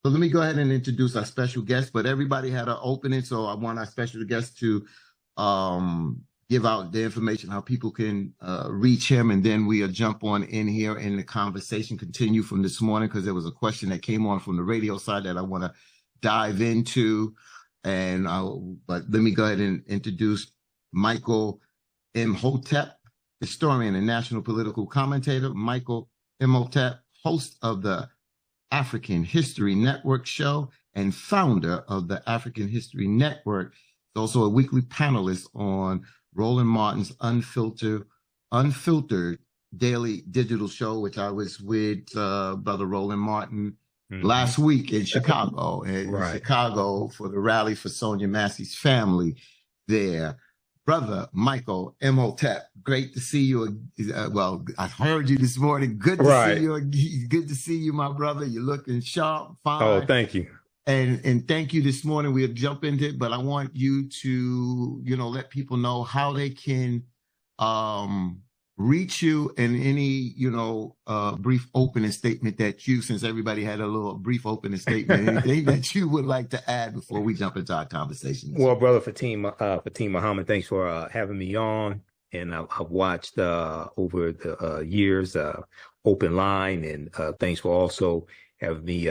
So let me go ahead and introduce our special guest, but everybody had an opening, so I want our special guest to give out the information, how people can reach him, and then we'll jump on in here and the conversation continue from this morning, because there was a question that came on from the radio side that I want to dive into. But let me go ahead and introduce Michael Imhotep, historian and national political commentator. Michael Imhotep, host of the African History Network show and founder of the African History Network. He's also a weekly panelist on Roland Martin's Unfiltered daily digital show, which I was with Brother Roland Martin last week in Chicago, for the rally for Sonia Massey's family there. Brother Michael Imhotep, great to see you. Well, I heard you this morning. Good to see you. Good to see you, my brother. You're looking sharp, fine. Oh, thank you. And thank you this morning. We'll jump into it, but I want you to, let people know how they can reach you, and any, brief opening statement that you, since everybody had a little brief opening statement, anything that you would like to add before we jump into our conversation. Well, Brother Fatim Muhammad, thanks for having me on. And I've watched over the years Open Line, and thanks for also having me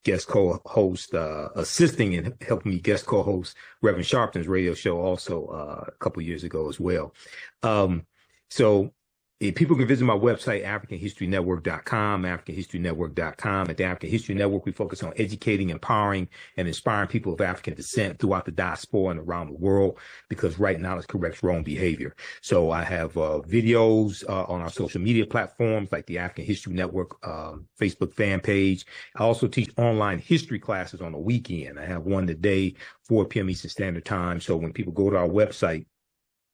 guest co-host, assisting and helping me guest co-host Reverend Sharpton's radio show also a couple of years ago as well. So people can visit my website, AfricanHistoryNetwork.com, AfricanHistoryNetwork.com. At the African History Network, we focus on educating, empowering, and inspiring people of African descent throughout the diaspora and around the world, because right knowledge corrects wrong behavior. So I have videos on our social media platforms like the African History Network Facebook fan page. I also teach online history classes on the weekend. I have one today, 4 p.m. Eastern Standard Time. So when people go to our website,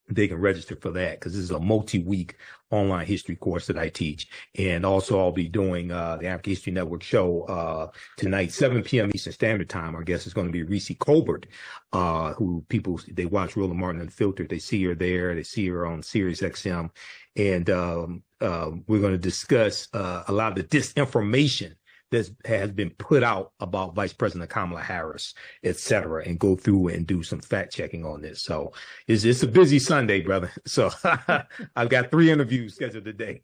they can register for that, because this is a multi-week online history course that I teach. And also I'll be doing the African History Network show tonight, 7 p.m. Eastern Standard Time. Our guest is going to be Reese Colbert, who they watch Roland Martin Unfiltered. They see her there. They see her on Sirius XM. And we're going to discuss a lot of the disinformation that has been put out about Vice President Kamala Harris, et cetera, and go through and do some fact checking on this. So it's a busy Sunday, brother. So I've got 3 interviews scheduled today.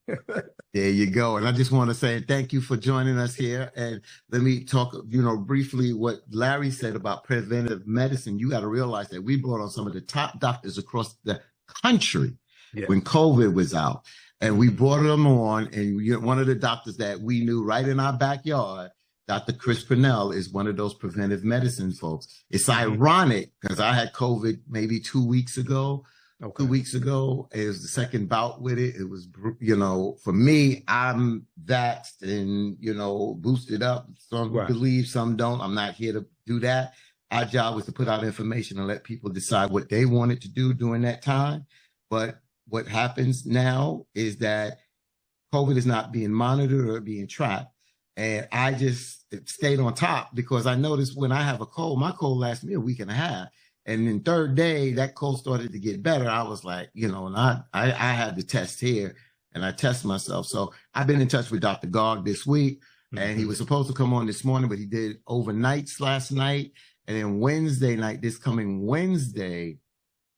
There you go. And I just want to say thank you for joining us here. And let me talk, briefly what Larry said about preventive medicine. You got to realize that we brought on some of the top doctors across the country when COVID was out. And we brought them on, and one of the doctors that we knew right in our backyard, Dr. Chris Purnell, is one of those preventive medicine folks. It's ironic, because I had COVID maybe 2 weeks ago. 2 weeks ago, it was the second bout with it. It was, for me, I'm vaxxed and, boosted up. Some believe, some don't. I'm not here to do that. Our job was to put out information and let people decide what they wanted to do during that time. But what happens now is that COVID is not being monitored or being tracked. And I just stayed on top, because I noticed when I have a cold, my cold lasts me a week and a half. And then 3rd day, that cold started to get better. I was like, and I had the test here, and I test myself. So I've been in touch with Dr. Garg this week, and he was supposed to come on this morning, but he did overnights last night. And then Wednesday night, this coming Wednesday,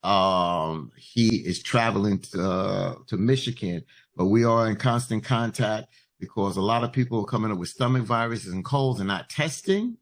he is traveling to Michigan, but we are in constant contact, because a lot of people are coming up with stomach viruses and colds and not testing.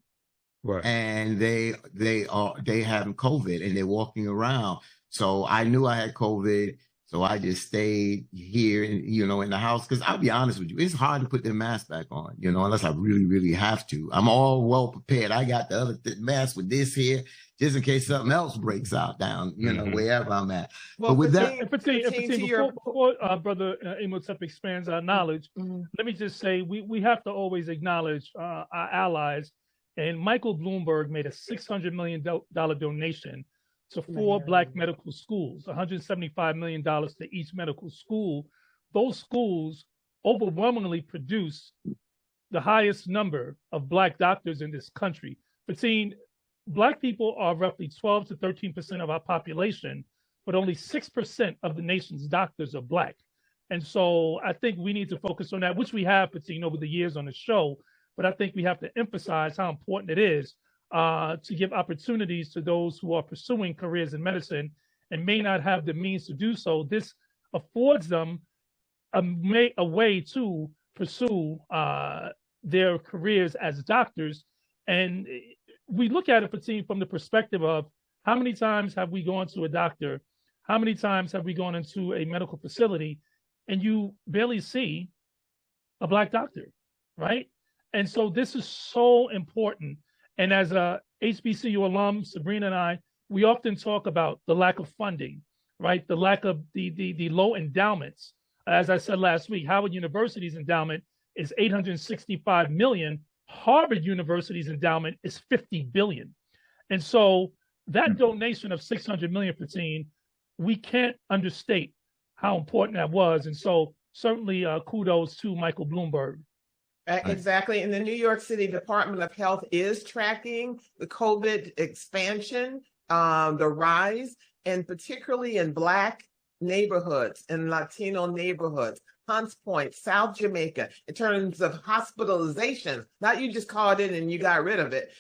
And they having COVID, and they're walking around. So I knew I had COVID. So I just stayed here, in the house, because I'll be honest with you, it's hard to put the mask back on, unless I really, really have to. I'm all well prepared. I got the other mask with this here, just in case something else breaks out down, wherever I'm at. Well, but with before Brother Imhotep expands our knowledge, let me just say we have to always acknowledge our allies. And Michael Bloomberg made a $600 million donation to 4 Black medical schools, $175 million to each medical school. Those schools overwhelmingly produce the highest number of Black doctors in this country. Between Black people are roughly 12 to 13% of our population, but only 6% of the nation's doctors are Black. And so I think we need to focus on that, which we have, Patine, over the years on the show. but I think we have to emphasize how important it is to give opportunities to those who are pursuing careers in medicine and may not have the means to do so. This affords them a way to pursue their careers as doctors. And we look at it, Fatim, from the perspective of how many times have we gone to a doctor? How many times have we gone into a medical facility and you barely see a Black doctor, right? And so this is so important. And as a HBCU alum, Sabrina and I, we often talk about the lack of funding, right? The lack of the low endowments. As I said last week, Howard University's endowment is $865 million. Harvard University's endowment is $50 billion. And so that donation of $600 million, Fatim, we can't understate how important that was. And so certainly kudos to Michael Bloomberg. Exactly. And the New York City Department of Health is tracking the COVID expansion, the rise, and particularly in Black neighborhoods and Latino neighborhoods, Hunts Point, South Jamaica, in terms of hospitalizations. Not you just called in and you got rid of it.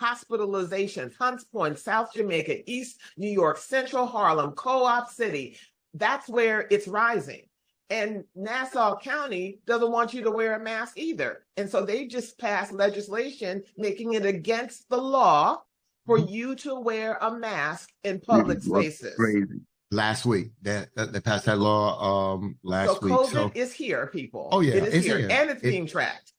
Hospitalizations, Hunts Point, South Jamaica, East New York, Central Harlem, Co-op City. That's where it's rising. And Nassau County doesn't want you to wear a mask either. And so they just passed legislation making it against the law for you to wear a mask in public spaces. Crazy. Last week, they passed that law last week. So COVID is here, people. Oh, yeah. It is here. And it's being tracked.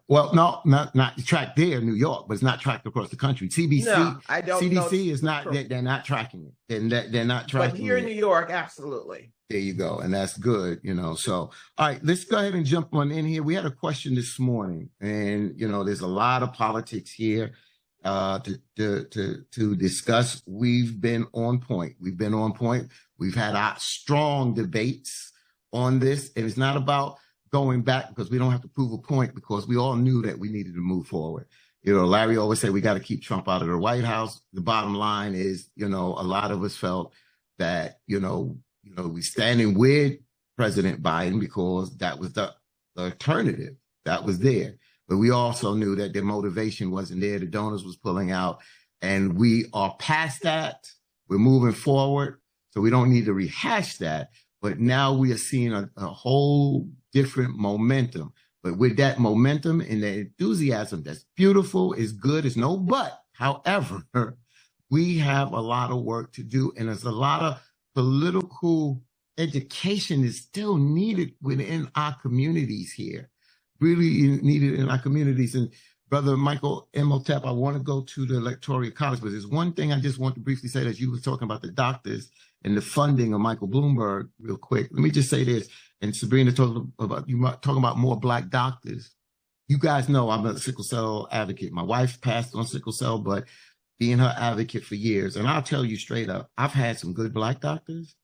Well, no, not tracked there in New York, but it's not tracked across the country. CDC, no, I don't know. CDC is not, they're not tracking it. They're not tracking it. But here in New York, absolutely. There you go. And that's good, So, all right, let's go ahead and jump on in here. We had a question this morning, and, there's a lot of politics here to discuss. We've been on point. We've had our strong debates on this, and it's not about going back because we don't have to prove a point, because we all knew that we needed to move forward. Larry always said we got to keep Trump out of the White House. The bottom line is, a lot of us felt that, we standing with President Biden because that was the alternative that was there. But we also knew that their motivation wasn't there. The donors was pulling out, and we are past that. We're moving forward. So we don't need to rehash that. But now we are seeing a whole different momentum. But with that momentum and the enthusiasm, that's beautiful, is good, is no but. However, we have a lot of work to do, and there's a lot of political education is still needed within our communities here. Really needed in our communities. And Brother Michael Imhotep, I want to go to the Electoral College, but there's one thing I just want to briefly say, that you were talking about the doctors and the funding of Michael Bloomberg real quick. Let me just say this, and Sabrina talking about more Black doctors. You guys know I'm a sickle cell advocate. My wife passed on sickle cell, but being her advocate for years. And I'll tell you straight up, I've had some good Black doctors,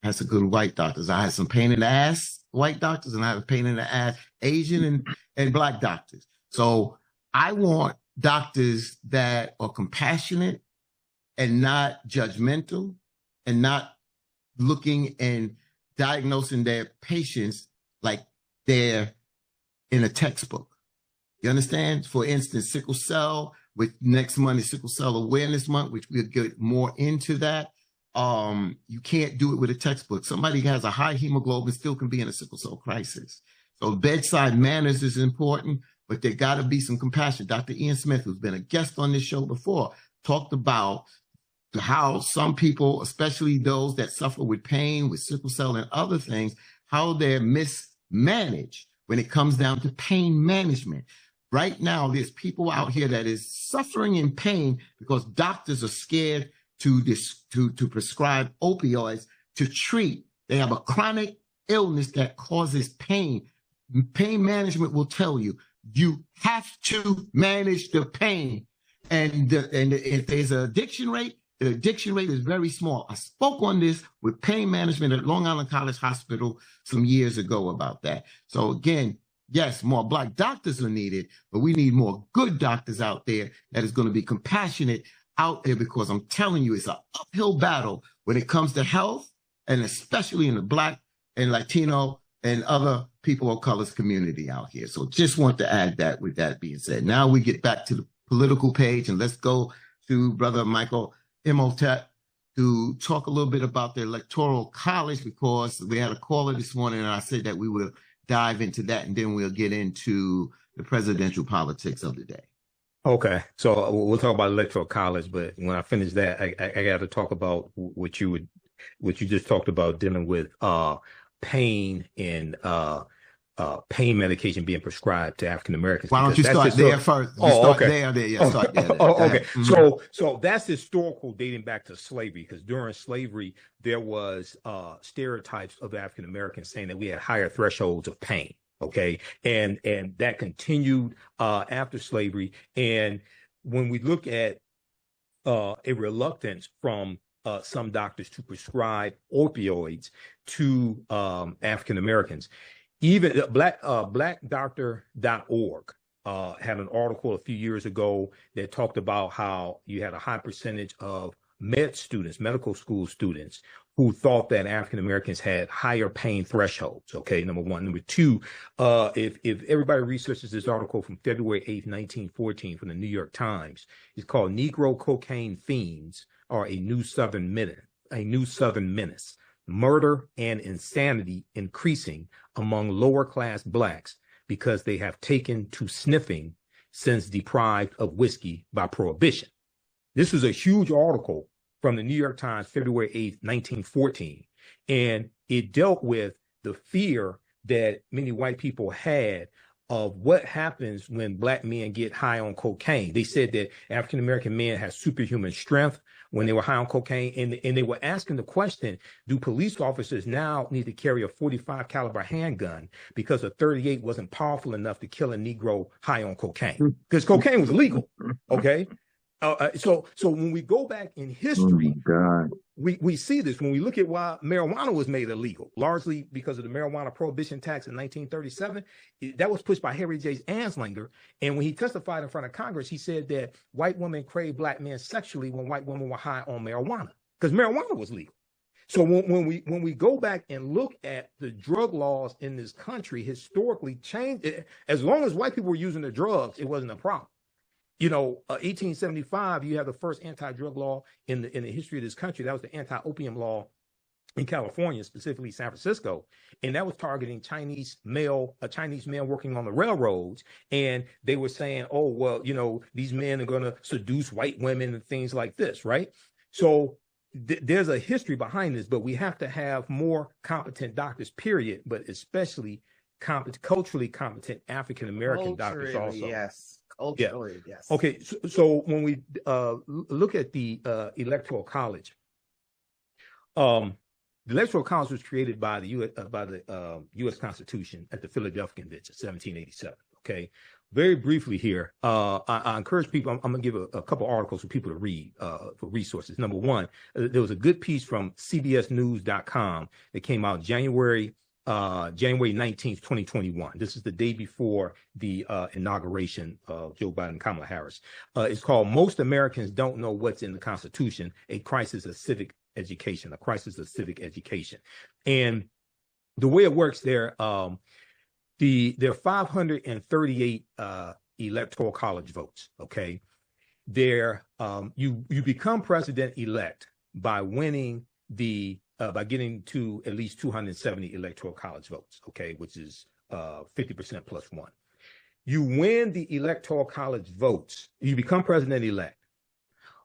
had some good white doctors. I had some pain in the ass white doctors, and I have a pain in the ass Asian and Black doctors. So I want doctors that are compassionate and not judgmental, and not looking and diagnosing their patients like they're in a textbook. You understand? For instance, sickle cell, with next month is Sickle Cell Awareness Month, which we'll get more into that. You can't do it with a textbook. Somebody who has a high hemoglobin still can be in a sickle cell crisis. So bedside manners is important, but there got to be some compassion. Dr. Ian Smith, who's been a guest on this show before, talked about how some people, especially those that suffer with pain, with sickle cell and other things, how they're mismanaged when it comes down to pain management. Right now, there's people out here that is suffering in pain because doctors are scared to prescribe opioids to treat. They have a chronic illness that causes pain. Pain management will tell you, you have to manage the pain. And if there's an addiction rate, the addiction rate is very small. I spoke on this with pain management at Long Island College Hospital some years ago about that. So again, yes, more Black doctors are needed, but we need more good doctors out there that is going to be compassionate out there, because I'm telling you, it's an uphill battle when it comes to health, and especially in the Black and Latino and other people of color's community out here. So just want to add that with that being said. Now we get back to the political page, and let's go to Brother Michael Imhotep to talk a little bit about the Electoral College, because we had a caller this morning and I said that we will dive into that and then we'll get into the presidential politics of the day. Okay, so we'll talk about Electoral College, but when I finish that, I got to talk about what you just talked about, dealing with pain and pain medication being prescribed to African Americans. Why don't you start there first? Start there. Yeah, start there. Okay. Mm-hmm. So that's historical, dating back to slavery, because during slavery there was stereotypes of African Americans saying that we had higher thresholds of pain. Okay, and that continued after slavery. And when we look at a reluctance from some doctors to prescribe opioids to African Americans, even blackdoctor.org had an article a few years ago that talked about how you had a high percentage of medical school students who thought that African Americans had higher pain thresholds. Okay, number one. Number two, if everybody researches this article from February 8th, 1914 from the New York Times, it's called "Negro Cocaine Fiends Are a New Southern Menace. Murder and insanity increasing among lower class blacks because they have taken to sniffing since deprived of whiskey by prohibition." This is a huge article from the New York Times, February 8th, 1914. And it dealt with the fear that many white people had of what happens when black men get high on cocaine. They said that African American men had superhuman strength when they were high on cocaine. And they were asking the question, do police officers now need to carry a .45 caliber handgun because a .38 wasn't powerful enough to kill a Negro high on cocaine? Because cocaine was illegal. Okay. So when we go back in history, we see this when we look at why marijuana was made illegal, largely because of the marijuana prohibition tax in 1937. That was pushed by Harry J. Anslinger. And when he testified in front of Congress, he said that white women craved black men sexually when white women were high on marijuana, because marijuana was legal. So when we go back and look at the drug laws in this country, historically changed. As long as white people were using the drugs, it wasn't a problem. 1875, you have the first anti-drug law in the history of this country. That was the anti-opium law in California, specifically San Francisco. And that was targeting Chinese male working on the railroads. And they were saying, oh, well, these men are going to seduce white women and things like this, right? So there's a history behind this, but we have to have more competent doctors, period, but especially culturally competent African-American doctors also. Yes. Culturally, yeah. Yes. Okay, so when we look at the Electoral College, the Electoral College was created by the U.S. Constitution at the Philadelphia Convention, 1787. Okay, very briefly here, I encourage people. I'm going to give a couple articles for people to read for resources. Number one, there was a good piece from CBSNews.com that came out January 19th, 2021. This is the day before the inauguration of Joe Biden and Kamala Harris. It's called "Most Americans Don't Know What's in the Constitution, a Crisis of Civic Education." And the way it works there, there are 538 electoral college votes. Okay. You become president-elect by winning by getting to at least 270 electoral college votes, okay, which is 50% plus one. You win the electoral college votes. You become president-elect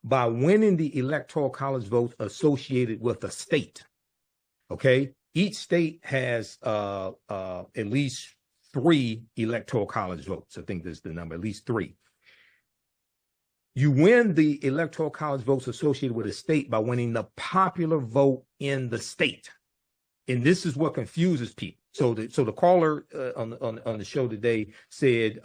by winning the electoral college votes associated with a state, okay? Each state has at least 3 electoral college votes. I think that's the number, at least 3. You win the electoral college votes associated with a state by winning the popular vote in the state. And this is what confuses people. So the caller on the show today said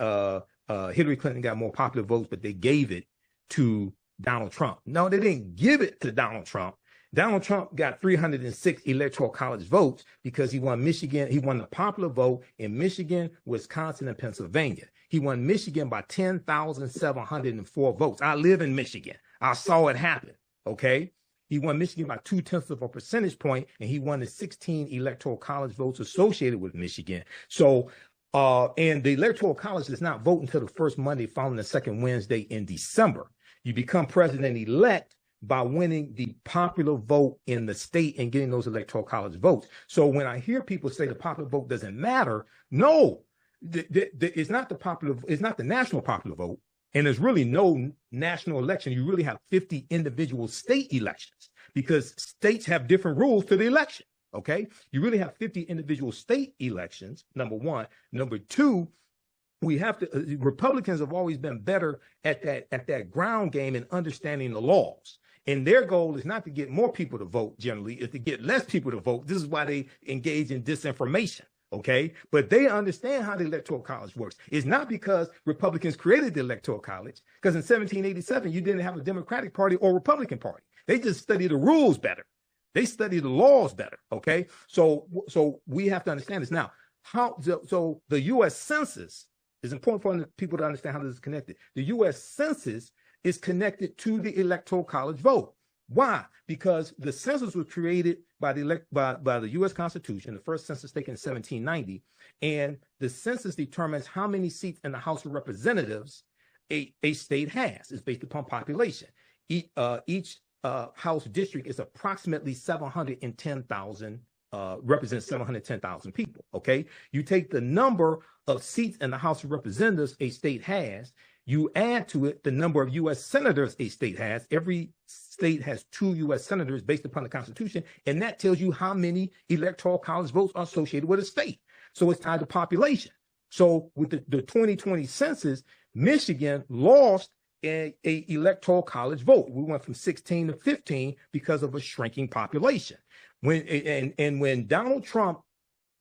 Hillary Clinton got more popular votes, but they gave it to Donald Trump. No, they didn't give it to Donald Trump. Donald Trump got 306 electoral college votes because he won Michigan. He won the popular vote in Michigan, Wisconsin, and Pennsylvania. He won Michigan by 10,704 votes. I live in Michigan. I saw it happen. Okay. He won Michigan by 0.2 of a percentage point, and he won the 16 electoral college votes associated with Michigan. So, and the electoral college does not vote until the first Monday following the second Wednesday in December. You become president-elect by winning the popular vote in the state and getting those electoral college votes. So when I hear people say the popular vote doesn't matter, no, it's not it's not the national popular vote. And there's really no national election. You really have 50 individual state elections because states have different rules to the election. Okay. You really have 50 individual state elections, number one. Number two, we have to, Republicans have always been better at that ground game and understanding the laws. And their goal is not to get more people to vote generally, is to get less people to vote. This is why they engage in disinformation. Okay. But they understand how the Electoral College works. It's not because Republicans created the Electoral College, because in 1787, you didn't have a Democratic Party or Republican Party. They just studied the rules better. They study the laws better. Okay. So we have to understand this now. So the U.S. Census is important for people to understand how this is connected. The U.S. Census is connected to the Electoral College vote. Why? Because the census was created by the U.S. Constitution, the first census taken in 1790, and the census determines how many seats in the House of Representatives a state has. It's based upon population. Each House district is approximately 710,000, represents 710,000 people. Okay, you take the number of seats in the House of Representatives a state has. You add to it the number of U.S. senators a state has. Every state has 2 U.S. senators based upon the Constitution, and that tells you how many electoral college votes are associated with a state. So it's tied to population. So with the 2020 census, Michigan lost a electoral college vote. We went from 16 to 15 because of a shrinking population. When Donald Trump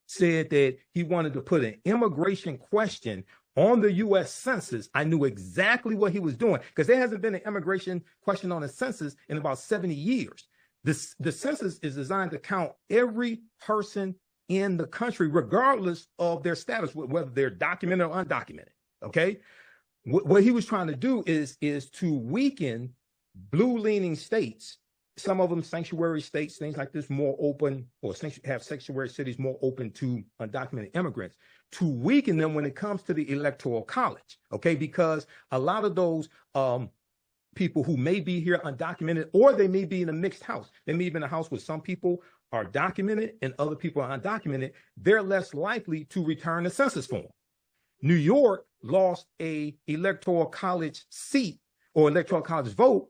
said that he wanted to put an immigration question on the U.S. Census, I knew exactly what he was doing, because there hasn't been an immigration question on a census in about 70 years. The census is designed to count every person in the country, regardless of their status, whether they're documented or undocumented. Okay. What he was trying to do is to weaken blue-leaning states, some of them sanctuary states, things like this, more open, or have sanctuary cities more open to undocumented immigrants, to weaken them when it comes to the Electoral College. Okay, because a lot of those people who may be here undocumented, or they may be in a mixed house, they may be in a house where some people are documented and other people are undocumented, they're less likely to return the census form. New York lost a electoral college seat or electoral college vote,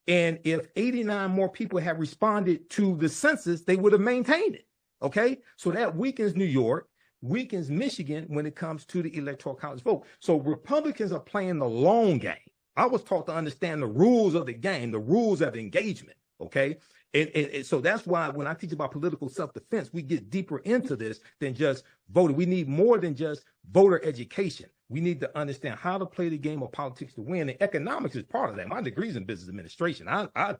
and if 89 more people had responded to the census, they would have maintained it. Okay, so that weakens New York, weakens Michigan when it comes to the electoral college vote. So Republicans are playing the long game. I was taught to understand the rules of the game, the rules of engagement. Okay, and so that's why when I teach about political self-defense, we get deeper into this than just voting. We need more than just voter education. We need to understand how to play the game of politics to win, and economics is part of that. My degree's in business administration. I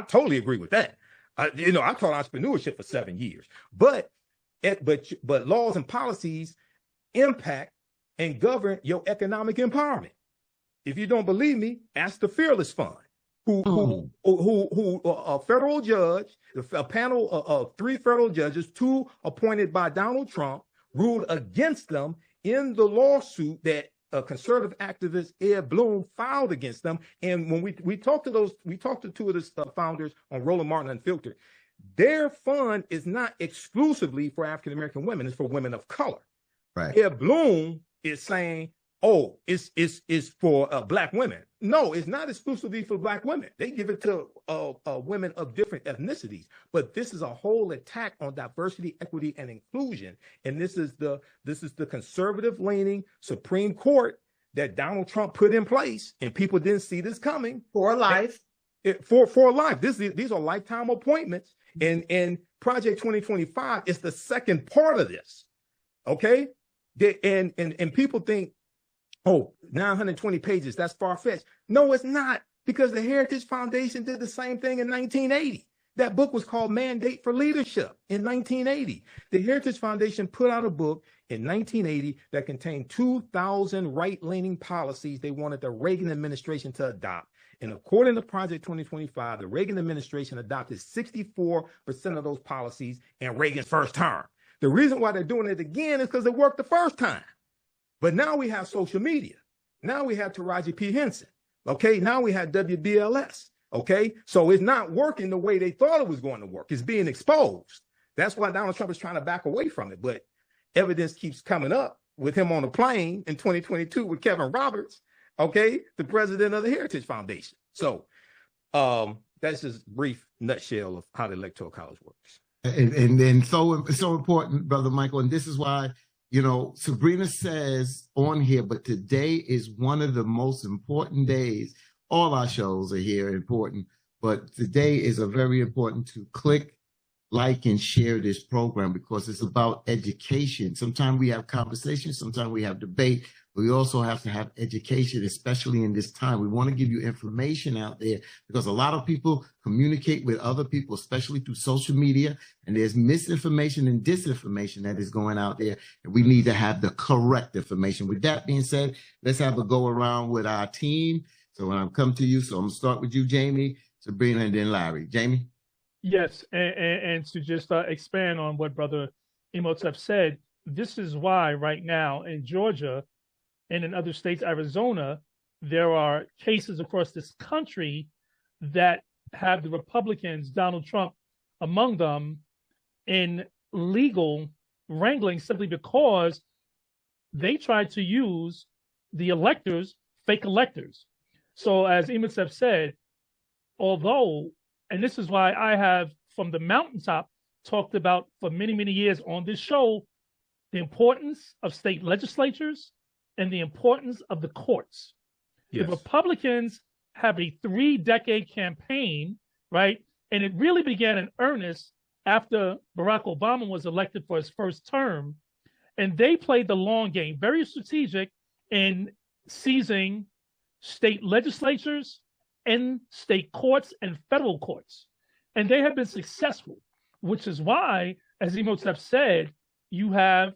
totally agree with that. I taught entrepreneurship for 7 years, but laws and policies impact and govern your economic empowerment. If you don't believe me, ask the Fearless Fund, who a federal judge, a panel of 3 federal judges, 2 appointed by Donald Trump, ruled against them in the lawsuit that conservative activist Ed Bloom filed against them. And when we talked to 2 of the founders on Roland Martin Unfiltered, their fund is not exclusively for African-American women, it's for women of color. Right. Ed Bloom is saying, oh, it's for Black women. No, it's not exclusively for Black women. They give it to women of different ethnicities. But this is a whole attack on diversity, equity, and inclusion. And this is the conservative-leaning Supreme Court that Donald Trump put in place, and people didn't see this coming. For life. For life. These are lifetime appointments. And Project 2025 is the second part of this. Okay? And people think, oh, 920 pages, that's far-fetched. No, it's not, because the Heritage Foundation did the same thing in 1980. That book was called Mandate for Leadership in 1980. The Heritage Foundation put out a book in 1980 that contained 2,000 right-leaning policies they wanted the Reagan administration to adopt. And according to Project 2025, the Reagan administration adopted 64% of those policies in Reagan's first term. The reason why they're doing it again is because it worked the first time. But now we have social media. Now we have Taraji P. Henson. Okay, now we have WBLS. Okay, so it's not working the way they thought it was going to work. It's being exposed. That's why Donald Trump is trying to back away from it. But evidence keeps coming up with him on a plane in 2022 with Kevin Roberts, okay, the president of the Heritage Foundation. So that's just a brief nutshell of how the Electoral College works. And so important, Brother Michael. And this is why, you know, Sabrina says on here, but today is one of the most important days. All our shows are here important, but today is a very important to click, like, and share this program because it's about education. Sometimes we have conversations, sometimes we have debate, but we also have to have education, especially in this time. We want to give you information out there because a lot of people communicate with other people, especially through social media, and there's misinformation and disinformation that is going out there, and we need to have the correct information. With that being said, let's have a go around with our team. So when I come to you, so I'm going to start with you, Jamie, Sabrina, and then Larry. Jamie? Yes, and to just expand on what Brother Imhotep said, this is why right now in Georgia and in other states, Arizona, there are cases across this country that have the Republicans, Donald Trump, among them, in legal wrangling simply because they tried to use the electors, fake electors. So as Imhotep said, although, and this is why I have from the mountaintop talked about for many, many years on this show, the importance of state legislatures and the importance of the courts. Yes. The Republicans have a 3-decade campaign, right? And it really began in earnest after Barack Obama was elected for his first term. And they played the long game, very strategic in seizing state legislatures and state courts and federal courts. And they have been successful, which is why, as Imhotep said, you have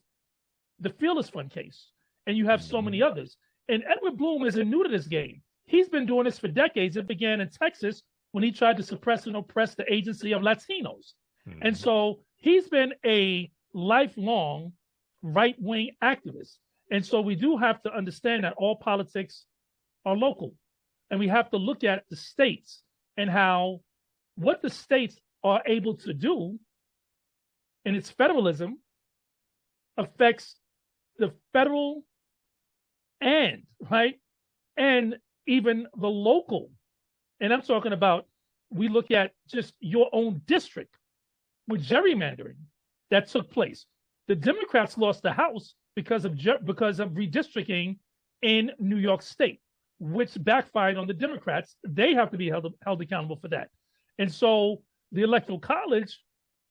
the Fearless Fund case, and you have so many others. And Edward Bloom isn't new to this game. He's been doing this for decades. It began in Texas when he tried to suppress and oppress the Agency of Latinos. Mm-hmm. And so he's been a lifelong right-wing activist. And so we do have to understand that all politics are local. And we have to look at the states and how what the states are able to do in its federalism affects the federal and, right, and even the local. And I'm talking about, we look at just your own district with gerrymandering that took place. The Democrats lost the House because of redistricting in New York State, which backfired on the Democrats. They have to be held accountable for that. And so the Electoral College,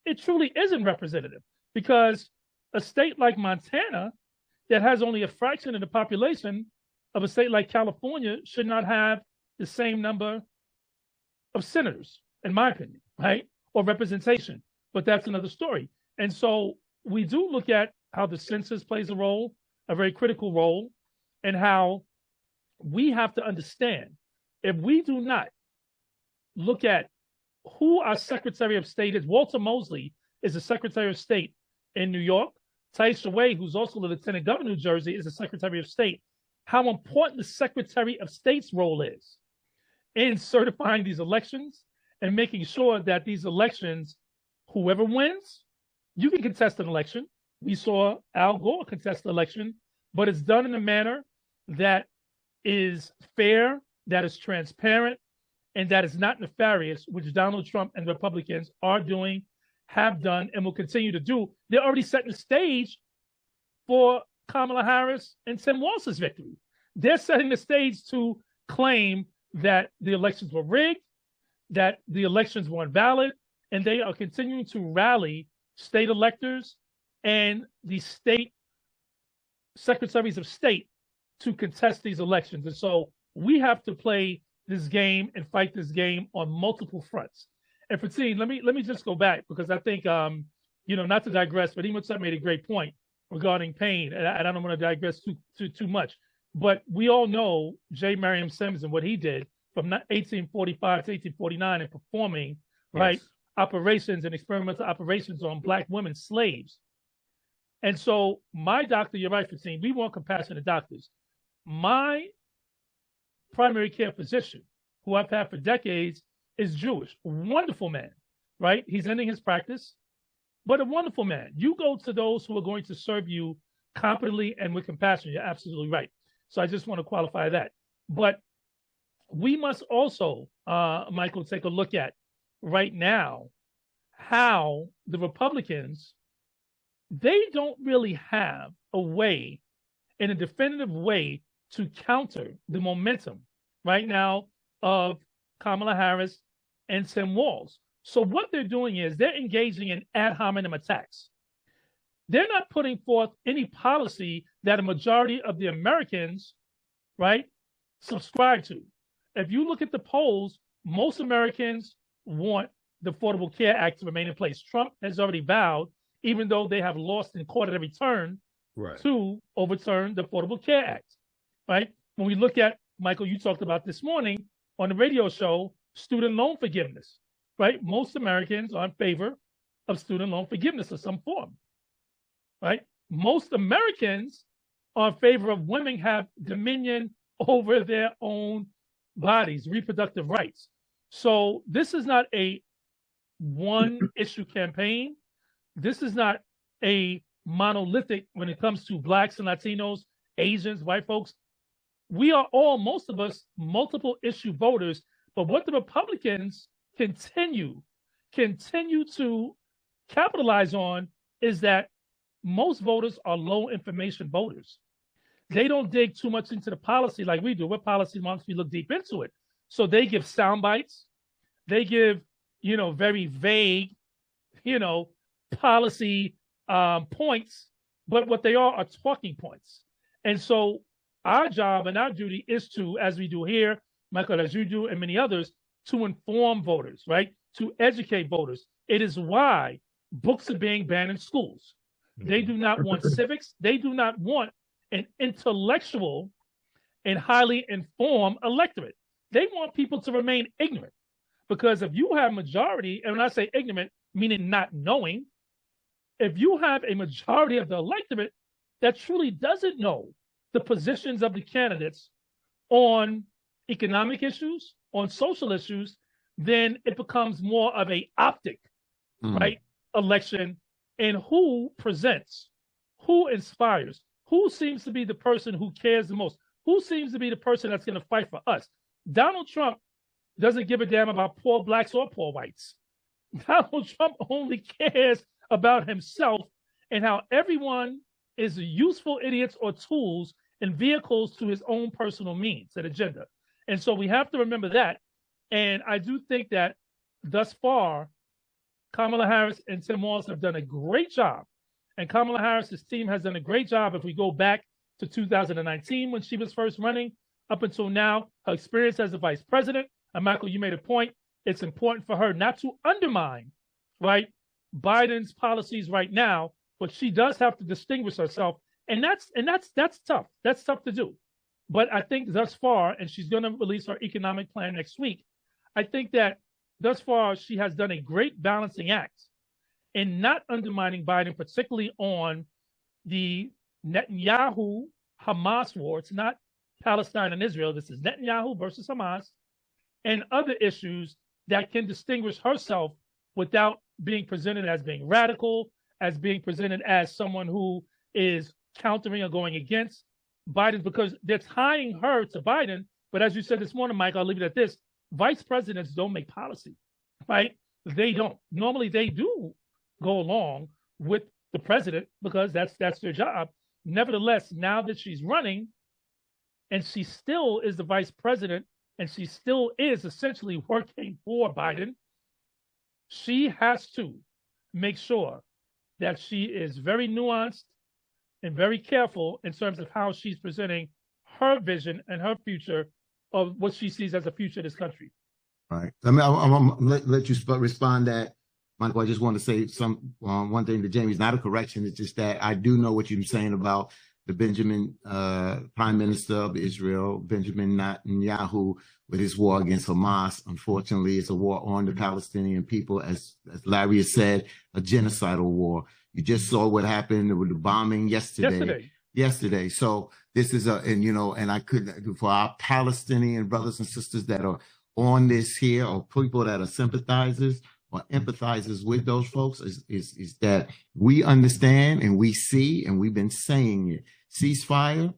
it truly isn't representative because a state like Montana that has only a fraction of the population of a state like California should not have the same number of senators, in my opinion, right? Or representation. But that's another story. And so we do look at how the census plays a role, a very critical role, and how we have to understand if we do not look at who our Secretary of State is. Walter Mosley is the Secretary of State in New York. Taisha Way, who's also the Lieutenant Governor of New Jersey, is the Secretary of State. How important the Secretary of State's role is in certifying these elections and making sure that these elections, whoever wins, you can contest an election. We saw Al Gore contest the election, but it's done in a manner that is fair, that is transparent, and that is not nefarious, which Donald Trump and Republicans are doing, have done, and will continue to do. They're already setting the stage for Kamala Harris and Tim Walz's victory. They're setting the stage to claim that the elections were rigged, that the elections were invalid, and they are continuing to rally state electors and the state secretaries of state to contest these elections. And so we have to play this game and fight this game on multiple fronts. And Fatine, let me just go back because I think, not to digress, but Imhotep made a great point regarding pain, and I don't want to digress too much. But we all know J. Mariam Sims and what he did from 1845 to 1849 and performing, right, operations and experimental operations on Black women slaves. And so my doctor, you're right, Fatim, we want compassionate doctors. My primary care physician, who I've had for decades, is Jewish, a wonderful man, right? He's ending his practice, but a wonderful man. You go to those who are going to serve you competently and with compassion. You're absolutely right. So I just want to qualify that. But we must also, Michael, take a look at right now how the Republicans, they don't really have a way, in a definitive way, to counter the momentum right now of Kamala Harris and Tim Walz. So what they're doing is they're engaging in ad hominem attacks. They're not putting forth any policy that a majority of the Americans, right, subscribe to. If you look at the polls, most Americans want the Affordable Care Act to remain in place. Trump has already vowed, even though they have lost in court at every turn, to overturn the Affordable Care Act, right? When we look at, Michael, you talked about this morning on the radio show, student loan forgiveness, right? Most Americans are in favor of student loan forgiveness of some form, right? Most Americans are in favor of women have dominion over their own bodies, reproductive rights. So this is not a one issue campaign. This is not a monolithic when it comes to Blacks and Latinos, Asians, white folks. We are all, most of us, multiple issue voters. But what the Republicans continue to capitalize on is that most voters are low information voters. They don't dig too much into the policy like we do. We're policy monks, we look deep into it. So they give sound bites. They give, very vague, policy points, but what they are talking points. And so our job and our duty is to, as we do here, Michael, as you do, and many others, to inform voters, right? To educate voters. It is why books are being banned in schools. They do not want civics. They do not want an intellectual and highly informed electorate. They want people to remain ignorant. Because if you have majority, and when I say ignorant, meaning not knowing, if you have a majority of the electorate that truly doesn't know the positions of the candidates on economic issues, on social issues, then it becomes more of a optic, right, election, and who presents, who inspires, who seems to be the person who cares the most, who seems to be the person that's going to fight for us. Donald Trump doesn't give a damn about poor Blacks or poor whites. Donald Trump only cares about himself and how everyone is useful idiots or tools and vehicles to his own personal means and agenda. And so we have to remember that. And I do think that thus far, Kamala Harris and Tim Walz have done a great job. And Kamala Harris's team has done a great job. If we go back to 2019 when she was first running, up until now, her experience as a vice president, and Michael, you made a point, it's important for her not to undermine, right, Biden's policies right now, but she does have to distinguish herself. And that's tough. That's tough to do. But I think thus far, and she's going to release her economic plan next week, I think that thus far she has done a great balancing act in not undermining Biden, particularly on the Netanyahu-Hamas war. It's not Palestine and Israel. This is Netanyahu versus Hamas and other issues that can distinguish herself without being presented as being radical, as being presented as someone who is countering or going against Biden, because they're tying her to Biden. But as you said this morning, Mike, I'll leave it at this. Vice presidents don't make policy, right? They don't. Normally they do go along with the president because that's their job. Nevertheless, now that she's running and she still is the vice president and she still is essentially working for Biden, she has to make sure that she is very nuanced and very careful in terms of how she's presenting her vision and her future of what she sees as a future of this country. Right. I mean, I'm let you respond that, Michael. I just want to say one thing to Jamie. It's not a correction. It's just that I do know what you're saying about the Prime Minister of Israel, Benjamin Netanyahu, with his war against Hamas. Unfortunately, it's a war on the Palestinian people, as Larry has said, a genocidal war. You just saw what happened with the bombing yesterday. So this is and I couldn't, for our Palestinian brothers and sisters that are on this here, or people that are sympathizers or empathizers with those folks, is that we understand and we see, and we've been saying it. Ceasefire.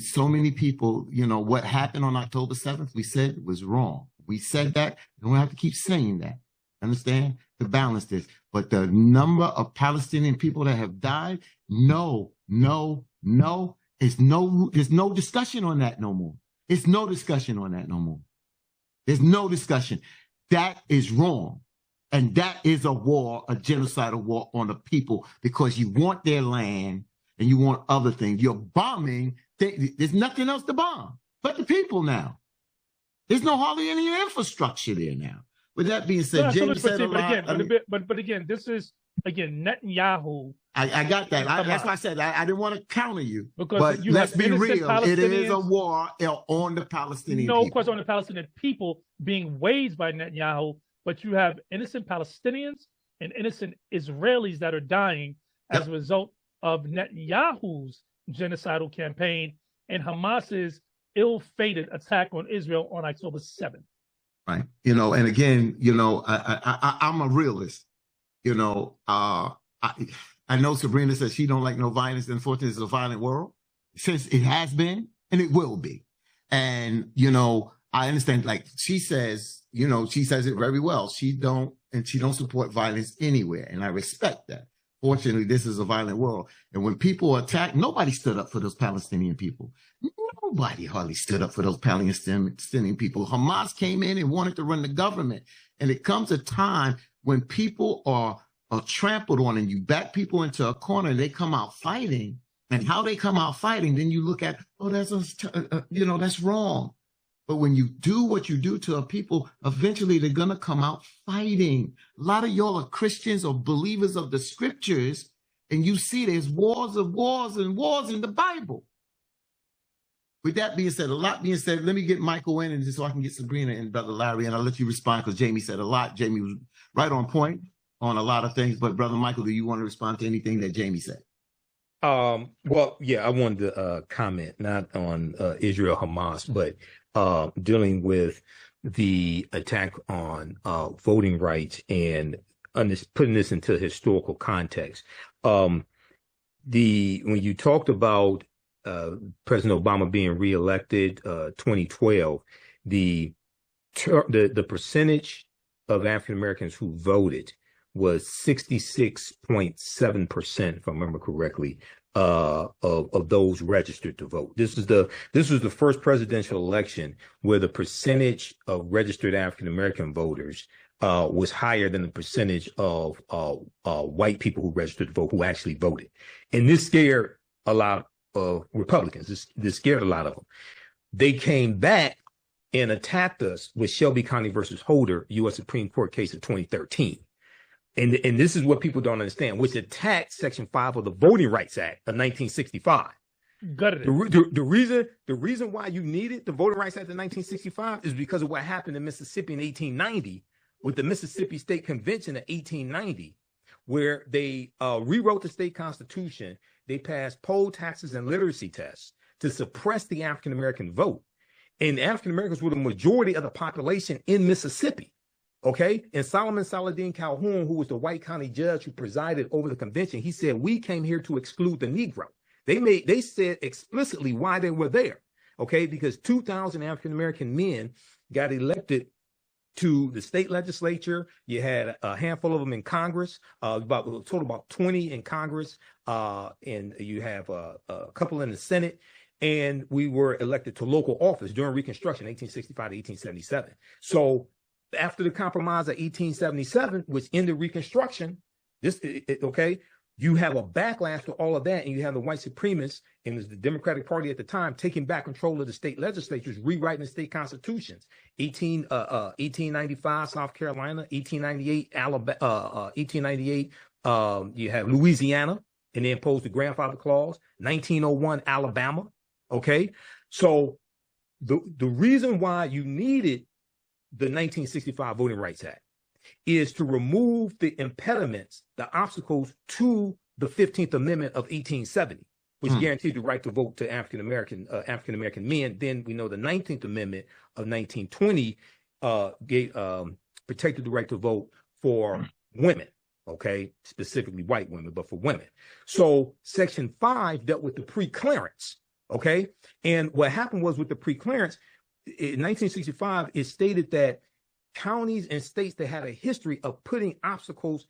So many people, what happened on October 7th, we said was wrong. We said that. We don't have to keep saying that. Understand? To balance this. But the number of Palestinian people that have died, there's no discussion on that no more. There's no discussion on that no more. There's no discussion. That is wrong. And that is a war, a genocidal war on the people, because you want their land and you want other things. You're bombing. There's nothing else to bomb but the people now. There's hardly any infrastructure there now. With that being said, James said a lot. But again, this is Netanyahu. I got that. That's why I said I didn't want to counter you. But let's be real. It is a war on the Palestinian people. No, of course, on the Palestinian people being waged by Netanyahu, but you have innocent Palestinians and innocent Israelis that are dying as a result of Netanyahu's genocidal campaign and Hamas's ill-fated attack on Israel on October 7th. Right. And again, I'm a realist. I know Sabrina says she don't like no violence. Unfortunately, it's a violent world. Since it has been, and it will be. And, I understand, like she says, she says it very well. She don't support violence anywhere. And I respect that. Fortunately, this is a violent world. And when people attack, nobody stood up for those Palestinian people. Nobody hardly stood up for those Palestinian people. Hamas came in and wanted to run the government. And it comes a time when people are trampled on and you back people into a corner and they come out fighting. And how they come out fighting, then you look at, that's wrong. But when you do what you do to a people, eventually they're going to come out fighting. A lot of y'all are Christians or believers of the scriptures, and you see there's wars and wars in the Bible. With that being said, let me get Michael in, and just so I can get Sabrina and Brother Larry, and I'll let you respond because Jamie said a lot. Jamie was right on point on a lot of things. But Brother Michael, do you want to respond to anything that Jamie said? Well, yeah, I wanted to comment not on Israel Hamas, but dealing with the attack on voting rights and putting this into historical context. When you talked about President Obama being reelected 2012, the percentage of African Americans who voted was 66.7%, if I remember correctly, of those registered to vote. This was the first presidential election where the percentage of registered African American voters was higher than the percentage of white people who registered to vote who actually voted, and this scared a lot of Republicans. This scared a lot of them. They came back and attacked us with Shelby County versus Holder, U.S. Supreme Court case of 2013. And this is what people don't understand, which attacked Section 5 of the Voting Rights Act of 1965. The reason why you needed the Voting Rights Act of 1965 is because of what happened in Mississippi in 1890 with the Mississippi State Convention of 1890, where they rewrote the state constitution. They passed poll taxes and literacy tests to suppress the African American vote. And African Americans were the majority of the population in Mississippi. Okay. And Solomon Saladin Calhoun, who was the white county judge who presided over the convention, he said, we came here to exclude the Negro. They said explicitly why they were there. Okay. Because 2,000 African American men got elected to the state legislature. You had a handful of them in Congress, about 20 in Congress. And you have a couple in the Senate. And we were elected to local office during Reconstruction, 1865 to 1877. So after the Compromise of 1877, which ended Reconstruction, you have a backlash to all of that, and you have the white supremacists and the Democratic Party at the time taking back control of the state legislatures, rewriting the state constitutions. 1895 South Carolina, 1898 Alabama, 1898 you have Louisiana, and they imposed the grandfather clause. 1901 Alabama. Okay, so the reason why you needed the 1965 Voting Rights Act is to remove the impediments, the obstacles to the 15th Amendment of 1870, which guaranteed the right to vote to African American men. Then we know the 19th Amendment of 1920 protected the right to vote for women. Okay, specifically white women, but for women. So Section 5 dealt with the pre-clearance. Okay, and what happened was with the pre-clearance in 1965, it stated that counties and states that had a history of putting obstacles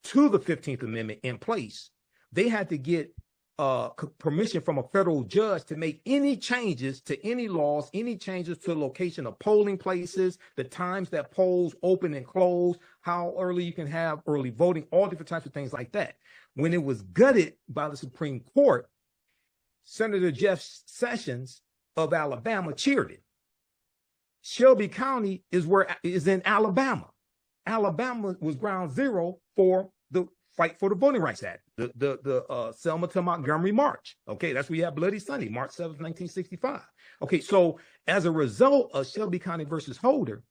to the 15th Amendment in place, they had to get permission from a federal judge to make any changes to any laws, any changes to the location of polling places, the times that polls open and close, how early you can have early voting, all different types of things like that. When it was gutted by the Supreme Court, Senator Jeff Sessions of Alabama cheered it. Shelby County is in Alabama. Alabama was ground zero for the fight for the Voting Rights Act, the Selma to Montgomery March. Okay, that's where you have Bloody Sunday, March 7th, 1965. Okay, so as a result of Shelby County versus Holder,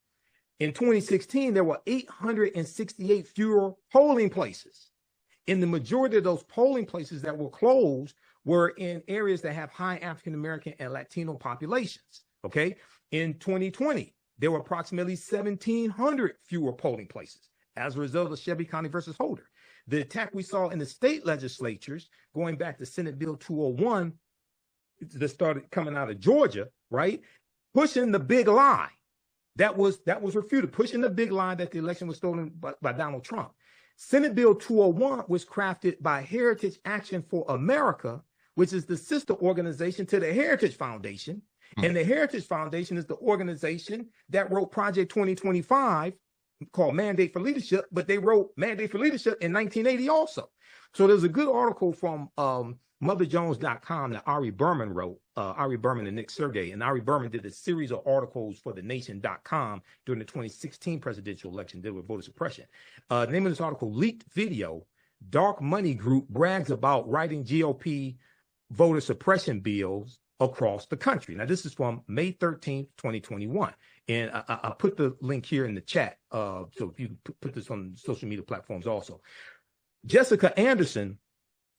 in 2016, there were 868 fewer polling places. And the majority of those polling places that were closed were in areas that have high African-American and Latino populations. Okay, in 2020, there were approximately 1,700 fewer polling places as a result of Shelby County versus Holder. The attack we saw in the state legislatures, going back to Senate Bill 201, that started coming out of Georgia, right? Pushing the big lie. That was refuted, pushing the big lie that the election was stolen by Donald Trump. Senate Bill 201 was crafted by Heritage Action for America, which is the sister organization to the Heritage Foundation. And the Heritage Foundation is the organization that wrote Project 2025, called Mandate for Leadership, but they wrote Mandate for Leadership in 1980 also. So there's a good article from motherjones.com that Ari Berman wrote, Ari Berman and Nick Sergey. And Ari Berman did a series of articles for thenation.com during the 2016 presidential election dealing with voter suppression. The name of this article, Leaked Video, Dark Money Group brags about writing GOP voter suppression bills across the country. Now, this is from May 13th, 2021. And I put the link here in the chat. So if you put this on social media platforms also. Jessica Anderson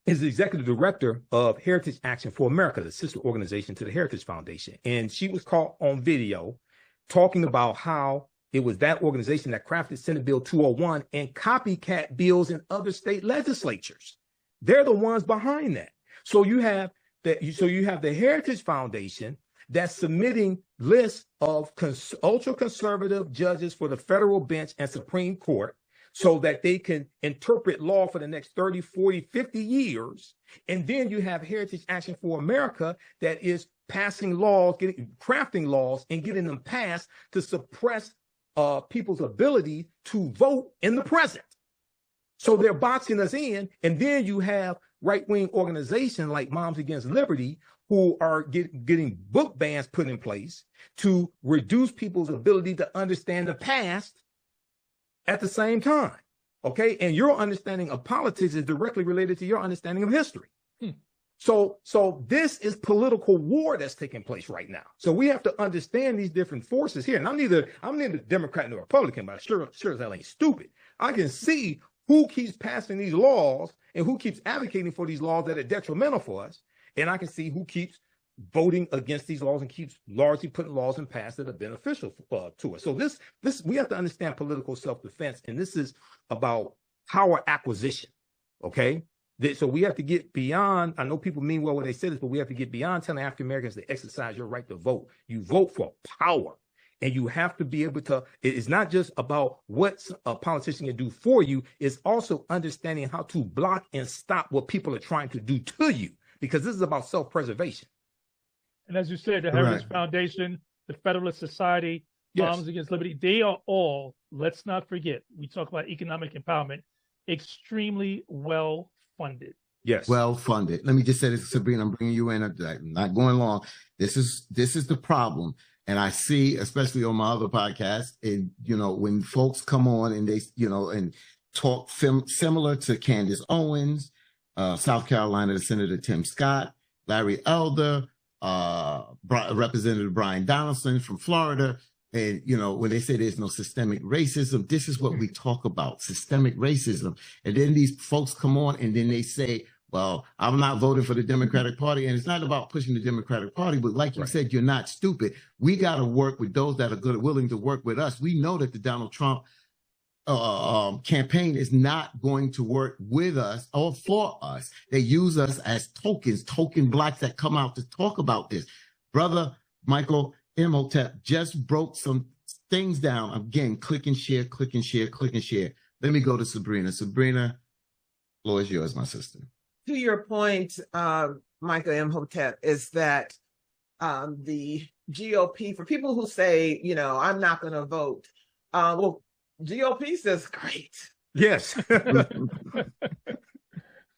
is the executive director of Heritage Action for America, the sister organization to the Heritage Foundation. And she was caught on video talking about how it was that organization that crafted Senate Bill 201 and copycat bills in other state legislatures. They're the ones behind that. So you have the Heritage Foundation that's submitting lists of ultra-conservative judges for the federal bench and Supreme Court so that they can interpret law for the next 30, 40, 50 years. And then you have Heritage Action for America that is passing laws, crafting laws and getting them passed to suppress people's ability to vote in the present. So they're boxing us in. And then you have right-wing organizations like Moms Against Liberty who are getting book bans put in place to reduce people's ability to understand the past at the same time. Okay. And your understanding of politics is directly related to your understanding of history. So this is political war that's taking place right now. So we have to understand these different forces here. And I'm neither Democrat nor Republican, but sure as hell ain't stupid. I can see who keeps passing these laws and who keeps advocating for these laws that are detrimental for us. And I can see who keeps voting against these laws and keeps largely putting laws in pass that are beneficial to us. So this we have to understand political self-defense, and this is about power acquisition. Okay, so we have to get beyond. I know people mean well when they say this, but we have to get beyond telling African Americans to exercise your right to vote. You vote for power, and you have to be able to. It's not just about what a politician can do for you. It's also understanding how to block and stop what people are trying to do to you, because this is about self-preservation. And as you said, the Heritage Foundation, the Federalist Society, Moms Against Liberty, they are all, let's not forget, we talk about economic empowerment, extremely well funded. Yes. Well funded. Let me just say this, Sabrina, I'm bringing you in. I'm not going long. This is the problem. And I see, especially on my other podcast, and, when folks come on and they, and talk similar to Candace Owens, South Carolina, the Senator Tim Scott, Larry Elder, Representative Brian Donaldson from Florida. And, you know, when they say there's no systemic racism, this is what we talk about, systemic racism. And then these folks come on and then they say, well, I'm not voting for the Democratic Party. And it's not about pushing the Democratic Party, but like you said, you're not stupid. We got to work with those that are good, willing to work with us. We know that the Donald Trump campaign is not going to work with us or for us. They use us as tokens, token blacks that come out to talk about this. Brother Michael Imhotep just broke some things down. Again, click and share, click and share, click and share. Let me go to Sabrina. Sabrina, floor is yours, my sister. To your point, Michael Imhotep, is that the GOP, for people who say, you know, I'm not going to vote, well, GOP says, great. Yes.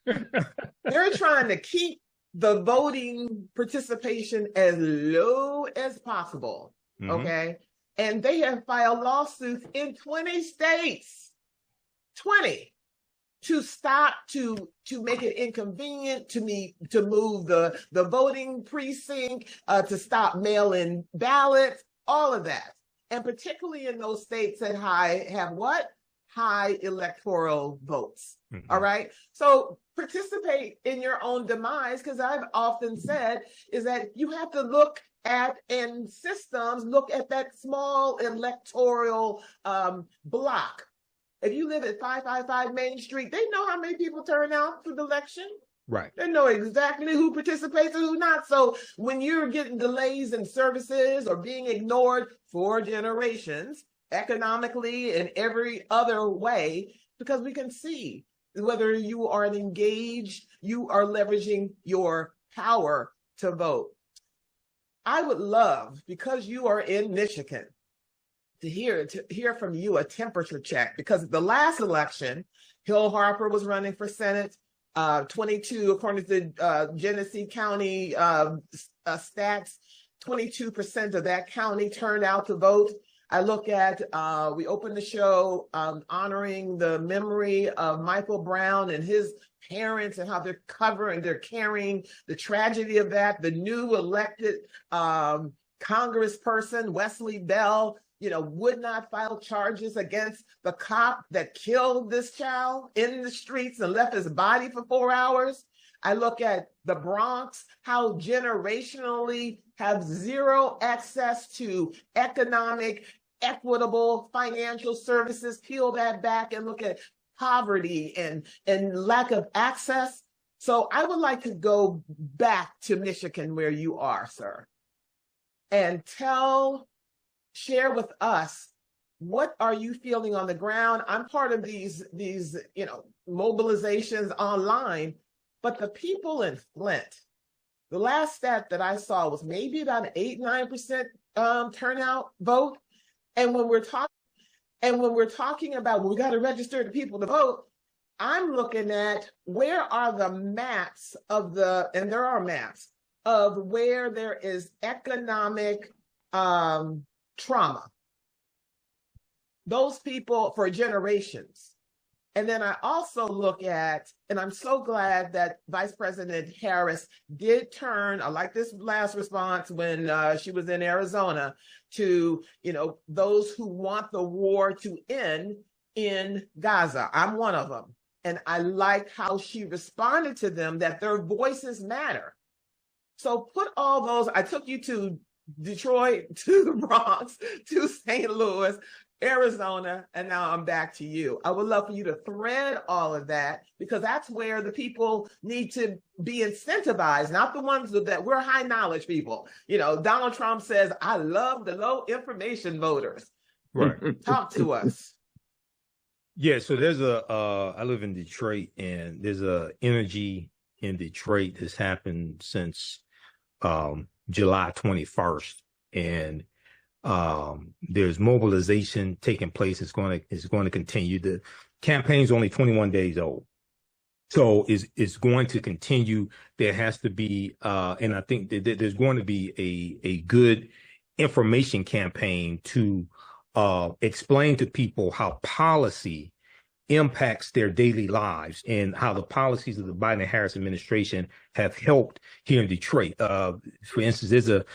They're trying to keep the voting participation as low as possible, okay? And they have filed lawsuits in 20 states, 20, to stop, to make it inconvenient to move the voting precinct, to stop mail-in ballots, all of that. And particularly in those states that have what? High electoral votes. All right. So participate in your own demise, because I've often said is that you have to look at, and systems look at that small electoral block. If you live at 555 Main Street, they know how many people turn out for the election. Right. They know exactly who participates and who not. So when you're getting delays in services or being ignored for generations, economically and every other way, because we can see whether you are engaged, you are leveraging your power to vote. I would love, because you are in Michigan, to hear from you a temperature check, because the last election, Hill Harper was running for Senate. 22, according to Genesee County stats, 22% of that county turned out to vote. I look at, we opened the show honoring the memory of Michael Brown and his parents and how they're carrying the tragedy of that. The new elected congressperson, Wesley Bell, you know, would not file charges against the cop that killed this child in the streets and left his body for 4 hours. I look at the Bronx, how generationally have zero access to economic, equitable financial services, peel that back and look at poverty and lack of access. So I would like to go back to Michigan, where you are, sir, and share with us, what are you feeling on the ground? I'm part of these you know, mobilizations online, but the people in Flint, the last stat that I saw was maybe about an 8-9% turnout vote. And when we're talking about, well, we got to register the people to vote, I'm looking at where are the maps and there are maps of where there is economic trauma. Those people for generations. And then I also look at, and I'm so glad that Vice President Harris did turn, I like this last response when she was in Arizona, to, you know, those who want the war to end in Gaza. I'm one of them. And I like how she responded to them, that their voices matter. So put all those, I took you to Detroit, to the Bronx, to St. Louis, Arizona, and now I'm back to you. I would love for you to thread all of that, because that's where the people need to be incentivized, not the ones that we're high knowledge people. You know, Donald Trump says, I love the low information voters. Right. Talk to us. Yeah, so there's I live in Detroit, and there's a energy in Detroit that's happened since July 21st, and there's mobilization taking place. It's going to continue. The campaign's only 21 days old, so it's going to continue. There has to be, and I think that there's going to be a good information campaign to explain to people how policy impacts their daily lives and how the policies of the Biden and Harris administration have helped here in Detroit. For instance, there's a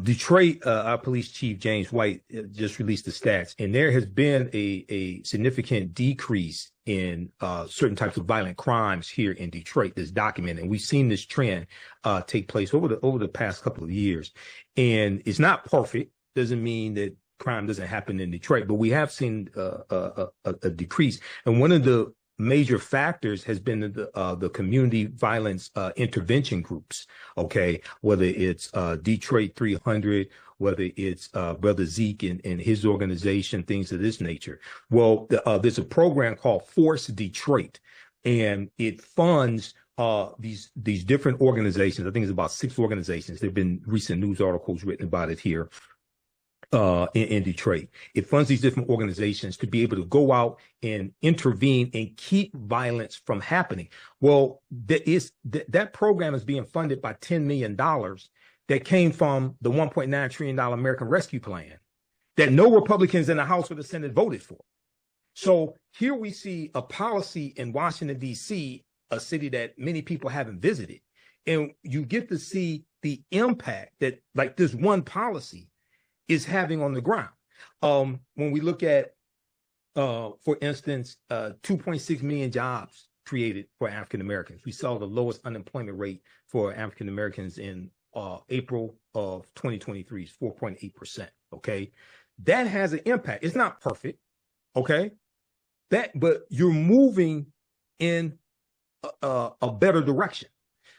Detroit, our police chief, James White, just released the stats, and there has been a significant decrease in certain types of violent crimes here in Detroit that's documented. And we've seen this trend take place over the past couple of years. And it's not perfect. Doesn't mean that crime doesn't happen in Detroit, but we have seen a decrease. And one of the major factors has been the community violence intervention groups. Okay, whether it's Detroit 300, whether it's Brother Zeke and his organization, things of this nature. Well, there's a program called Force Detroit, and it funds these different organizations. I think it's about 6 organizations. There have been recent news articles written about it here. In Detroit. It funds these different organizations to be able to go out and intervene and keep violence from happening. Well, that program is being funded by $10 million that came from the $1.9 trillion American Rescue Plan that no Republicans in the House or the Senate voted for. So here we see a policy in Washington, D.C., a city that many people haven't visited. And you get to see the impact that, like, this one policy is having on the ground. When we look at, for instance, 2.6 million jobs created for African Americans. We saw the lowest unemployment rate for African Americans in April of 2023, is 4.8%. Okay, that has an impact. It's not perfect. Okay, but you're moving in a better direction.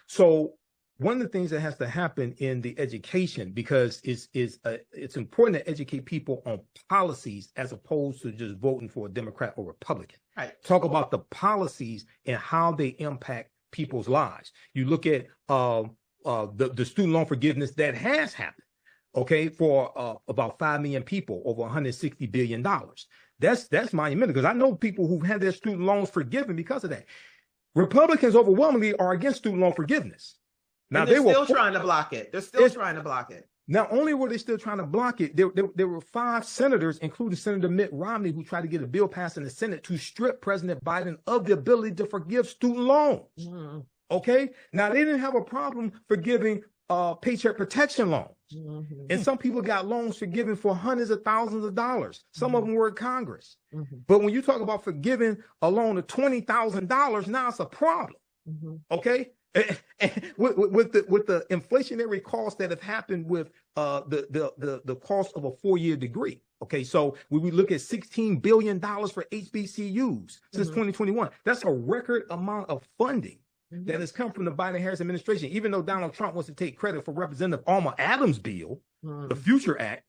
So one of the things that has to happen in the education, because it's important to educate people on policies as opposed to just voting for a Democrat or Republican. Right. Talk about the policies and how they impact people's lives. You look at the student loan forgiveness that has happened, okay, for about 5 million people, over $160 billion. That's monumental, because I know people who've had their student loans forgiven because of that. Republicans overwhelmingly are against student loan forgiveness. Now, they're still trying to block it. They're still trying to block it. Not only were they still trying to block it, there were 5 senators, including Senator Mitt Romney, who tried to get a bill passed in the Senate to strip President Biden of the ability to forgive student loans. Mm-hmm. Okay? Now, they didn't have a problem forgiving paycheck protection loans. Mm-hmm. And some people got loans forgiven for hundreds of thousands of dollars. Some of them were in Congress. Mm-hmm. But when you talk about forgiving a loan of $20,000, now it's a problem. Mm-hmm. Okay? With the inflationary costs that have happened with the cost of a 4-year degree. Okay, so when we look at $16 billion for HBCUs since 2021, that's a record amount of funding that has come from the Biden-Harris administration. Even though Donald Trump wants to take credit for Representative Alma Adams' bill, the Future Act,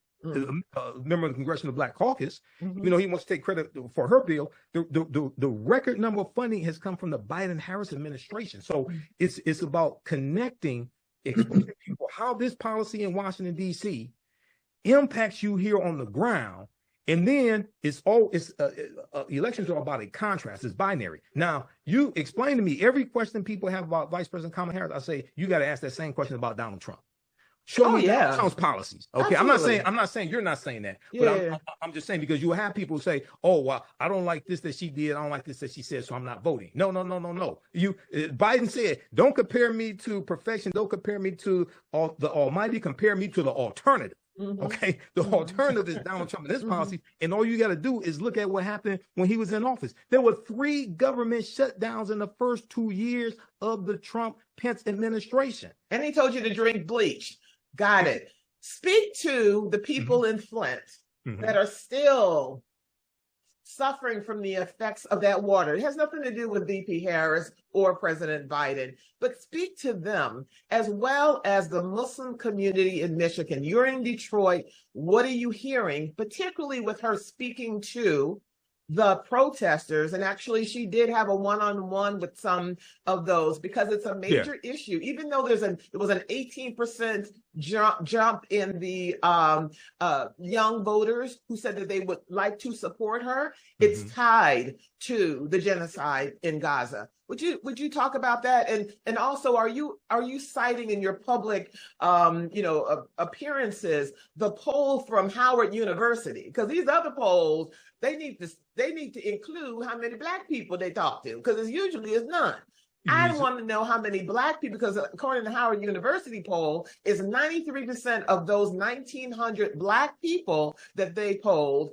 member of the Congressional Black Caucus, you know, he wants to take credit for her bill. The record number of funding has come from the Biden-Harris administration. So it's about connecting, explaining to people how this policy in Washington, D.C. impacts you here on the ground. And then elections are about a contrast. It's binary. Now, you explain to me every question people have about Vice President Kamala Harris. I say, you got to ask that same question about Donald Trump. Show me Donald Trump's policies. Okay, absolutely. I'm not saying you're not saying that, but I'm just saying, because you have people say, "Oh, well, I don't like this that she did. I don't like this that she said, so I'm not voting." No. Biden said, "Don't compare me to perfection. Don't compare me to the Almighty. Compare me to the alternative." Okay, the alternative is Donald Trump and his policies, and all you got to do is look at what happened when he was in office. There were 3 government shutdowns in the first 2 years of the Trump-Pence administration, and he told you to drink bleach. Got it. Speak to the people in Flint that are still suffering from the effects of that water. It has nothing to do with VP Harris or President Biden, but speak to them, as well as the Muslim community in Michigan. You're in Detroit. What are you hearing, particularly with her speaking to the protesters? And actually, she did have a one-on-one with some of those, because it's a major issue. Even though it was an 18% jump in the young voters who said that they would like to support her, it's tied to the genocide in Gaza. Would you talk about that? And also, are you citing in your public appearances the poll from Howard University? Because these other polls, they need to include how many Black people they talk to, because usually it's none. I want to know how many Black people, because according to Howard University poll, is 93% of those 1,900 Black people that they polled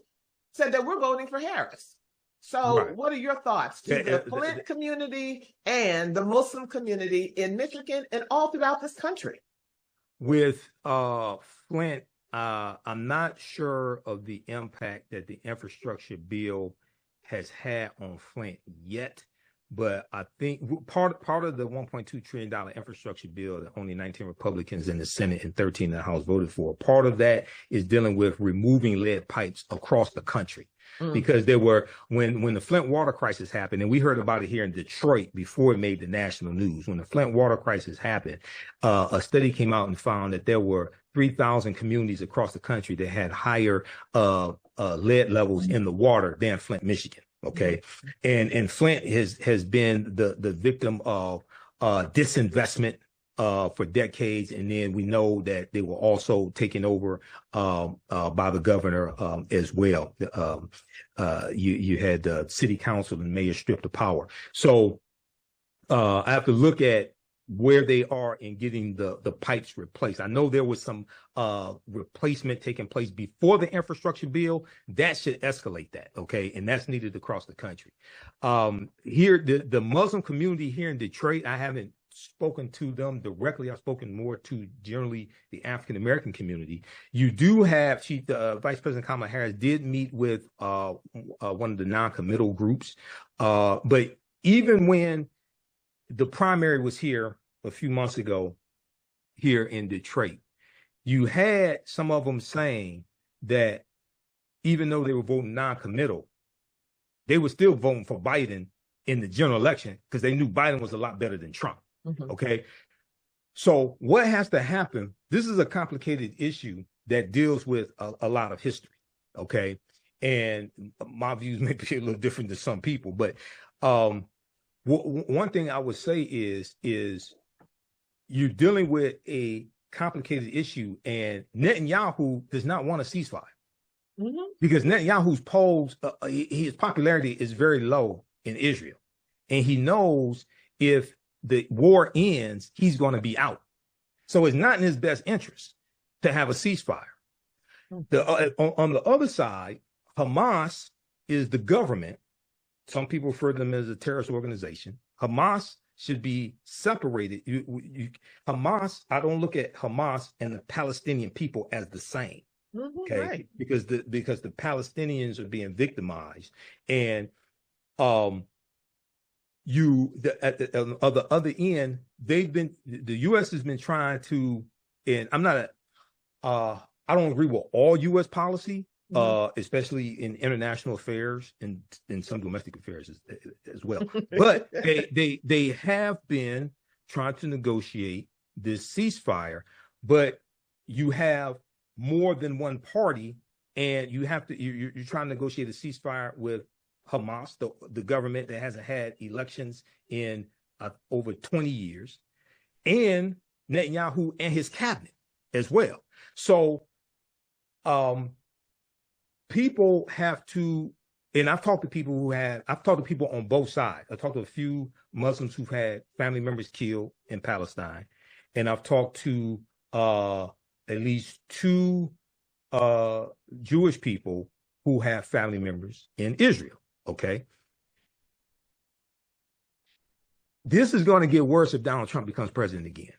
said that we're voting for Harris. So what are your thoughts to the Flint community and the Muslim community in Michigan and all throughout this country? With Flint, I'm not sure of the impact that the infrastructure bill has had on Flint yet. But I think part of the $1.2 trillion infrastructure bill that only 19 Republicans in the Senate and 13 in the House voted for, part of that is dealing with removing lead pipes across the country. Because there were, when the Flint water crisis happened, and we heard about it here in Detroit before it made the national news, when the Flint water crisis happened, a study came out and found that there were 3,000 communities across the country that had higher lead levels in the water than Flint, Michigan. Okay. And Flint has been the victim of disinvestment for decades. And then we know that they were also taken over by the governor as well. You had the city council and mayor stripped of power. So I have to look at where they are in getting the pipes replaced. I know there was some replacement taking place before the infrastructure bill. That should escalate that, okay? And that's needed across the country. Here, the Muslim community here in Detroit, I haven't spoken to them directly. I've spoken more to generally the African-American community. You do have, Vice President Kamala Harris did meet with one of the non-committal groups. But even when the primary was here a few months ago here in Detroit, you had some of them saying that even though they were voting non-committal, they were still voting for Biden in the general election because they knew Biden was a lot better than Trump. Okay. So what has to happen? This is a complicated issue that deals with a lot of history. Okay. And my views may be a little different than some people, but one thing I would say is you're dealing with a complicated issue, and Netanyahu does not want a ceasefire because Netanyahu's polls, his popularity is very low in Israel, and he knows if the war ends, he's going to be out. So it's not in his best interest to have a ceasefire. On the other side, Hamas is the government. Some people refer to them as a terrorist organization. Hamas should be separated. Hamas, I don't look at Hamas and the Palestinian people as the same. Okay, right. Because the Palestinians are being victimized, and on the other end, the U.S. has been trying to, and I don't agree with all U.S. policy, especially in international affairs and in some domestic affairs as well. But they have been trying to negotiate this ceasefire, but you have more than one party, and you're trying to negotiate a ceasefire with Hamas, the government that hasn't had elections in over 20 years, and Netanyahu and his cabinet as well. So people have to, and I've talked to people on both sides. I've talked to a few Muslims who've had family members killed in Palestine, and I've talked to at least two Jewish people who have family members in Israel. Okay. This is going to get worse if Donald Trump becomes president again.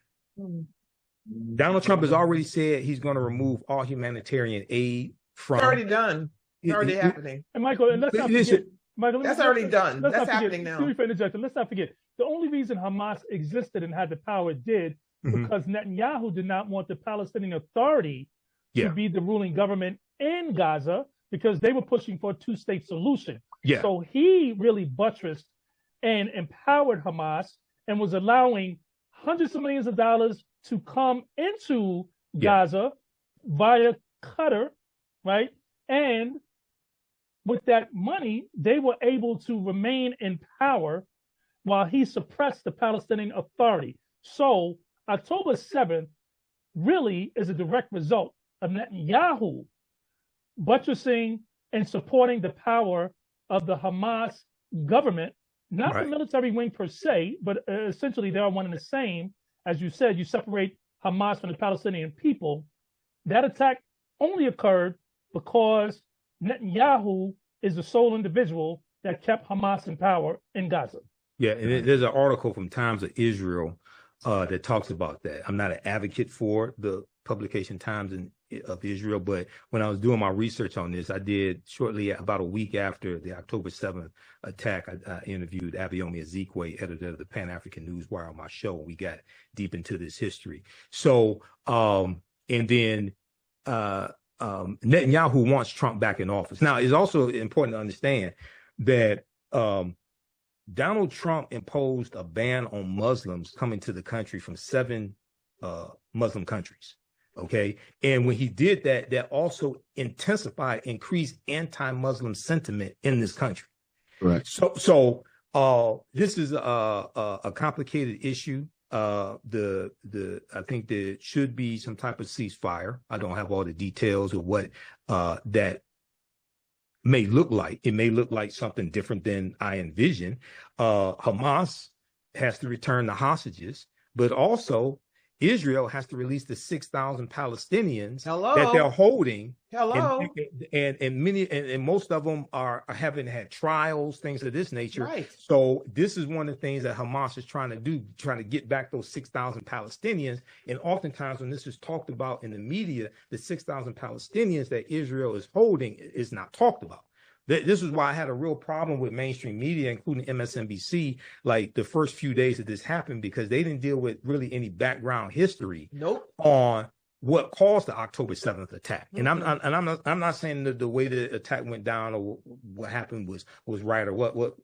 Donald Trump has already said he's going to remove all humanitarian aid from. It's already done. It's already happening. And Michael, let's not forget. Michael, that's already done. That's happening now. Let's not forget. The only reason Hamas existed and had the power it did because Netanyahu did not want the Palestinian Authority to be the ruling government in Gaza because they were pushing for a two-state solution. Yeah. So he really buttressed and empowered Hamas and was allowing hundreds of millions of dollars to come into Gaza via Qatar, right? And with that money, they were able to remain in power while he suppressed the Palestinian Authority. So October 7th really is a direct result of Netanyahu buttressing and supporting the power of the Hamas government, not the military wing per se, but essentially they are one and the same. As you said, you separate Hamas from the Palestinian people. That attack only occurred because Netanyahu is the sole individual that kept Hamas in power in Gaza. Yeah, and there's an article from Times of Israel that talks about that. I'm not an advocate for the publication Times of Israel, but when I was doing my research on this, I did shortly about a week after the October 7th attack, I interviewed Abayomi Ezekwe, editor of the Pan-African Newswire, on my show. We got deep into this history. So, and then Netanyahu wants Trump back in office. Now, it's also important to understand that Donald Trump imposed a ban on Muslims coming to the country from 7 Muslim countries. Okay. And when he did that, that also increased anti-Muslim sentiment in this country. Right. So this is a complicated issue. I think there should be some type of ceasefire. I don't have all the details of what that may look like. It may look like something different than I envision. Hamas has to return the hostages, but also Israel has to release the 6,000 Palestinians that they're holding. And most of them haven't had trials, things of this nature. Right. So this is one of the things that Hamas is trying to do, trying to get back those 6,000 Palestinians. And oftentimes when this is talked about in the media, the 6,000 Palestinians that Israel is holding is not talked about. This is why I had a real problem with mainstream media, including MSNBC, like the first few days that this happened, because they didn't deal with really any background history on what caused the October 7th attack. And I'm not saying that the way the attack went down or what happened was right or what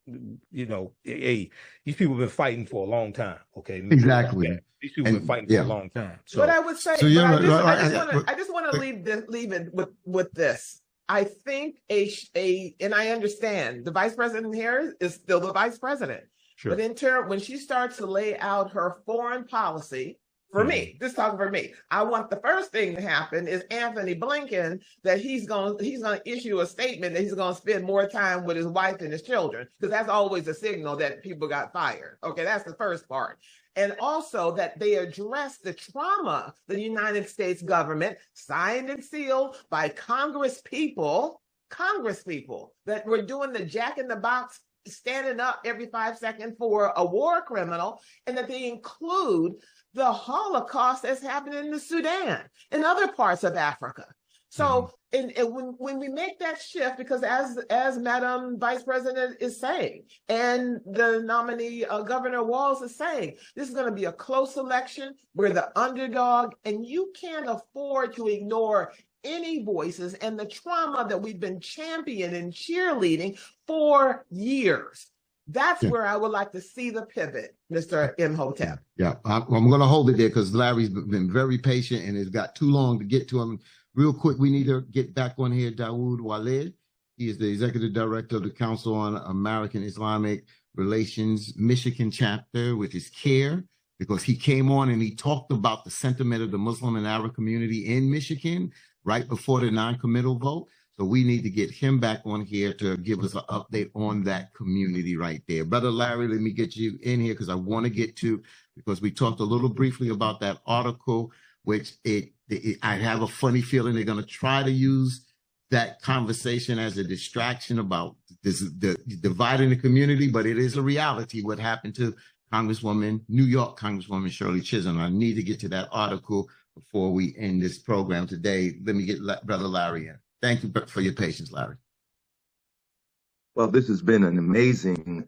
hey, these people have been fighting for a long time. Okay. Exactly. These people have been fighting for a long time. So what I would say, I just want to leave it with this. I think and I understand the vice president here is still the vice president. Sure. But when she starts to lay out her foreign policy, for me, just talking for me, I want the first thing to happen is Anthony Blinken, that he's going to issue a statement that he's going to spend more time with his wife and his children, because that's always a signal that people got fired. Okay, that's the first part. And also that they address the trauma the United States government signed and sealed by Congress people, that were doing the jack in the box, standing up every 5 seconds for a war criminal, and that they include the Holocaust that's happening in the Sudan and other parts of Africa. So and when we make that shift, because as Madam Vice President is saying, and the nominee Governor Walz is saying, this is going to be a close election. We're the underdog, and you can't afford to ignore any voices and the trauma that we've been championing and cheerleading for years. That's where I would like to see the pivot, Mr. Imhotep. Yeah, I'm going to hold it there because Larry's been very patient and it's got too long to get to him. Real quick, we need to get back on here. Dawood Walid, he is the executive director of the Council on American Islamic Relations Michigan chapter, which is CARE, because he came on and he talked about the sentiment of the Muslim and Arab community in Michigan right before the non-committal vote. So we need to get him back on here to give us an update on that community right there. Brother Larry, let me get you in here because I want to get to, because we talked a little briefly about that article, which I have a funny feeling they're going to try to use that conversation as a distraction about dividing the community, but it is a reality what happened to New York Congresswoman Shirley Chisholm. I need to get to that article before we end this program today. Let me get Brother Larry in. Thank you for your patience, Larry. Well, this has been an amazing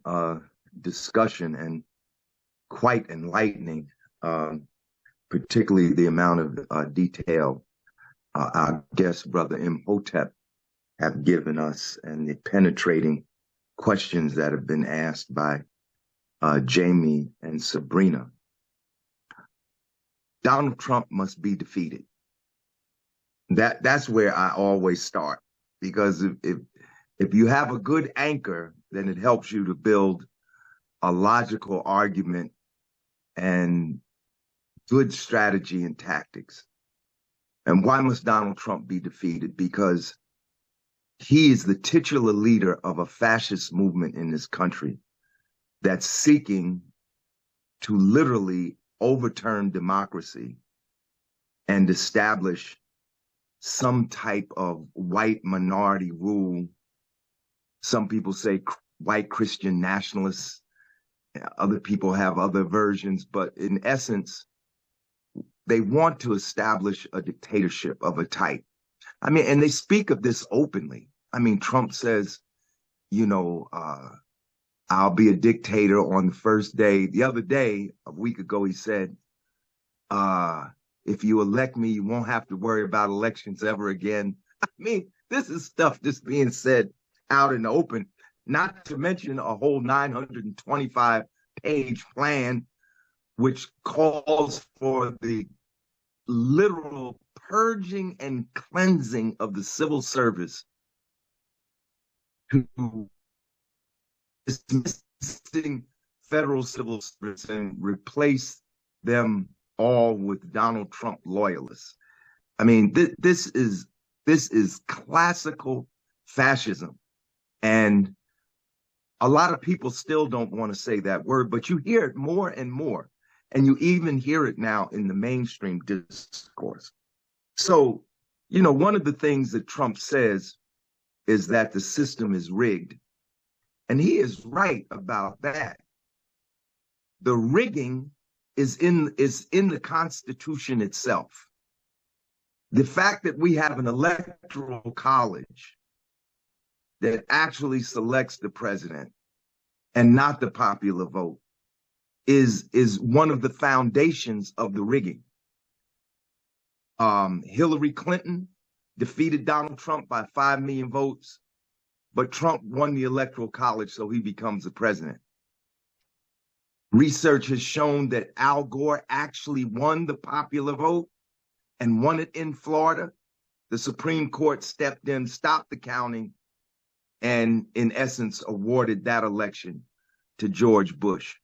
discussion and quite enlightening, particularly the amount of detail our guest, Brother Imhotep, have given us, and the penetrating questions that have been asked by Jamie and Sabrina. Donald Trump must be defeated. That's where I always start, because if you have a good anchor, then it helps you to build a logical argument and good strategy and tactics. And why must Donald Trump be defeated? Because he is the titular leader of a fascist movement in this country that's seeking to literally overturn democracy and establish some type of white minority rule. Some people say white Christian nationalists. Other people have other versions, but in essence, they want to establish a dictatorship of a type. I mean, and they speak of this openly. I mean, Trump says, you know, I'll be a dictator on the first day. The other day, a week ago, he said, if you elect me, you won't have to worry about elections ever again. I mean, this is stuff just being said out in the open, not to mention a whole 925-page plan, which calls for the literal purging and cleansing of the civil service, to dismissing federal civil service and replace them all with Donald Trump loyalists. I mean, this is classical fascism. And a lot of people still don't want to say that word, but you hear it more and more. And you even hear it now in the mainstream discourse. So, you know, one of the things that Trump says is that the system is rigged. And he is right about that. The rigging is in the Constitution itself. The fact that we have an electoral college that actually selects the president and not the popular vote is one of the foundations of the rigging. Hillary Clinton defeated Donald Trump by 5 million votes, but Trump won the Electoral College, so he becomes the president. Research has shown that Al Gore actually won the popular vote and won it in Florida. The Supreme Court stepped in, stopped the counting, and in essence awarded that election to George Bush.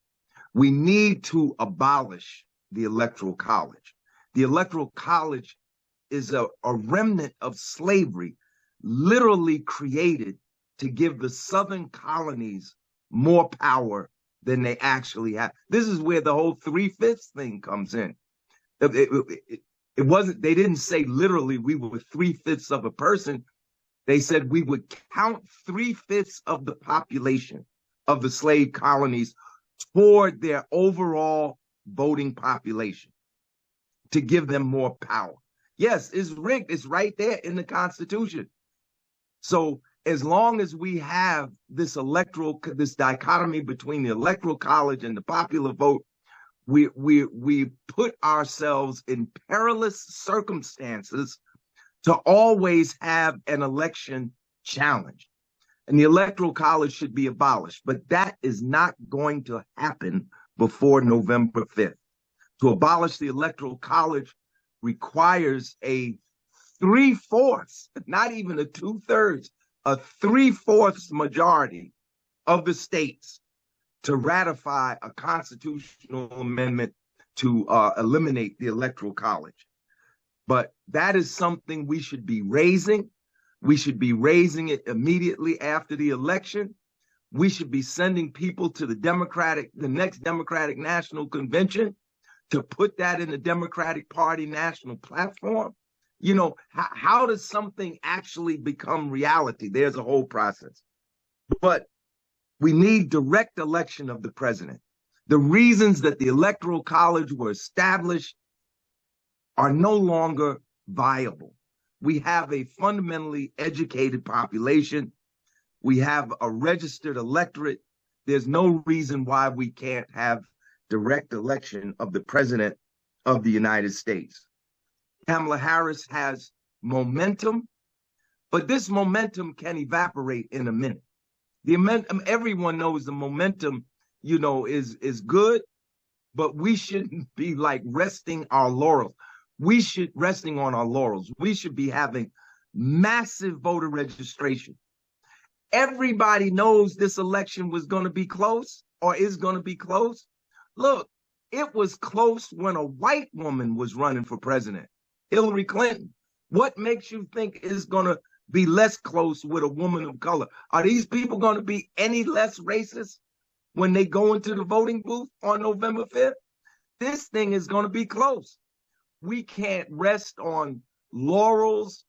We need to abolish the Electoral College. The Electoral College is a remnant of slavery, literally created to give the Southern colonies more power than they actually have. This is where the whole 3/5 thing comes in. It wasn't, they didn't say literally we were 3/5 of a person. They said we would count 3/5 of the population of the slave colonies toward their overall voting population to give them more power. Yes, it's rigged. It's right there in the Constitution. So as long as we have this dichotomy between the Electoral College and the popular vote, we put ourselves in perilous circumstances to always have an election challenge. And the Electoral College should be abolished, but that is not going to happen before November 5th. To abolish the Electoral College requires a 3/4, not even a 2/3, a 3/4 majority of the states to ratify a constitutional amendment to eliminate the Electoral College. But that is something we should be raising. We should be raising it immediately after the election. We should be sending people to the next Democratic National Convention to put that in the Democratic Party national platform. You know, how does something actually become reality? There's a whole process. But we need direct election of the president. The reasons that the Electoral College were established are no longer viable. We have a fundamentally educated population. We have a registered electorate. There's no reason why we can't have direct election of the president of the United States. Kamala Harris has momentum, but this momentum can evaporate in a minute. The momentum, everyone knows the momentum, you know, is good, but we shouldn't be like resting our laurels. We should resting on our laurels. We should be having massive voter registration. Everybody knows this election was going to be close. or is going to be close? Look, it was close when a white woman was running for president, Hillary Clinton. What makes you think it's going to be less close with a woman of color? Are these people going to be any less racist when they go into the voting booth on November 5th? This thing is going to be close. We can't rest on laurels.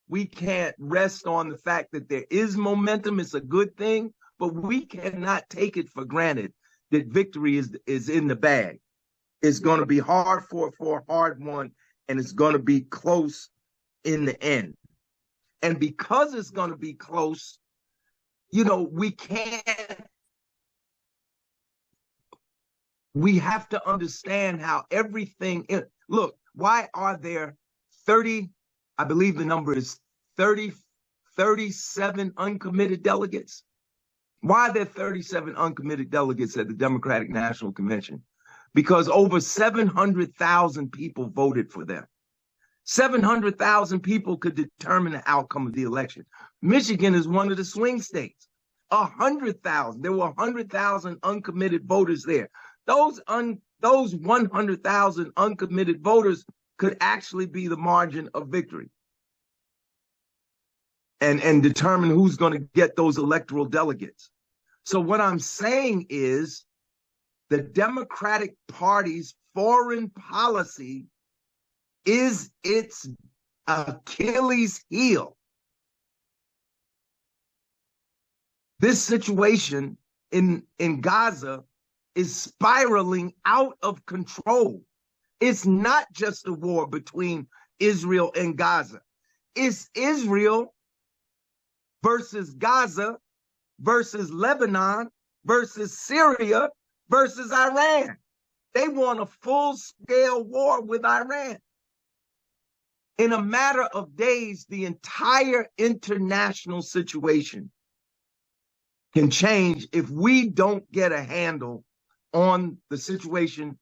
We can't rest on the fact that there is momentum. It's a good thing, but we cannot take it for granted that victory is in the bag. It's going to be hard for a hard one, and it's going to be close in the end. And because it's going to be close, we have to understand how everything is. Look, why are there 30, I believe the number is 37 uncommitted delegates? Why are there 37 uncommitted delegates at the Democratic National Convention? Because over 700,000 people voted for them. 700,000 people could determine the outcome of the election. Michigan is one of the swing states. 100,000. There were 100,000 uncommitted voters there. Those 100,000 uncommitted voters could actually be the margin of victory and determine who's going to get those electoral delegates. So what I'm saying is the Democratic Party's foreign policy is its Achilles heel. This situation in Gaza is spiraling out of control. It's not just a war between Israel and Gaza. It's Israel versus Gaza versus Lebanon versus Syria versus Iran. They want a full-scale war with Iran. In a matter of days, the entire international situation can change if we don't get a handle on the situation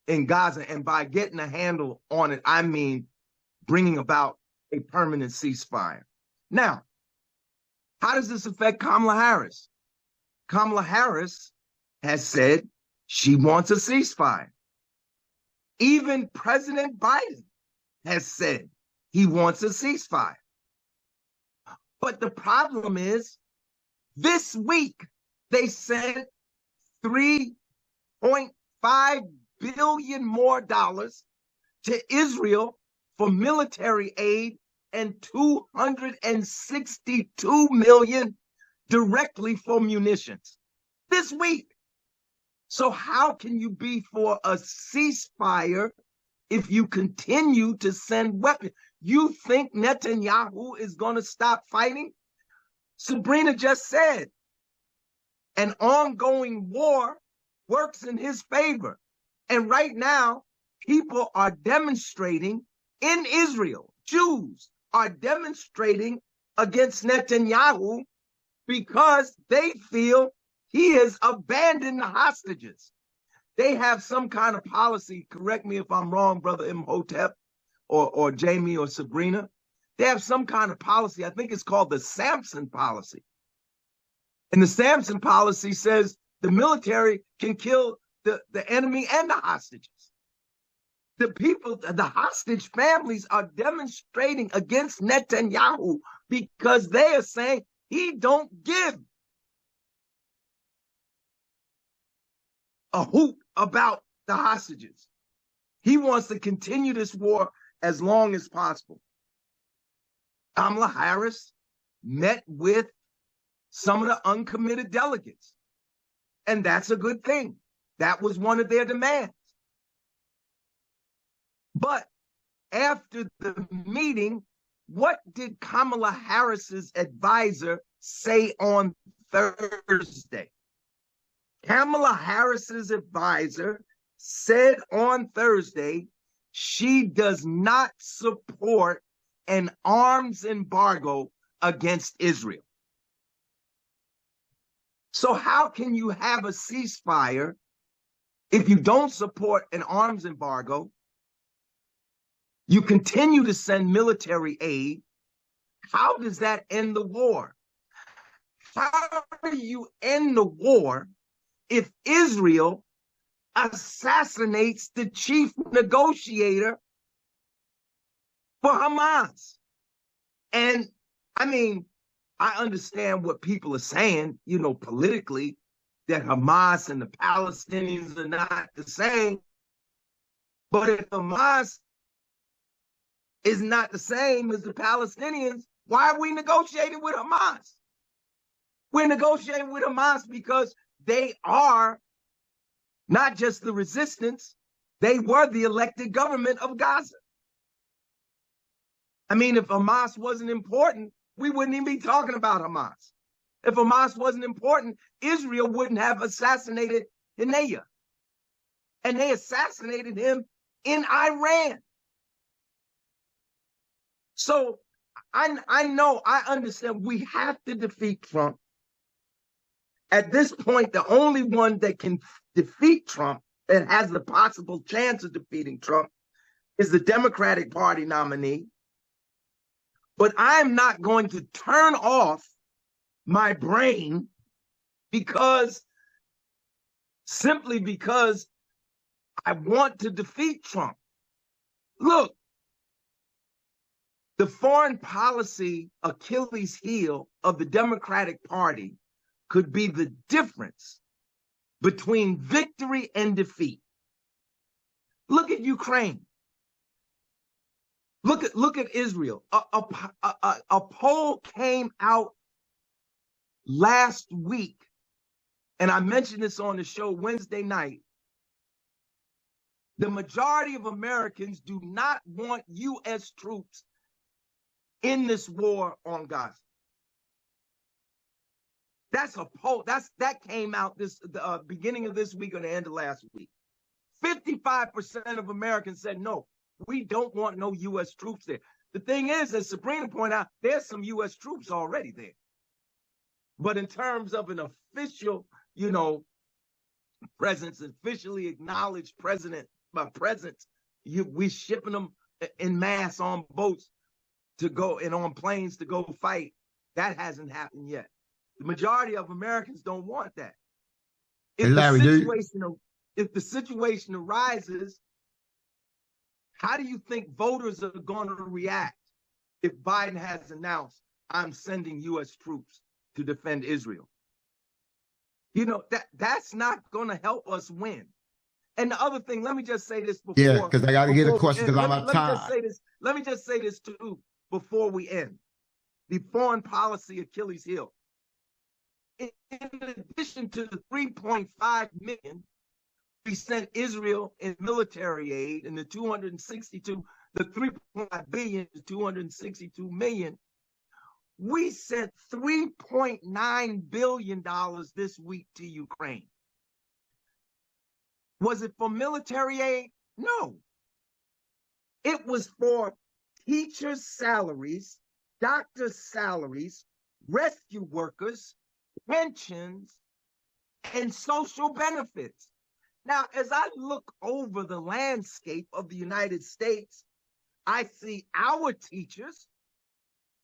in Gaza. And by getting a handle on it, I mean bringing about a permanent ceasefire. Now, how does this affect Kamala Harris? Kamala Harris has said she wants a ceasefire. Even President Biden has said he wants a ceasefire. But the problem is, this week they sent $3.5 billion more dollars to Israel for military aid and $262 million directly for munitions this week. So how can you be for a ceasefire if you continue to send weapons? You think Netanyahu is going to stop fighting? Sabrina just said an ongoing war works in his favor. And right now, people are demonstrating in Israel. Jews are demonstrating against Netanyahu because they feel he has abandoned the hostages. They have some kind of policy, correct me if I'm wrong, Brother Imhotep or Jamie or Sabrina. They have some kind of policy, I think it's called the Samson policy. And the Samson policy says the military can kill the enemy and the hostages. The people, the hostage families are demonstrating against Netanyahu because they are saying he don't give a hoot about the hostages. He wants to continue this war as long as possible. Kamala Harris met with some of the uncommitted delegates, and that's a good thing. That was one of their demands. But after the meeting, what did Kamala Harris's advisor say on Thursday? Kamala Harris's advisor said on Thursday she does not support an arms embargo against Israel. So how can you have a ceasefire if you don't support an arms embargo? You continue to send military aid. How does that end the war? How do you end the war if Israel assassinates the chief negotiator for Hamas. And I mean, I understand what people are saying, you know, politically, that Hamas and the Palestinians are not the same. But if Hamas is not the same as the Palestinians, why are we negotiating with Hamas? We're negotiating with Hamas because they are not just the resistance, they were the elected government of Gaza. I mean, if Hamas wasn't important, we wouldn't even be talking about Hamas. If Hamas wasn't important, Israel wouldn't have assassinated Haniyeh. And they assassinated him in Iran. So I know, I understand we have to defeat Trump. At this point, the only one that can defeat Trump, that has the possible chance of defeating Trump, is the Democratic Party nominee. But I'm not going to turn off my brain simply because I want to defeat Trump. Look, the foreign policy Achilles heel of the Democratic Party could be the difference between victory and defeat. Look at Ukraine. Look at Israel. A poll came out last week, and I mentioned this on the show Wednesday night. The majority of Americans do not want U.S. troops in this war on Gaza. That's a poll. That came out the beginning of this week or the end of last week. 55% of Americans said no. We don't want no U.S. troops there. The thing is, as Sabrina pointed out, there's some U.S. troops already there. But in terms of an official, you know, presence, officially acknowledged presence, we're shipping them in mass on boats to go and on planes to go fight. That hasn't happened yet. The majority of Americans don't want that. If the situation arises, how do you think voters are going to react if Biden has announced, I'm sending U.S. troops to defend Israel? You know, that's not going to help us win. And the other thing, let me just say this before. Yeah, because I got to get a question because I'm out of time. Let me just say this too before we end. The foreign policy Achilles heel. In addition to the 3.5 million we sent Israel in military aid, and the 3.5 billion to 262 million, we sent $3.9 billion this week to Ukraine. Was it for military aid? No. It was for teachers' salaries, doctors' salaries, rescue workers, pensions, and social benefits. Now, as I look over the landscape of the United States, I see our teachers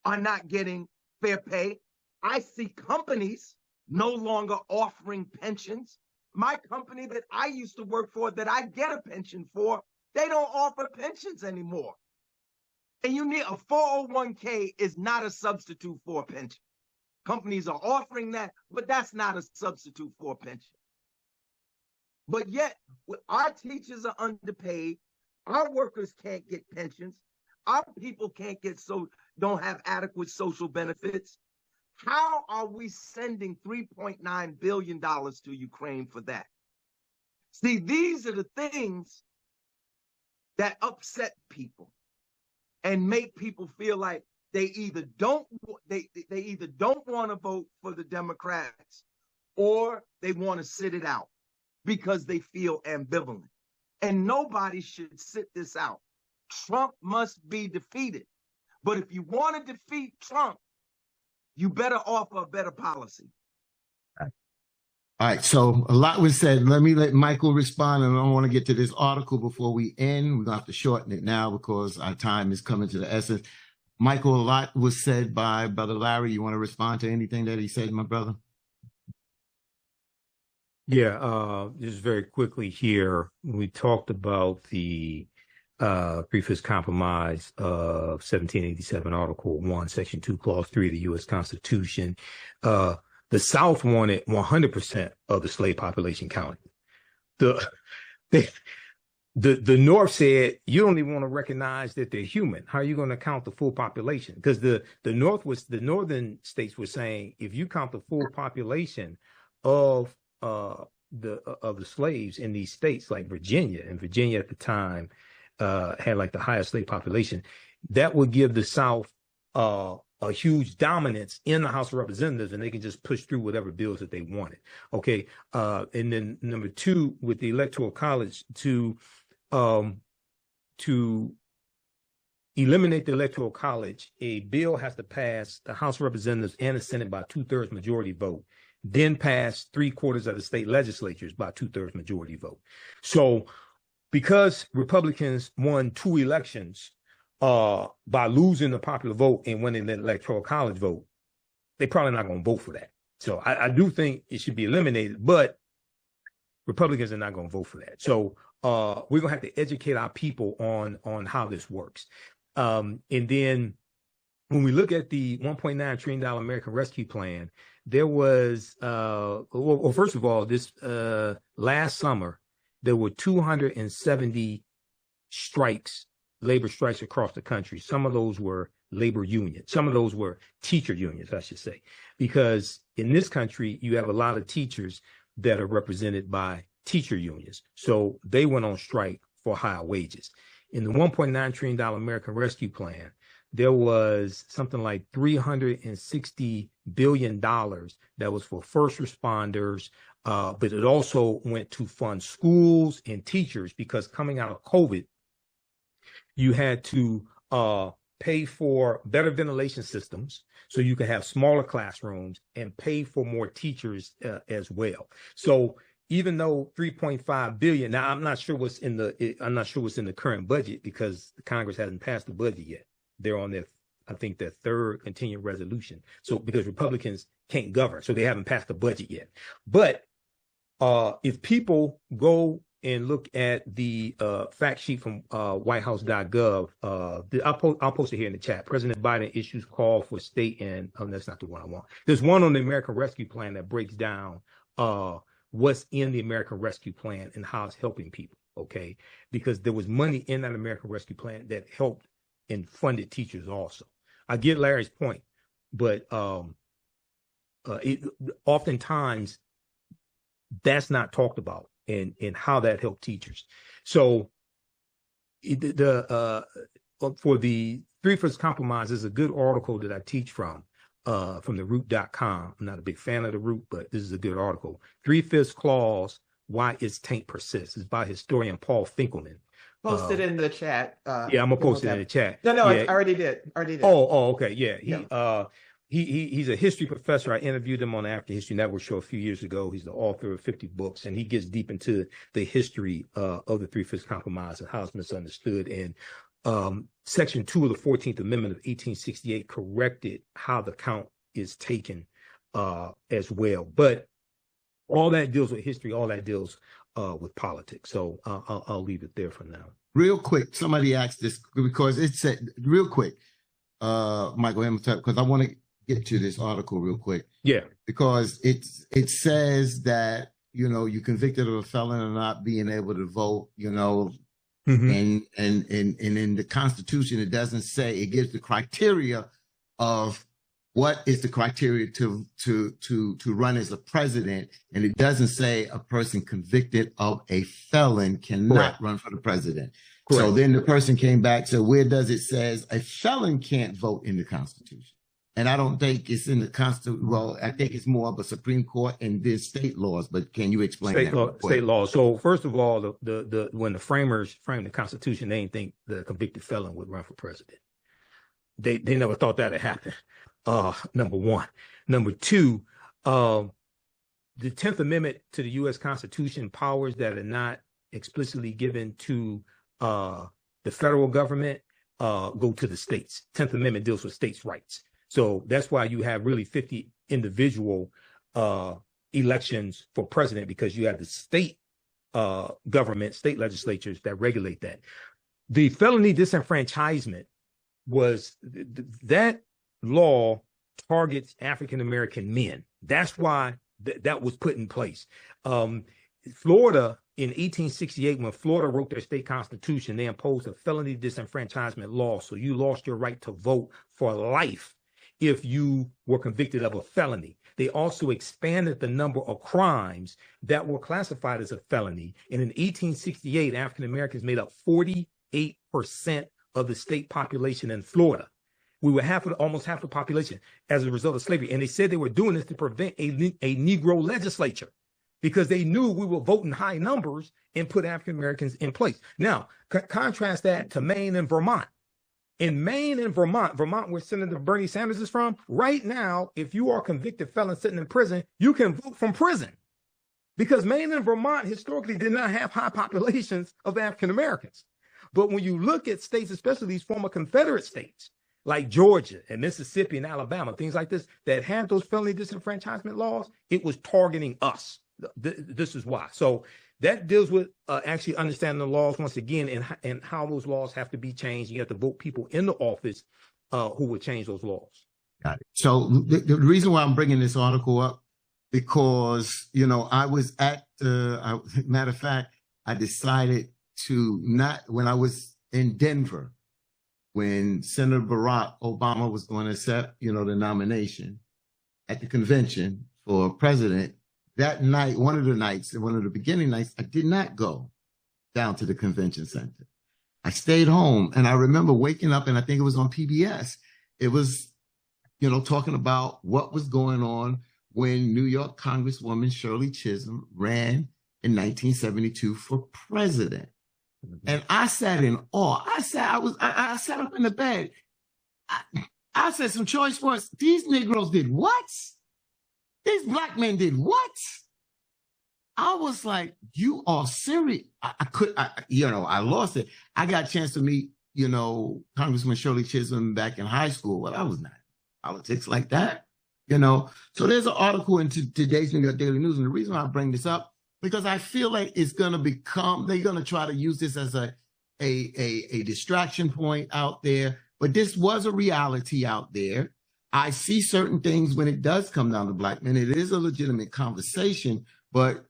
are not getting fair pay. I see companies no longer offering pensions. My company that I used to work for, that I get a pension for, they don't offer pensions anymore. And you need a 401k is not a substitute for a pension. Companies are offering that, but that's not a substitute for a pension. But yet, our teachers are underpaid. Our workers can't get pensions. Our people don't have adequate social benefits. How are we sending $3.9 billion to Ukraine for that? See, these are the things that upset people and make people feel like they either don't want to vote for the Democrats or they want to sit it out because they feel ambivalent. And nobody should sit this out. Trump must be defeated. But if you want to defeat Trump, you better offer a better policy. All right. So a lot was said. Let me let Michael respond. And I don't want to get to this article before we end. We're going to have to shorten it now because our time is coming to the essence. Michael, a lot was said by Brother Larry. You want to respond to anything that he said, my brother? Yeah, just very quickly here, we talked about the Three-Fifths Compromise of 1787, Article 1, Section 2, Clause 3 of the U.S. Constitution. The South wanted 100% of the slave population counted. The North said, you don't even want to recognize that they're human. How are you going to count the full population? Because the northern states were saying, if you count the full population of the slaves in these states like Virginia, and Virginia at the time had like the highest slave population, that would give the South a huge dominance in the House of Representatives, and they can just push through whatever bills that they wanted. Okay. And then number two, with the Electoral College, to eliminate the Electoral College, a bill has to pass the House of Representatives and the Senate by 2/3 majority vote, then pass 3/4 of the state legislatures by 2/3 majority vote. So because Republicans won 2 elections by losing the popular vote and winning the Electoral College vote, they probably not going to vote for that. So I do think it should be eliminated, but Republicans are not going to vote for that. So we're going to have to educate our people on how this works. And then when we look at the $1.9 trillion American Rescue Plan, there was, well, first of all, this last summer, there were 270 strikes, labor strikes across the country. Some of those were labor unions. Some of those were teacher unions, I should say, because in this country, you have a lot of teachers that are represented by teacher unions. So they went on strike for higher wages. In the $1.9 trillion American Rescue Plan, there was something like $360 billion that was for first responders, but it also went to fund schools and teachers, because coming out of COVID, you had to pay for better ventilation systems so you can have smaller classrooms, and pay for more teachers as well. So even though 3.5 billion, now I'm not sure what's in the current budget, because the Congress hasn't passed the budget yet. They're on I think their third continuing resolution. So because Republicans can't govern, so they haven't passed the budget yet. But if people go and look at the fact sheet from whitehouse.gov, I'll post it here in the chat. President Biden issues call for state and, that's not the one I want. There's one on the American Rescue Plan that breaks down what's in the American Rescue Plan and how it's helping people, okay? Because there was money in that American Rescue Plan that helped and funded teachers also. I get Larry's point, but oftentimes that's not talked about, and how that helped teachers. So for the Three-Fifths Compromise, is a good article that I teach from theroot.com. I'm not a big fan of the Root, but this is a good article. Three-Fifths Clause, Why Its Taint Persists. It's by historian Paul Finkelman. Post it in the chat. Yeah, I'm gonna post it in the chat. No, yeah. I already did. Oh, okay. Yeah. He's a history professor. I interviewed him on the African History Network show a few years ago. He's the author of 50 books, and he gets deep into the history of the Three-Fifths Compromise and how it's misunderstood. And Section 2 of the 14th Amendment of 1868 corrected how the count is taken as well. But all that deals with history. All that deals with politics. So I'll leave it there for now. Real quick, somebody asked this because it said, real quick, Michael Imhotep, because I want to get to this article real quick. Yeah. Because it says that, you convicted of a felon or not being able to vote, and in the Constitution, it doesn't say, it gives the criteria of what is the criteria to run as a president, and it doesn't say a person convicted of a felon cannot run for the president. Correct. So then the person came back, so where does it says a felon can't vote in the Constitution? And I don't think it's in the Constitution. Well, I think it's more of a Supreme Court and then state laws. But can you explain that? State law. So first of all, when the framers framed the Constitution, they didn't think the convicted felon would run for president. They never thought that would happen. Number one. Number two, the 10th Amendment to the U.S. Constitution, powers that are not explicitly given to the federal government go to the states. 10th Amendment deals with states' rights. So that's why you have really 50 individual elections for president because you have the state government, state legislatures that regulate that. The felony disenfranchisement was that law targets African-American men. That's why that was put in place. Florida in 1868, when Florida wrote their state constitution, they imposed a felony disenfranchisement law. So you lost your right to vote for life if you were convicted of a felony. They also expanded the number of crimes that were classified as a felony. And in 1868, African-Americans made up 48% of the state population in Florida. We were almost half the population as a result of slavery. And they said they were doing this to prevent a Negro legislature because they knew we were voting high numbers and put African-Americans in place. Now, contrast that to Maine and Vermont. In Maine and Vermont, where Senator Bernie Sanders is from, right now, if you are a convicted felon sitting in prison, you can vote from prison because Maine and Vermont historically did not have high populations of African-Americans. But when you look at states, especially these former Confederate states, like Georgia and Mississippi and Alabama, things like this, that had those felony disenfranchisement laws, it was targeting us. This is why. So that deals with actually understanding the laws once again and how those laws have to be changed. You have to vote people into office who would change those laws. Got it. So the reason why I'm bringing this article up, because, you know, I was at, matter of fact, I decided to not, when I was in Denver, when Senator Barack Obama was going to accept, you know, the nomination at the convention for president, that night, one of the beginning nights, I did not go down to the convention center. I stayed home, and I remember waking up, and I think it was on PBS. It was, you know, talking about what was going on when New York Congresswoman Shirley Chisholm ran in 1972 for president. And I sat in awe. I sat up in the bed. I said some choice words. These Negroes did what? These black men did what? I was like, you are serious. I lost it. I got a chance to meet, you know, Congressman Shirley Chisholm back in high school. Well, I was not politics like that, you know. So there's an article in today's New York Daily News. And the reason why I bring this up, because I feel like it's going to become, they're going to try to use this as a distraction point out there. But this was a reality out there. I see certain things when it does come down to black men. It is a legitimate conversation, but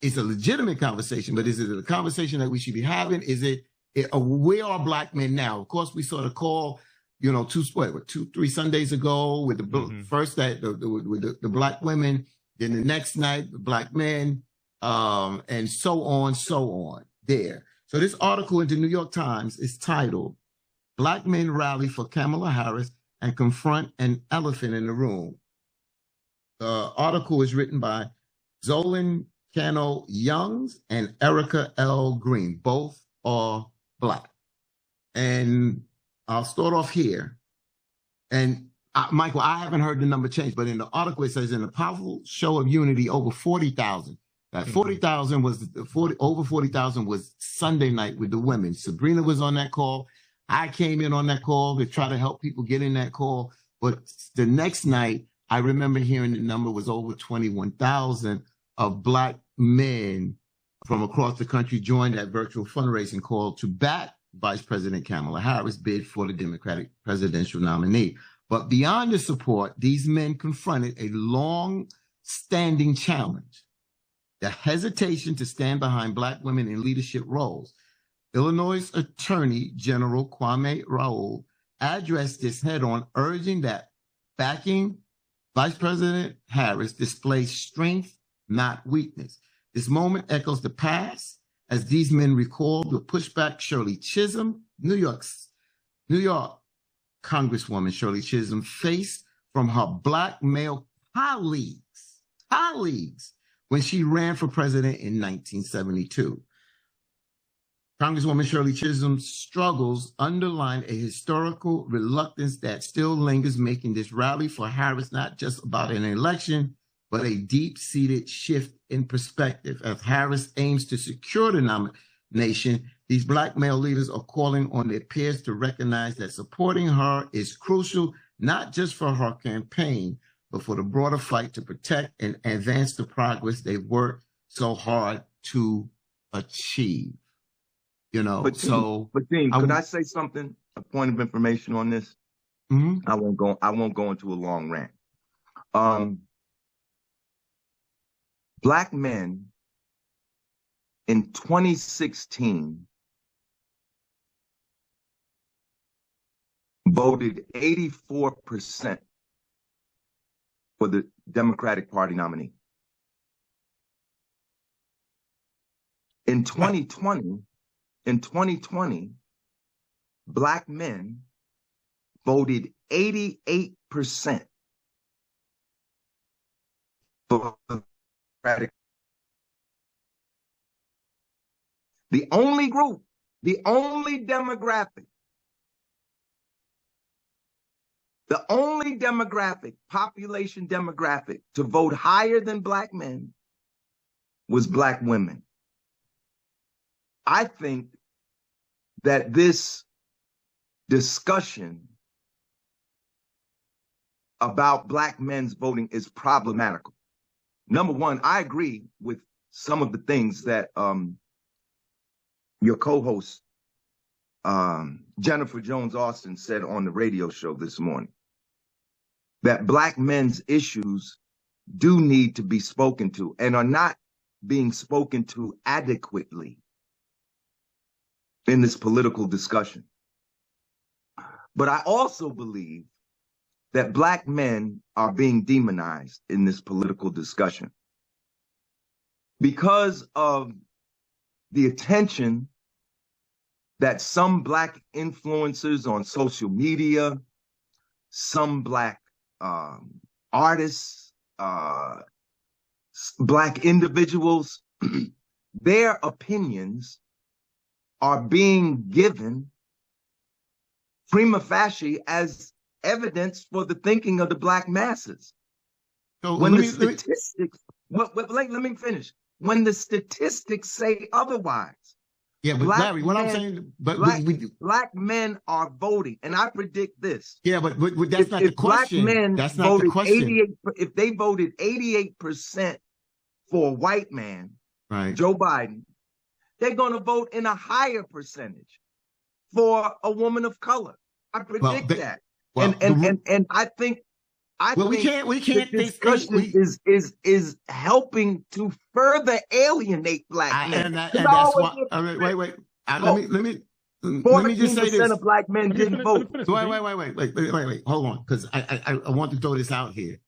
it's a legitimate conversation. But is it a conversation that we should be having? Is it where are black men now? Of course, we saw the call, you know, 2-3 Sundays ago with the first night with the black women, then the next night the black men, and so on there. So this article in the New York Times is titled "Black Men Rally for Kamala Harris and Confront an Elephant in the Room." The article is written by Zolan Cano Youngs and Erica L. Green. Both are black. And I'll start off here. And Michael, I haven't heard the number change, but in the article it says, in a powerful show of unity, over 40,000. That 40,000 was over 40,000 was Sunday night with the women. Sabrina was on that call. I came in on that call to try to help people get in that call. But the next night, I remember hearing the number was over 21,000 of black men from across the country joined that virtual fundraising call to back Vice President Kamala Harris' bid for the Democratic presidential nominee. But beyond the support, these men confronted a long-standing challenge: the hesitation to stand behind black women in leadership roles. Illinois Attorney General Kwame Raoul addressed this head-on, urging that backing Vice President Harris displays strength, not weakness. This moment echoes the past as these men recall the pushback Shirley Chisholm, New York Congresswoman Shirley Chisholm, faced from her black male colleagues when she ran for president in 1972. Congresswoman Shirley Chisholm's struggles underline a historical reluctance that still lingers, making this rally for Harris not just about an election, but a deep-seated shift in perspective. As Harris aims to secure the nomination, these black male leaders are calling on their peers to recognize that supporting her is crucial, not just for her campaign, but for the broader fight to protect and advance the progress they've worked so hard to achieve. You know, but Dean, could I say something? A point of information on this. Mm-hmm. I won't go into a long rant. Black men in 2016 voted 84% for the Democratic Party nominee. In 2020, Black men voted 88% for the Democratic. The only group, the only demographic, population demographic to vote higher than Black men was Black women. I think that this discussion about Black men's voting is problematical. Number one, I agree with some of the things that your co-host, Jennifer Jones-Austin, said on the radio show this morning, that Black men's issues do need to be spoken to and are not being spoken to adequately in this political discussion. But I also believe that Black men are being demonized in this political discussion because of the attention that some Black influencers on social media, some Black artists, Black individuals, their opinions are being given prima facie as evidence for the thinking of the Black masses. So when the statistics, let me finish. When the statistics say otherwise. Yeah, but Larry, what I'm saying, but Black men are voting, and I predict this. Yeah, but that's not the question. Black men that's not the question. If they voted 88% for a white man, right, Joe Biden, they're going to vote in a higher percentage for a woman of color. I predict that. And I think we can't the discussion is helping to further alienate Black men. And that's why. Wait. Let me just say this. 14% of Black men didn't vote. Wait. Hold on, because I want to throw this out here.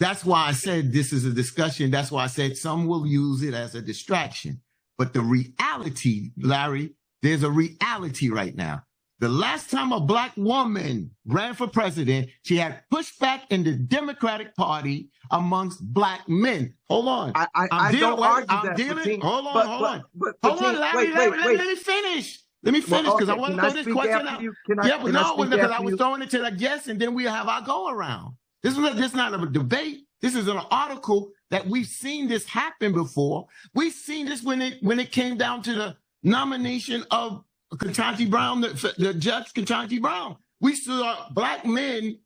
That's why I said this is a discussion. That's why I said some will use it as a distraction. But the reality, Larry, there's a reality right now. The last time a Black woman ran for president, she had pushback in the Democratic Party amongst Black men. Hold on. I don't argue that. Hold on, Larry. Let me finish. Let me finish because I want to throw this question out. Because I was throwing it to the guests, and then we have our go around. This is not a debate. This is an article that we've seen this happen before. We've seen this when it came down to the nomination of Ketanji Brown, the judge Ketanji Brown. We saw Black men,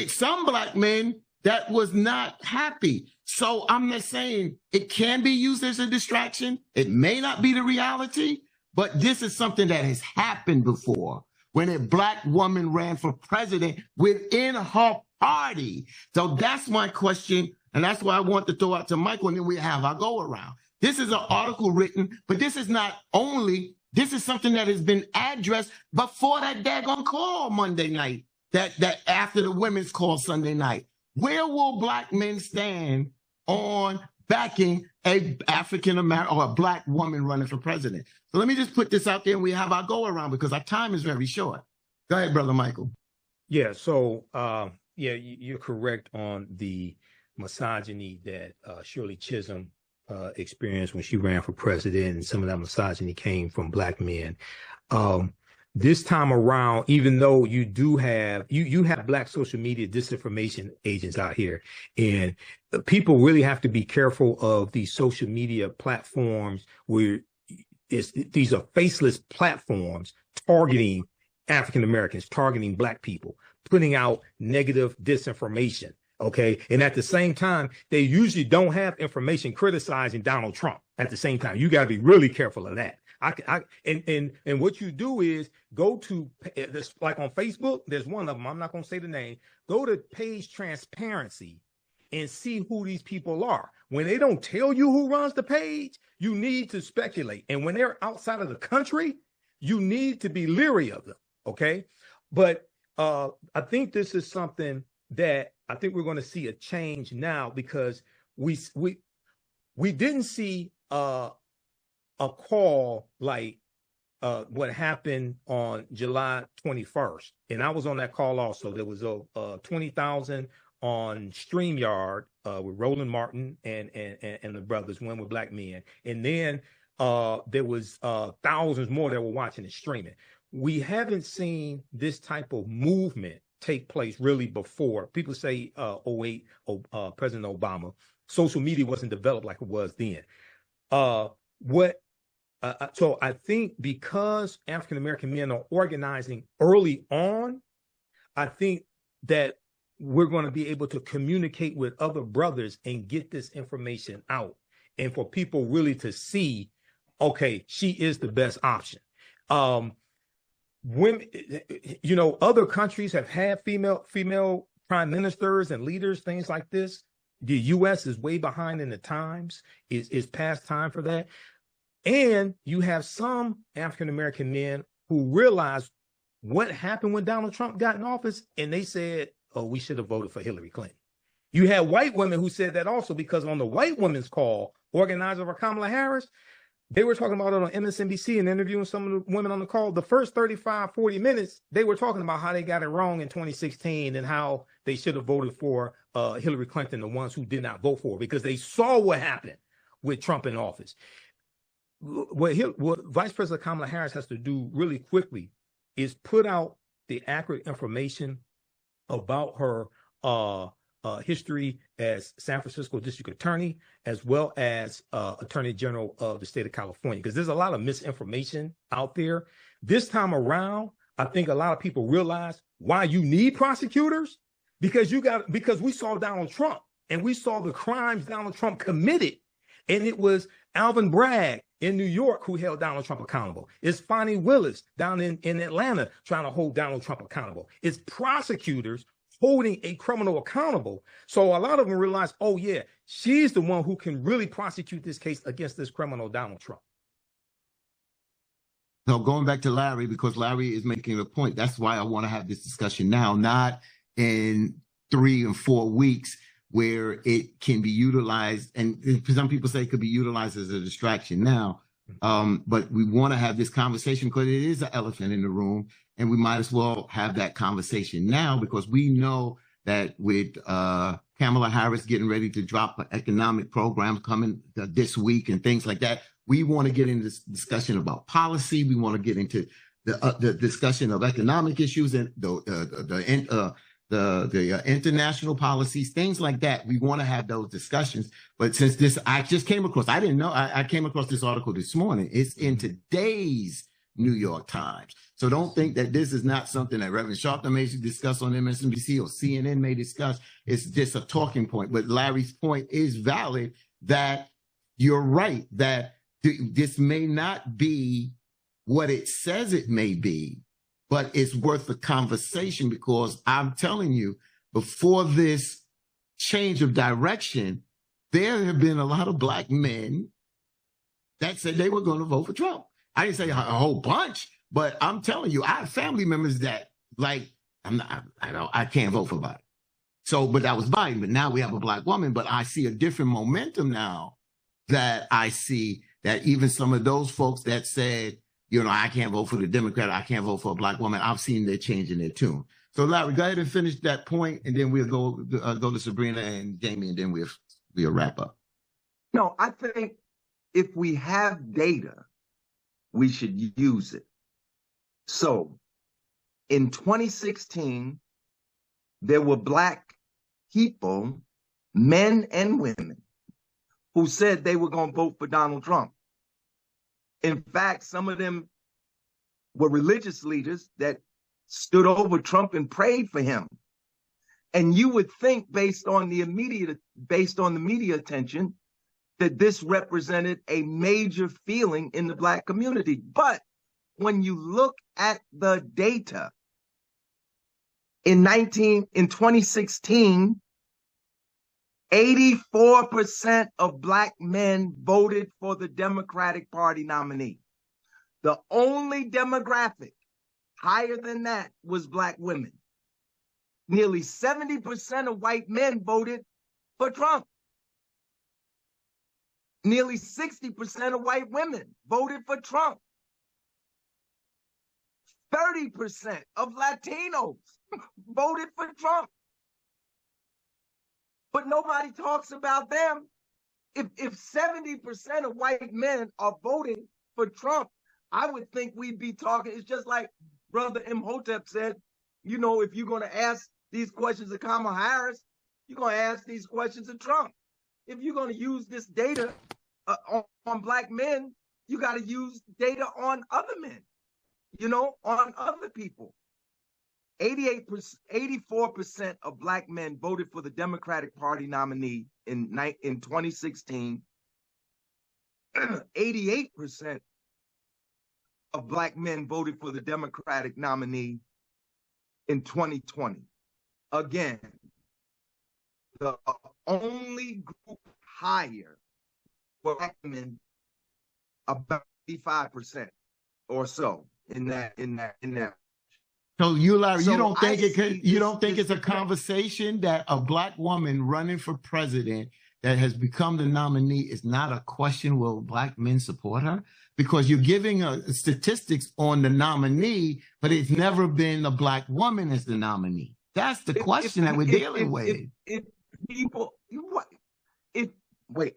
some Black men that was not happy. So I'm not saying it can be used as a distraction. It may not be the reality, but this is something that has happened before when a Black woman ran for president within her party. So that's my question. And that's why I want to throw out to Michael, and then we have our go around. This is an article written, but this is not only, this is something that has been addressed before that daggone call Monday night, that after the women's call Sunday night. Where will Black men stand on backing a African American or a Black woman running for president? So let me just put this out there and we have our go around because our time is very short. Go ahead, Brother Michael. Yeah, so you're correct on the misogyny that Shirley Chisholm experienced when she ran for president, and some of that misogyny came from Black men. This time around, even though you do have, you have Black social media disinformation agents out here, and people really have to be careful of these social media platforms where these are faceless platforms targeting African Americans, targeting Black people, putting out negative disinformation. Okay. And at the same time, they usually don't have information criticizing Donald Trump at the same time. You got to be really careful of that. And what you do is go to this, like on Facebook, there's one of them. I'm not going to say the name. Go to page transparency and see who these people are. When they don't tell you who runs the page, you need to speculate. And when they're outside of the country, you need to be leery of them. Okay. But I think this is something that I think we're going to see a change now, because we didn't see a call like what happened on July 21st. And I was on that call also. There was 20,000 on StreamYard with Roland Martin and the brothers, one with black men. And then there was thousands more that were watching and streaming. We haven't seen this type of movement take place really before. People say 08, President Obama, social media wasn't developed like it was then. So I think because African-American men are organizing early on, I think that we're going to be able to communicate with other brothers and get this information out, and for people really to see, okay, she is the best option. Women, other countries have had female prime ministers and leaders, things like this. The U.S. is way behind in the times. It's past time for that. And you have some African-American men who realized what happened when Donald Trump got in office, and they said, oh, we should have voted for Hillary Clinton. You had white women who said that also, because on the white women's call, organizer for Kamala Harris, they were talking about it on MSNBC and interviewing some of the women on the call. The first 35, 40 minutes, they were talking about how they got it wrong in 2016 and how they should have voted for Hillary Clinton, the ones who did not vote for her, because they saw what happened with Trump in office. What Vice President Kamala Harris has to do really quickly is put out the accurate information about her history as San Francisco District Attorney, as well as Attorney General of the state of California, because there's a lot of misinformation out there. This time around, I think a lot of people realize why you need prosecutors, because we saw Donald Trump and we saw the crimes Donald Trump committed. And it was Alvin Bragg in New York who held Donald Trump accountable. It's Fani Willis down in Atlanta trying to hold Donald Trump accountable. It's prosecutors holding a criminal accountable. So a lot of them realize, oh yeah, she's the one who can really prosecute this case against this criminal Donald Trump. So going back to Larry, because Larry is making a point, that's why I want to have this discussion now, not in 3 and 4 weeks, where it can be utilized, and some people say it could be utilized as a distraction now. But we want to have this conversation because it is an elephant in the room, and we might as well have that conversation now, because we know that with Kamala Harris getting ready to drop an economic program coming this week and things like that, we want to get into this discussion about policy. We want to get into the discussion of economic issues and the international policies, things like that. We want to have those discussions. But since this, I just came across, I didn't know, I came across this article this morning. It's in today's New York Times. So don't think that this is not something that Reverend Sharpton may discuss on MSNBC or CNN may discuss. It's just a talking point. But Larry's point is valid, that you're right, that this may not be what it says it may be, but it's worth the conversation, because I'm telling you, before this change of direction, there have been a lot of black men that said they were going to vote for Trump. I didn't say a whole bunch, but I'm telling you, I have family members that I can't vote for Biden. So, but that was Biden. But now we have a black woman. But I see a different momentum now, that I see that even some of those folks that said, I can't vote for the Democrat, I can't vote for a black woman, I've seen they're changing their tune. So Larry, go ahead and finish that point, and then we'll go to Sabrina and Jamie, and then we'll wrap up. No, I think if we have data, we should use it. So in 2016, there were black people, men and women, who said they were going to vote for Donald Trump. In fact, some of them were religious leaders that stood over Trump and prayed for him. And you would think, based on the media attention, that this represented a major feeling in the Black community. But when you look at the data, in 2016, 84% of Black men voted for the Democratic Party nominee. The only demographic higher than that was Black women. Nearly 70% of white men voted for Trump. Nearly 60% of white women voted for Trump. 30% of Latinos voted for Trump. But nobody talks about them. If 70% of white men are voting for Trump, I would think we'd be talking. It's just like Brother Imhotep said, you know, if you're going to ask these questions of Kamala Harris, you're going to ask these questions of Trump. If you're going to use this data on Black men, you got to use data on other men, you know, on other people. 84% of Black men voted for the Democratic Party nominee in 2016. 88% of Black men voted for the Democratic nominee in 2020. Again, the only group higher for Black men, about 55% or so in that. So you, Larry, so you don't think it's a conversation that a Black woman running for president that has become the nominee is not a question, will Black men support her? Because you're giving statistics on the nominee, but it's never been a Black woman as the nominee. That's the question that we're dealing with.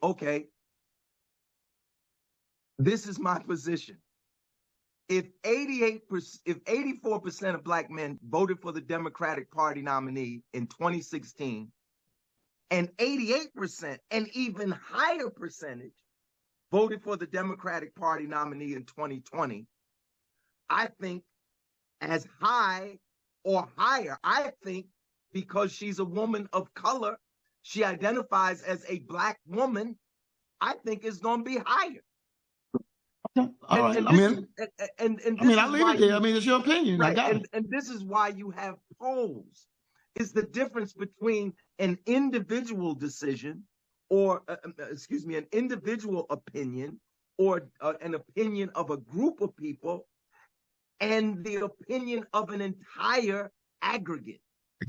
Okay. This is my position. If 84% of Black men voted for the Democratic Party nominee in 2016, and 88%, an even higher percentage, voted for the Democratic Party nominee in 2020, I think as high or higher, I think because she's a woman of color, she identifies as a Black woman, I think it's going to be higher. All right. I leave it there. I mean, it's your opinion. Right. I got it. And this is why you have polls. Is the difference between an individual decision or, an individual opinion or an opinion of a group of people and the opinion of an entire aggregate. I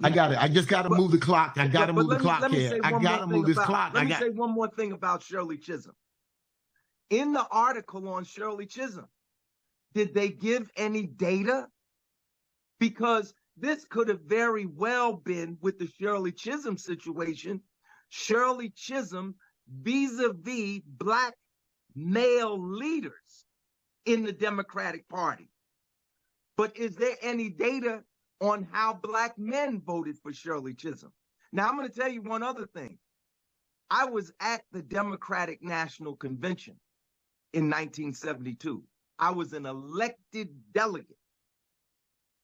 got it. I just got to move the clock. I got to move the clock here. I got to move this clock. Let me say one more thing about Shirley Chisholm. In the article on Shirley Chisholm, did they give any data? Because this could have very well been, with the Shirley Chisholm situation, Shirley Chisholm vis-a-vis Black male leaders in the Democratic Party. But is there any data on how Black men voted for Shirley Chisholm? Now, I'm going to tell you one other thing. I was at the Democratic National Convention in 1972. I was an elected delegate.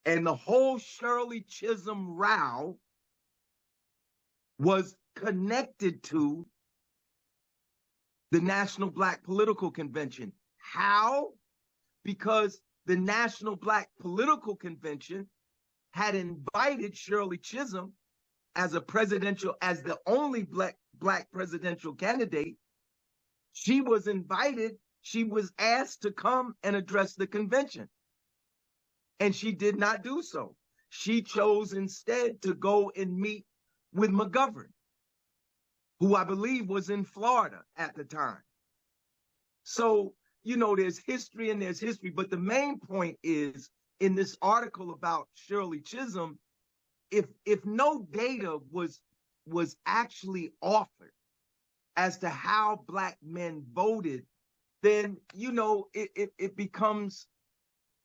And the whole Shirley Chisholm row was connected to the National Black Political Convention. How? Because the National Black Political Convention had invited Shirley Chisholm as the only Black presidential candidate. She was invited. She was asked to come and address the convention. And she did not do so. She chose instead to go and meet with McGovern, who I believe was in Florida at the time. So, you know, there's history and there's history. But the main point is, in this article about Shirley Chisholm, if no data was actually offered as to how Black men voted, then, you know, it becomes,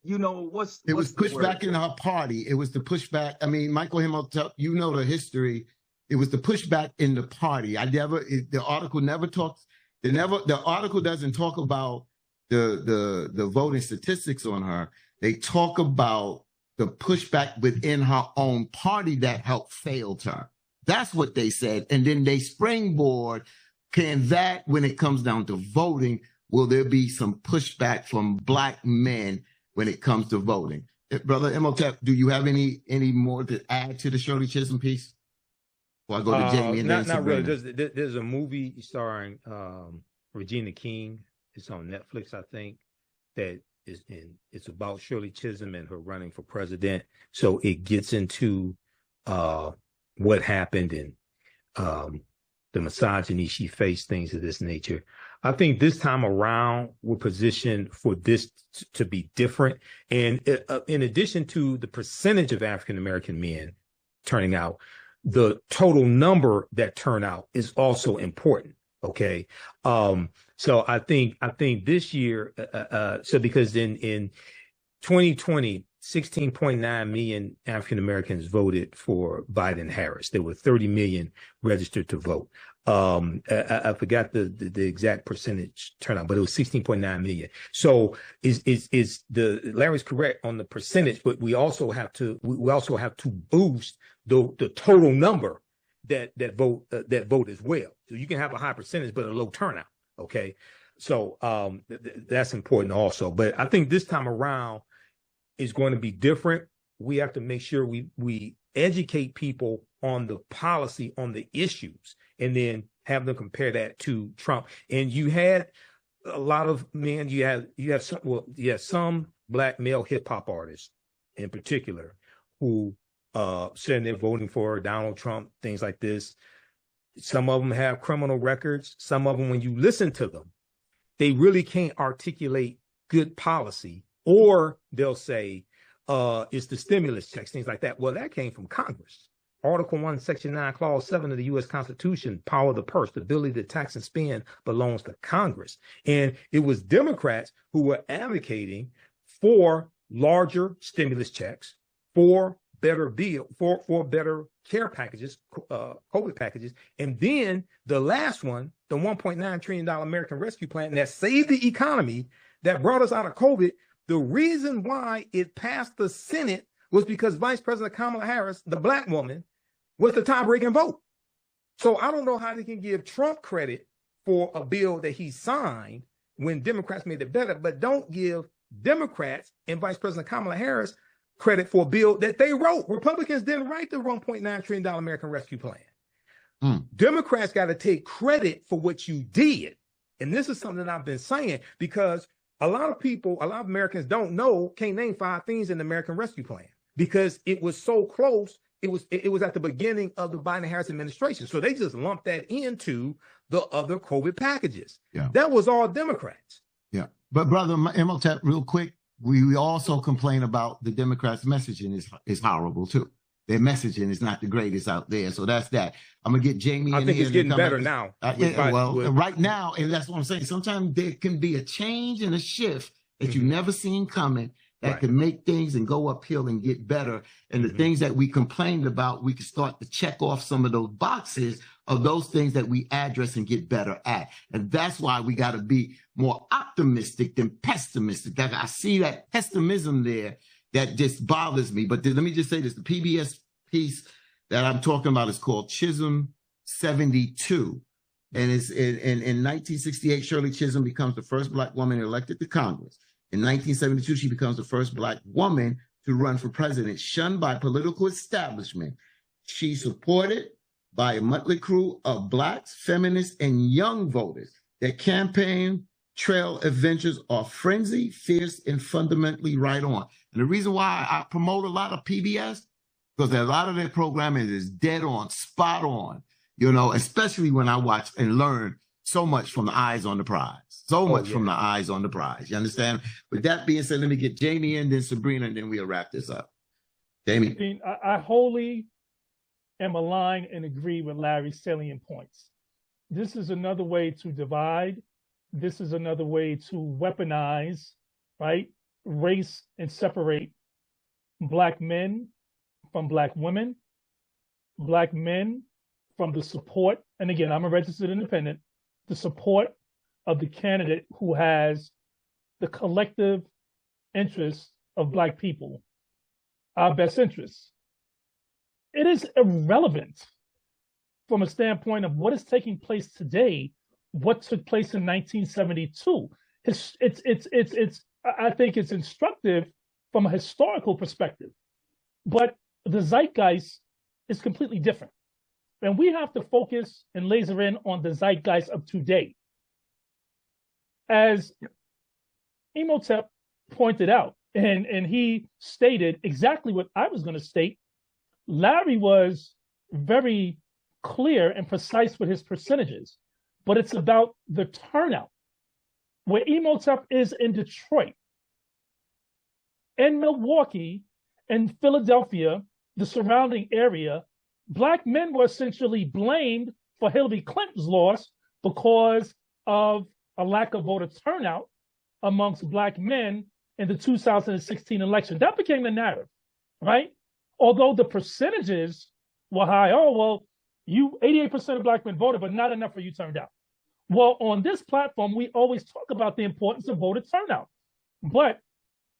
you know, it was pushback in our party. It was the pushback. I mean, Michael Imhotep, you know the history. It was the pushback in the party. The article never talks. The article doesn't talk about the voting statistics on her. They talk about the pushback within her own party that helped failed her. That's what they said. And then they springboard, can that, when it comes down to voting, will there be some pushback from Black men when it comes to voting? Brother Imhotep, do you have any more to add to the Shirley Chisholm piece? Before I go to Jamie and then not really. Sabrina. There's a movie starring Regina King. It's on Netflix, I think, that is in. It's about Shirley Chisholm and her running for president. So it gets into what happened and the misogyny she faced, things of this nature. I think this time around, we're positioned for this to be different. And in addition to the percentage of African-American men turning out, the total number that turn out is also important. Okay. So I think this year, so because in 2020, 16.9 million African Americans voted for Biden Harris. There were 30 million registered to vote. I forgot the exact percentage turnout, but it was 16.9 million. So Larry's correct on the percentage, but we also have to boost the total number that vote as well. So you can have a high percentage, but a low turnout. Okay. So that's important also. But I think this time around is going to be different. We have to make sure we educate people on the policy, on the issues, and then have them compare that to Trump. And you had a lot of men, you have some Black male hip hop artists in particular who said they're voting for Donald Trump, things like this. Some of them have criminal records. Some of them, when you listen to them, they really can't articulate good policy, or they'll say it's the stimulus checks, things like that. Well, that came from Congress. Article 1, Section 9, Clause 7 of the U.S. Constitution, power of the purse, the ability to tax and spend belongs to Congress. And it was Democrats who were advocating for larger stimulus checks, for better for better care packages, COVID packages. And then the last one, the $1.9 trillion American Rescue Plan that saved the economy, that brought us out of COVID. The reason why it passed the Senate was because Vice President Kamala Harris, the Black woman, was the tie-breaking vote. So I don't know how they can give Trump credit for a bill that he signed when Democrats made it better, but don't give Democrats and Vice President Kamala Harris credit for a bill that they wrote. Republicans didn't write the $1.9 trillion American Rescue Plan. Democrats got to take credit for what you did. And this is something I've been saying, because a lot of Americans can't name 5 things in the American Rescue Plan, because it was so close. It was at the beginning of the Biden-Harris administration. So they just lumped that into the other COVID packages. Yeah. That was all Democrats. Yeah. But Brother Imhotep, real quick, we also complain about the Democrats' messaging is horrible too. Their messaging is not the greatest out there. So that's that. I'm going to get Jamie in here. I think it's getting better now. Right now, and that's what I'm saying. Sometimes there can be a change and a shift that you never seen coming that can make things and go uphill and get better. And the things that we complained about, we can start to check off some of those boxes of those things that we address and get better at. And that's why we got to be more optimistic than pessimistic. That I see that pessimism there that just bothers me. But let me just say this, the PBS piece that I'm talking about is called Chisholm 72. And it's in 1968, Shirley Chisholm becomes the first Black woman elected to Congress. In 1972, she becomes the first Black woman to run for president, shunned by political establishment. She's supported by a motley crew of Blacks, feminists, and young voters. Their campaign trail adventures are frenzied, fierce, and fundamentally right on. And the reason why I promote a lot of PBS, because a lot of their programming is dead on, spot on, especially when I watch and learn so much from the eyes on the prize. From the eyes on the prize. You understand? With that being said, let me get Jamie in, then Sabrina, and then we'll wrap this up. Jamie? I wholly am aligned and agree with Larry's salient points. This is another way to divide. This is another way to weaponize, race and separate Black men from Black women, Black men from the support. And again, I'm a registered independent. The support of the candidate who has the collective interests of Black people. our best interests. It is irrelevant from a standpoint of what is taking place today, what took place in 1972. I think it's instructive from a historical perspective, but the zeitgeist is completely different. And we have to focus and laser in on the zeitgeist of today. As Imhotep pointed out, and he stated exactly what I was going to state, Larry was very clear and precise with his percentages, but it's about the turnout. Where Imhotep is in Detroit, in Milwaukee, in Philadelphia, the surrounding area, Black men were essentially blamed for Hillary Clinton's loss because of a lack of voter turnout amongst Black men in the 2016 election. That became the narrative, right? Although the percentages were high. Oh, well, 88% of Black men voted, but not enough for you turned out. Well, on this platform, we always talk about the importance of voter turnout. But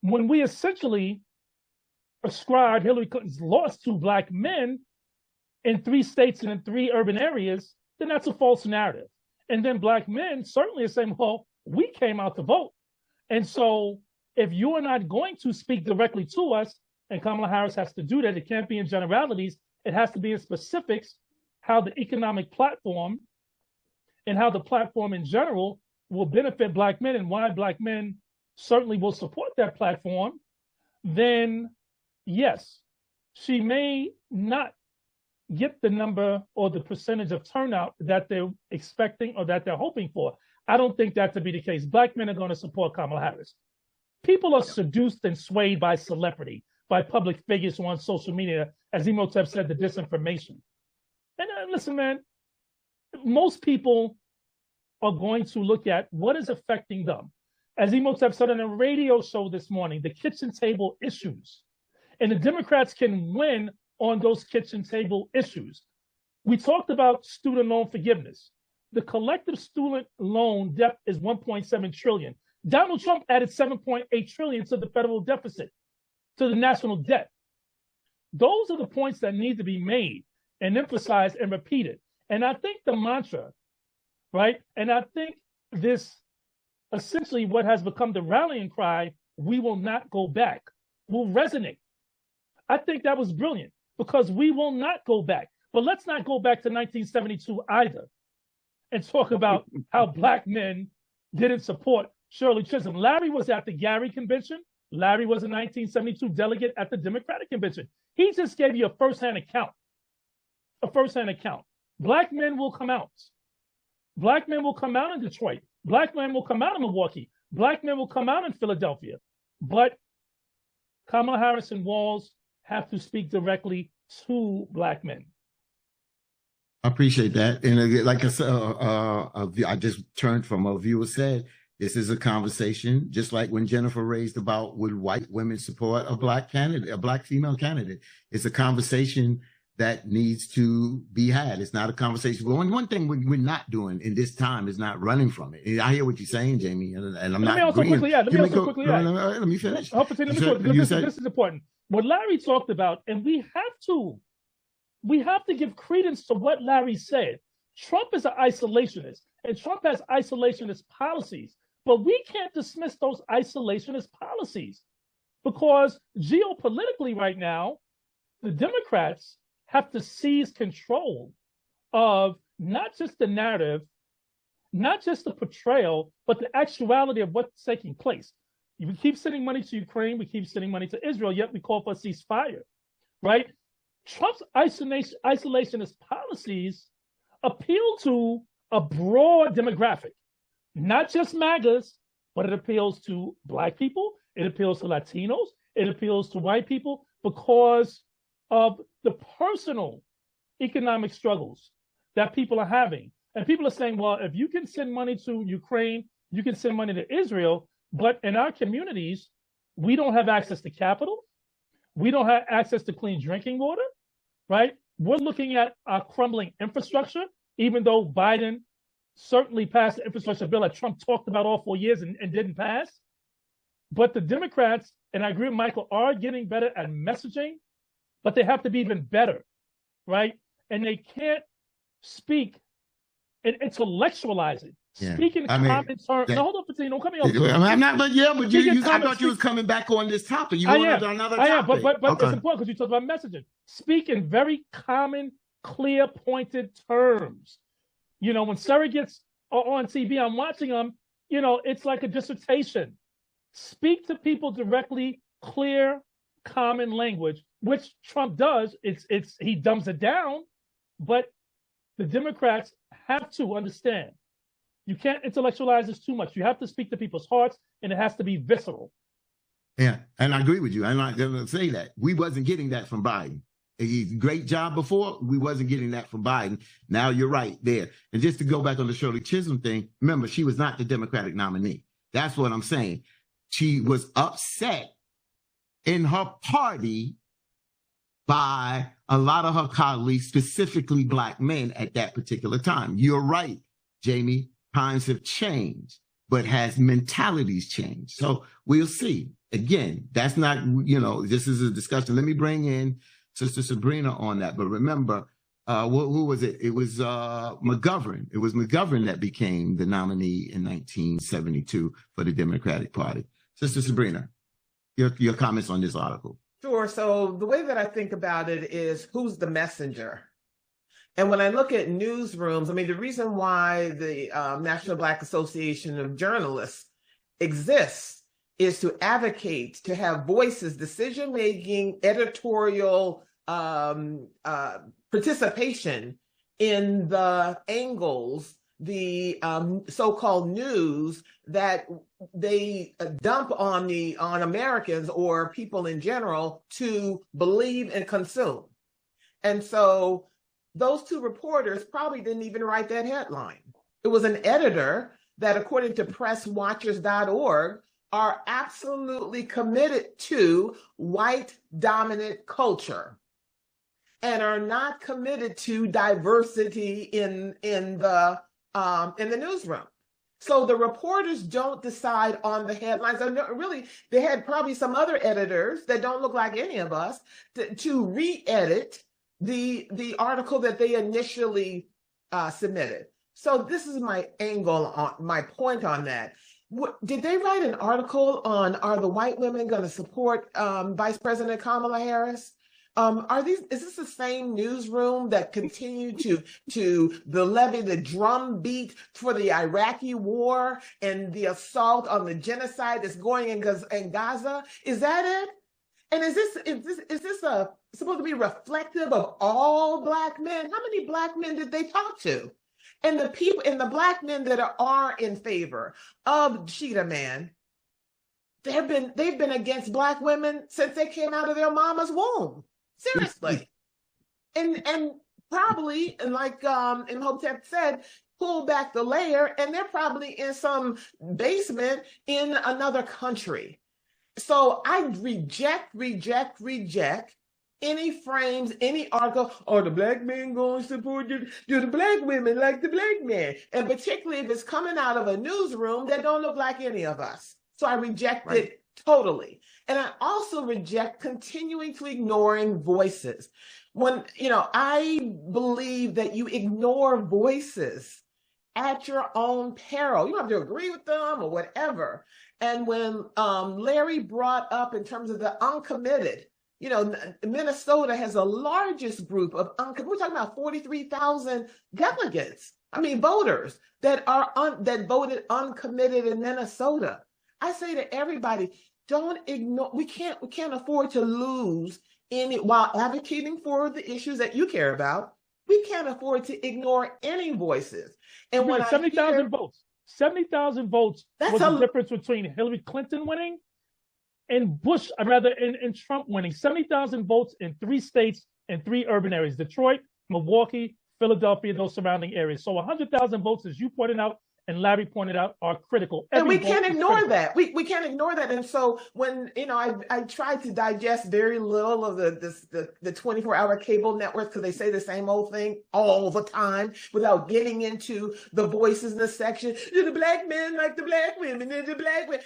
when we essentially ascribe Hillary Clinton's loss to Black men in 3 states and in 3 urban areas, then that's a false narrative. And then Black men certainly are saying, well, we came out to vote. And so if you are not going to speak directly to us, and Kamala Harris has to do that, it can't be in generalities, it has to be in specifics, how the economic platform and how the platform in general will benefit Black men and why Black men certainly will support that platform, then yes, she may not get the number or the percentage of turnout that they're expecting or that they're hoping for. I don't think that to be the case. Black men are going to support Kamala Harris. People are seduced and swayed by celebrity, by public figures on social media, as Imhotep said, the disinformation. And listen, man, most people are going to look at what is affecting them. As Imhotep said on a radio show this morning, the kitchen table issues. And the Democrats can win on those kitchen table issues. We talked about student loan forgiveness. The collective student loan debt is 1.7 trillion. Donald Trump added 7.8 trillion to the federal deficit, to the national debt. Those are the points that need to be made and emphasized and repeated. And I think the mantra, right? And I think this essentially what has become the rallying cry, we will not go back, will resonate. I think that was brilliant because we will not go back. But let's not go back to 1972 either and talk about how Black men didn't support Shirley Chisholm. Larry was at the Gary Convention. Larry was a 1972 delegate at the Democratic Convention. He just gave you a firsthand account. A firsthand account. Black men will come out. Black men will come out in Detroit. Black men will come out in Milwaukee. Black men will come out in Philadelphia. But Kamala Harris and Walz have to speak directly to Black men. I appreciate that. And like I said, I just turned from a viewer said, this is a conversation, just like when Jennifer raised about would white women support a Black candidate, a Black female candidate. It's a conversation that needs to be had. It's not a conversation. Well, one thing we're not doing in this time is not running from it. I hear what you're saying, Jamie, and I'm not agreeing. Let me finish. This is important. What Larry talked about, and we have to give credence to what Larry said. Trump is an isolationist, and Trump has isolationist policies. But we can't dismiss those isolationist policies because geopolitically right now, the Democrats have to seize control of not just the narrative, not just the portrayal, but the actuality of what's taking place. We keep sending money to Ukraine, we keep sending money to Israel, yet we call for a ceasefire, right? Trump's isolationist policies appeal to a broad demographic, not just MAGAs, but it appeals to Black people, it appeals to Latinos, it appeals to white people because of the personal economic struggles that people are having. And people are saying, well, if you can send money to Ukraine, you can send money to Israel, but in our communities, we don't have access to capital. We don't have access to clean drinking water, right? We're looking at our crumbling infrastructure, even though Biden certainly passed the infrastructure bill that Trump talked about all 4 years and didn't pass. But the Democrats, and I agree with Michael, are getting better at messaging, but they have to be even better, right? And they can't speak and intellectualize it. Yeah. Speak in common terms. No, hold on, Patino, don't cut me off. I'm not, but yeah, but I thought you was coming back on this topic. You wanted another topic. I am, but it's important because you talked about messaging. Speak in very common, clear, pointed terms. You know, when Sarah gets on TV, I'm watching them, you know, it's like a dissertation. Speak to people directly, clear, common language, which Trump does. He dumbs it down, but the Democrats have to understand. You can't intellectualize this too much. You have to speak to people's hearts, and it has to be visceral. Yeah, and I agree with you. I'm not going to say that. We wasn't getting that from Biden. He's a great job before. We wasn't getting that from Biden. Now you're right there. And just to go back on the Shirley Chisholm thing, remember, she was not the Democratic nominee. That's what I'm saying. She was upset in her party by a lot of her colleagues, specifically Black men at that particular time. You're right, Jamie. Times have changed, but has mentalities changed? So we'll see. Again, that's not, you know, this is a discussion. Let me bring in Sister Sabrina on that. But remember, who was it? It was McGovern. It was McGovern that became the nominee in 1972 for the Democratic Party. Sister Sabrina, your comments on this article. Sure. So the way that I think about it is, who's the messenger? And when I look at newsrooms, I mean, the reason why the National Black Association of Journalists exists is to advocate, to have voices, decision-making, editorial participation in the angles, the so-called news that they dump on Americans or people in general to believe and consume. And so those two reporters probably didn't even write that headline. It was an editor that, according to presswatchers.org, are absolutely committed to white dominant culture and are not committed to diversity in the newsroom. So the reporters don't decide on the headlines. Really, they had probably some other editors that don't look like any of us to re-edit the article that they initially submitted. So this is my angle on my point on that. Did they write an article on, are the white women going to support Vice President Kamala Harris? Is this the same newsroom that continued to levy the drumbeat for the Iraqi war and the assault on the genocide that's going in Gaza? Is that it? And is this supposed to be reflective of all Black men? How many Black men did they talk to? And the people, and the Black men that are in favor of Cheetah Man, they've been against Black women since they came out of their mama's womb. Seriously. And probably, like Imhotep said, pull back the layer, and they're probably in some basement in another country. So I reject any frames, any article, or the Black men going to support the Black women like the Black men. And particularly if it's coming out of a newsroom that don't look like any of us. So I reject it totally. And I also reject continuing to ignoring voices. When, I believe that you ignore voices at your own peril. You don't have to agree with them or whatever. And when Larry brought up in terms of the uncommitted, Minnesota has the largest group of uncommitted. We're talking about 43,000 delegates. Voters that voted uncommitted in Minnesota. I say to everybody, don't ignore. We can't afford to lose any while advocating for the issues that you care about. We can't afford to ignore any voices. And when 70,000 votes. 70,000 votes was the difference between Hillary Clinton winning and and Trump winning. 70,000 votes in 3 states and 3 urban areas: Detroit, Milwaukee, Philadelphia, those surrounding areas. So 100,000 votes, as you pointed out and Larry pointed out, are critical. And we can't ignore that. We can't ignore that. And so when, I tried to digest very little of the 24-hour cable networks, because they say the same old thing all the time without getting into the voices in the section. The Black men like the Black women, and the Black women.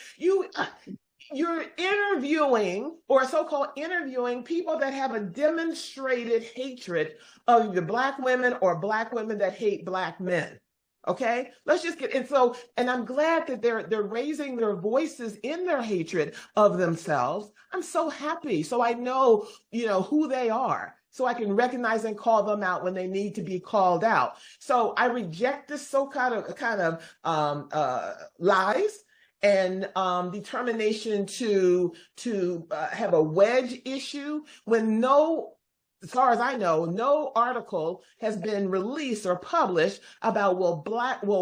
you're interviewing or so-called interviewing people that have a demonstrated hatred of either Black women or Black women that hate Black men. Okay, let's just get, and I'm glad that they're raising their voices in their hatred of themselves. I'm so happy. So I know, who they are. So I can recognize and call them out when they need to be called out. So I reject this kind of lies and determination to have a wedge issue when as far as I know, no article has been released or published about will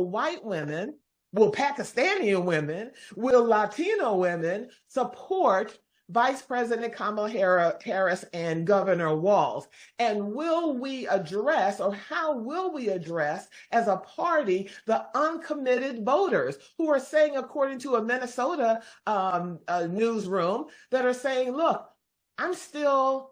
white women, will Pakistani women, will Latino women support Vice President Kamala Harris and Governor Walz? And will we address, or how will we address as a party, the uncommitted voters who are saying, according to a Minnesota newsroom, that are saying, look, I'm still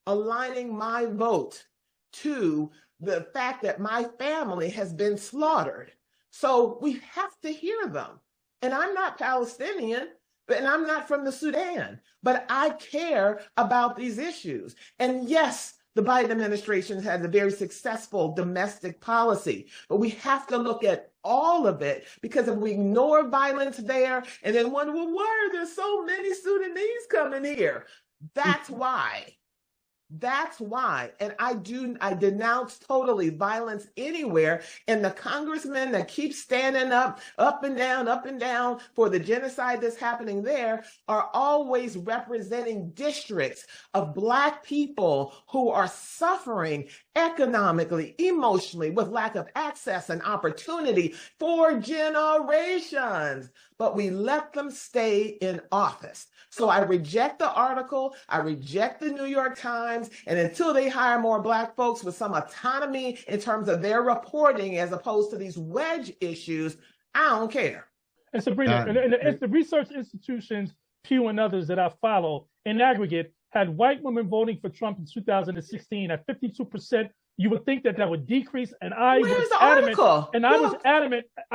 aligning my vote to the fact that my family has been slaughtered. So we have to hear them. And I'm not Palestinian, and I'm not from the Sudan, but I care about these issues. And yes, the Biden administration has a very successful domestic policy, but we have to look at all of it, because if we ignore violence there and then wonder, well, why are there so many Sudanese coming here? That's why. That's why. And I denounce totally violence anywhere. And the congressmen that keep standing up and down for the genocide that's happening there are always representing districts of Black people who are suffering economically, emotionally, with lack of access and opportunity for generations. But we let them stay in office. So I reject the article. I reject the New York Times. And until they hire more Black folks with some autonomy in terms of their reporting, as opposed to these wedge issues, I don't care. And Sabrina, and the research institutions, Pew and others that I follow, in aggregate, had white women voting for Trump in 2016 at 52%. You would think that would decrease, and I was adamant. And I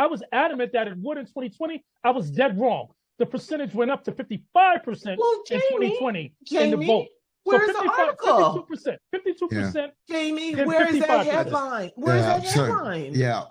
was adamant that it would in 2020. I was dead wrong. The percentage went up to 55% in 2020 in the vote. Where's the article? 52%. Yeah. Jamie, where is that headline? Where's that headline? Yeah.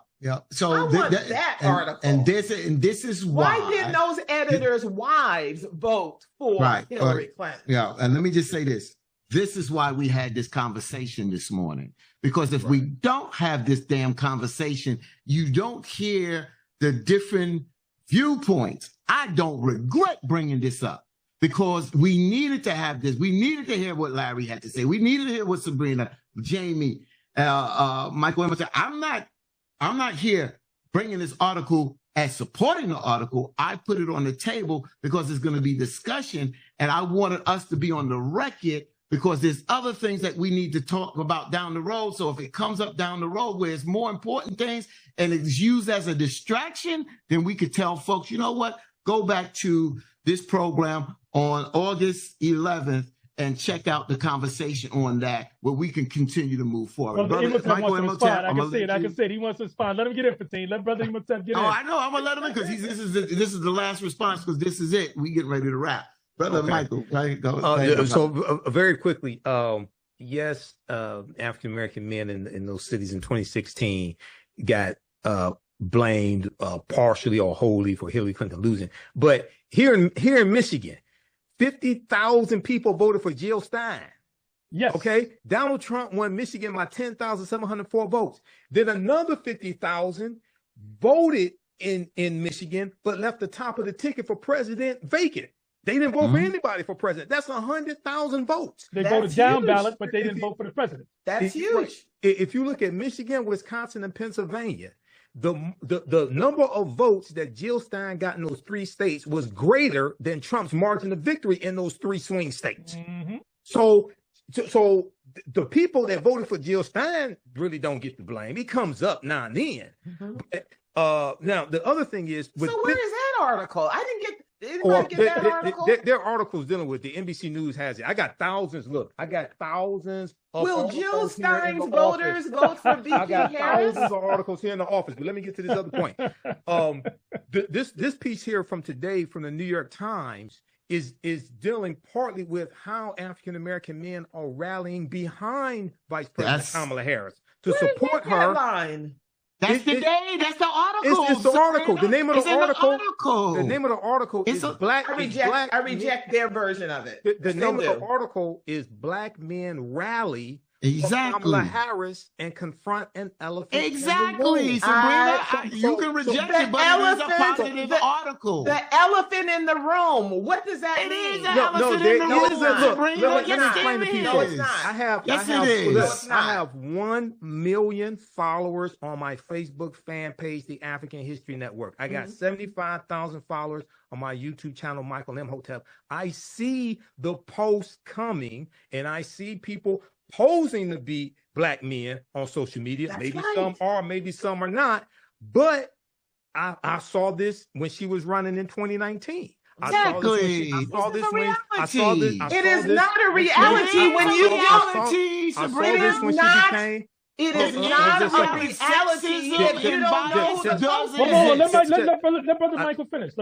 So I want that article. And this is why. Why didn't those editors' wives vote for Hillary Clinton? Yeah, and let me just say this. This is why we had this conversation this morning. Because if we don't have this damn conversation, you don't hear the different viewpoints. I don't regret bringing this up, because we needed to have this. We needed to hear what Larry had to say. We needed to hear what Sabrina, Jamie, Michael Emerson. I'm not here bringing this article as supporting the article. I put it on the table because there's going to be discussion, and I wanted us to be on the record, because there's other things that we need to talk about down the road. So if it comes up down the road where it's more important things and it's used as a distraction, then we could tell folks, you know what, go back to this program on August 11th and check out the conversation on that, where we can continue to move forward. Brother Imhotep, I can say it. He wants to respond. Let him get in, 15. Let Brother Imhotep get in. Oh, I know. I'm going to let him in, because this is the last response, because this is it. We get ready to wrap. Brother Michael, go. So very quickly, yes, African-American men in those cities in 2016 got blamed partially or wholly for Hillary Clinton losing. But here in Michigan, 50,000 people voted for Jill Stein. Yes. Okay. Donald Trump won Michigan by 10,704 votes. Then another 50,000 voted in Michigan, but left the top of the ticket for president vacant. They didn't vote for anybody for president. That's 100,000 votes. They voted down ballot, but they didn't vote for the president. That's huge. If you look at Michigan, Wisconsin, and Pennsylvania, the number of votes that Jill Stein got in those three states was greater than Trump's margin of victory in those three swing states. Mm-hmm. So the people that voted for Jill Stein really don't get the blame. It comes up now and then. Mm-hmm. But, now the other thing is, where is that article? I didn't get. Anybody get that article? There are articles dealing with the NBC News has it. I got thousands. Look, I got thousands. Will Jill Stein's voters vote for VP Harris? I got thousands of articles here in the office. But let me get to this other point. This piece here from today from the New York Times is dealing partly with how African American men are rallying behind Vice President Kamala Harris to support her. That's the day. That's the article. It's the article. The name of the article. The name of the article is Black. I reject their version of it. The name of the article is Black Men Rally. Exactly. Kamala Harris and confront an elephant. Exactly. Sabrina, you can reject it, but it is a positive article. The elephant in the room. What does that mean? It is an elephant in the room. Let me explain to people. No, it's not. I have 1 million followers on my Facebook fan page, the African History Network. I got 75,000 followers on my YouTube channel, Michael Imhotep. I see the posts coming, and I see people posing to be Black men on social media. That's maybe right. some are, maybe some are not. But I saw this when she was running in 2019. Exactly. I saw this when it is not a reality when you reality. Sabrina, it is not. It is not a reality if you don't know who the post is. Let Brother Michael finish.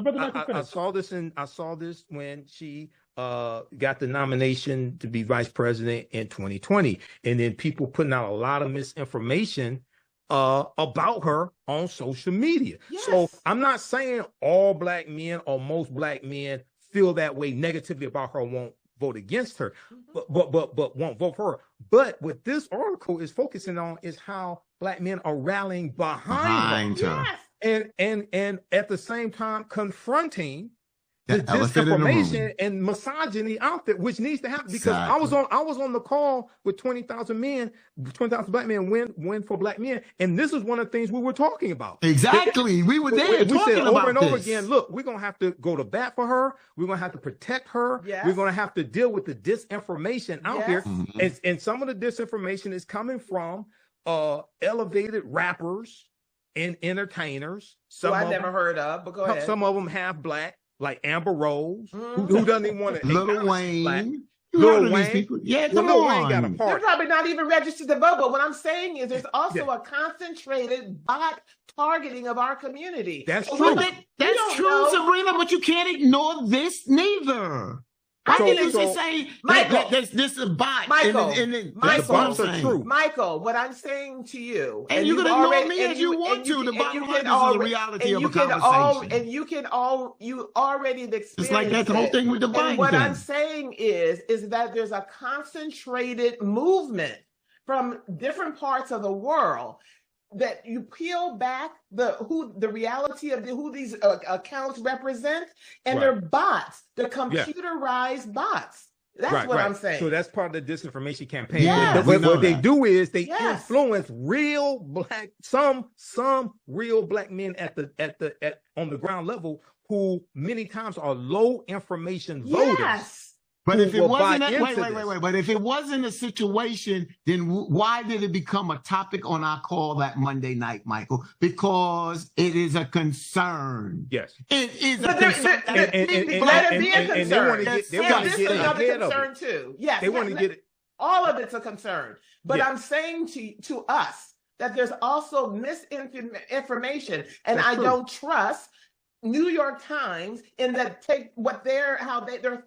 I saw this when she got the nomination to be vice president in 2020, and then people putting out a lot of misinformation about her on social media. Yes. So I'm not saying all Black men or most Black men feel that way negatively about her, won't vote against her, but won't vote for her. But what this article is focusing on is how Black men are rallying behind her. Yes. And at the same time confronting the disinformation and misogyny out there, which needs to happen, because I was on the call with 20,000 men, 20,000 Black men win for Black men, and this is one of the things we were talking about. Exactly, we were there. We said over and over again, look, we're gonna have to go to bat for her. We're gonna have to protect her. Yes. We're gonna have to deal with the disinformation out there, and some of the disinformation is coming from elevated rappers and entertainers. Some I never heard of, but go ahead. Some of them half Black, like Amber Rose, who doesn't even want to. Lil Wayne. Lil Wayne. People. Yeah, come Lil on. Wayne got a part. They're probably not even registered to vote, but what I'm saying is there's also a concentrated bot targeting of our community. That's true. That's true, Sabrina, but you can't ignore this neither. I can just say, Michael, this is a bot. Michael, Michael, what I'm saying to you, and you can ignore me as you want to. The bottom line is the reality of a conversation. And you already experienced it's like that whole thing with the Biden. What I'm saying is that there's a concentrated movement from different parts of the world, that you peel back the reality of who these accounts represent, and they're bots, they're computerized bots. That's what I'm saying. So that's part of the disinformation campaign. Yes. What they do is they influence real Black, some real Black men on the ground level, who many times are low information voters. Yes. But if it wasn't, wait. But if it wasn't a situation, then why did it become a topic on our call that Monday night, Michael? Because it is a concern. Yes, it is a concern. Let it be a concern. This is another concern too. Yes, they want to get it. All of it's a concern. But I'm saying to us that there's also misinformation, and I don't trust New York Times in that take what their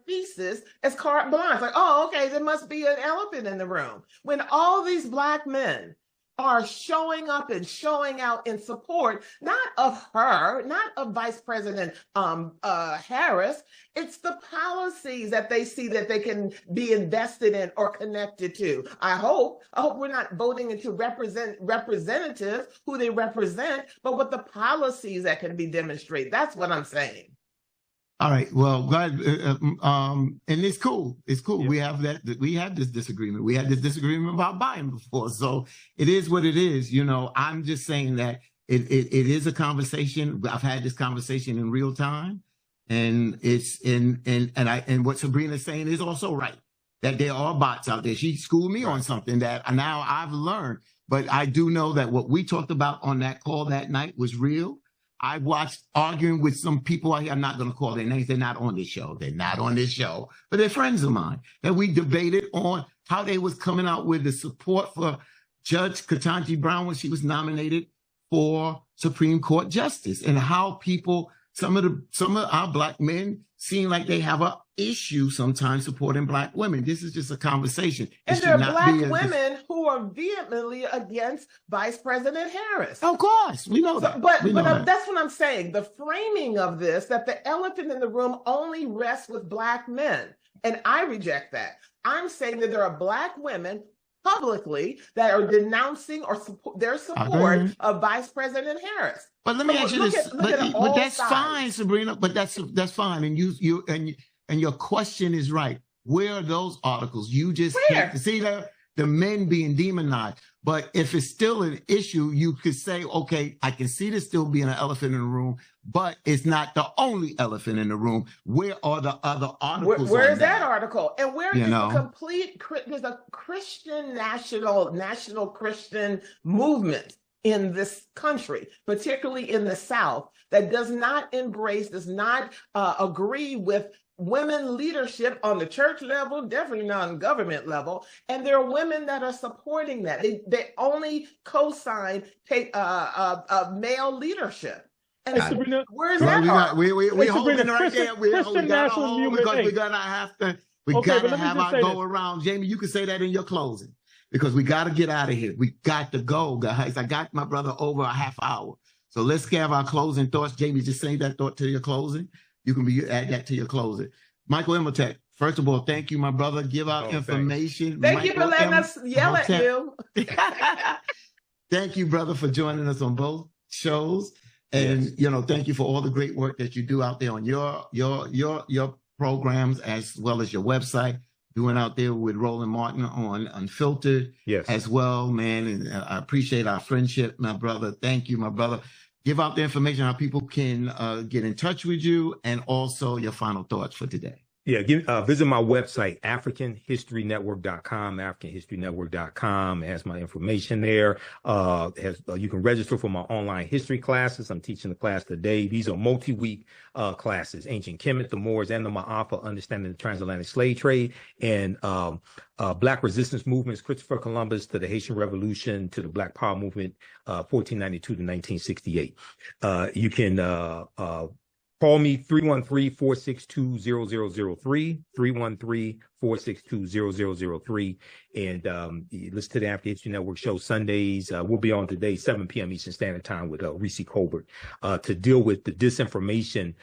thesis as carte blanche, like, oh, okay, there must be an elephant in the room, when all these Black men are showing up and showing out in support, not of her, not of Vice President Harris. It's the policies that they see that they can be invested in or connected to. I hope we're not voting into representatives who they represent, but with the policies that can be demonstrated. That's what I'm saying. All right. Well, glad, and it's cool. It's cool. Yeah. We have this disagreement. We had this disagreement about Biden before. So it is what it is. You know, I'm just saying that it is a conversation. I've had this conversation in real time, and it's and what Sabrina's saying is also right, that there are bots out there. She schooled me on something that now I've learned, but I do know that what we talked about on that call that night was real. I watched arguing with some people out here. I'm not going to call their names. They're not on this show. But they're friends of mine. And we debated on how they was coming out with the support for Judge Ketanji Brown when she was nominated for Supreme Court Justice, and how people some of our Black men seem like they have an issue sometimes supporting Black women. This is just a conversation. And there are Black women who are vehemently against Vice President Harris. Of course, we know that. But that's what I'm saying. The framing of this, that the elephant in the room only rests with Black men. And I reject that. I'm saying that there are Black women publicly that are denouncing or their support of Vice President Harris. But let me ask you this. But that's fine, Sabrina. But that's fine. And your question is right. Where are those articles? You just can't see the men being demonized. But if it's still an issue, you could say, okay, I can see this still being an elephant in the room, but it's not the only elephant in the room. Where are the other articles? Where is that article? And where is the complete, there's a Christian national Christian movement in this country, particularly in the South, that does not embrace, does not agree with women leadership on the church level, definitely not on government level. And there are women that are supporting that. They only co-sign male leadership. And where is that? We holding right there. We gotta hold because we're gonna have to. We gotta have our go around. Jamie, you can say that in your closing because we gotta get out of here. We got to go, guys. I got my brother over a half hour, so let's have our closing thoughts. Jamie, just say that thought to your closing. You can add that to your closing. Michael Imhotep, first of all, thank you, my brother. Give out information. Thank you for letting us yell at you. Thank you, brother, for joining us on both shows. And, thank you for all the great work that you do out there on your programs as well as your website, doing out there with Roland Martin on Unfiltered as well, man. And I appreciate our friendship, my brother. Thank you, my brother. Give out the information how people can get in touch with you and also your final thoughts for today. Yeah, visit my website, AfricanHistoryNetwork.com, AfricanHistoryNetwork.com. It has my information there. You can register for my online history classes. I'm teaching the class today. These are multi-week classes, Ancient Kemet, the Moors, and the Ma'afa, Understanding the Transatlantic Slave Trade, and Black resistance movements, Christopher Columbus to the Haitian Revolution to the Black Power movement, 1492 to 1968. You can call me 313-462-0003, 313-462-0003. And listen to the African History Network show Sundays. We'll be on today, 7 p.m. Eastern Standard Time with Reese Colbert to deal with the disinformation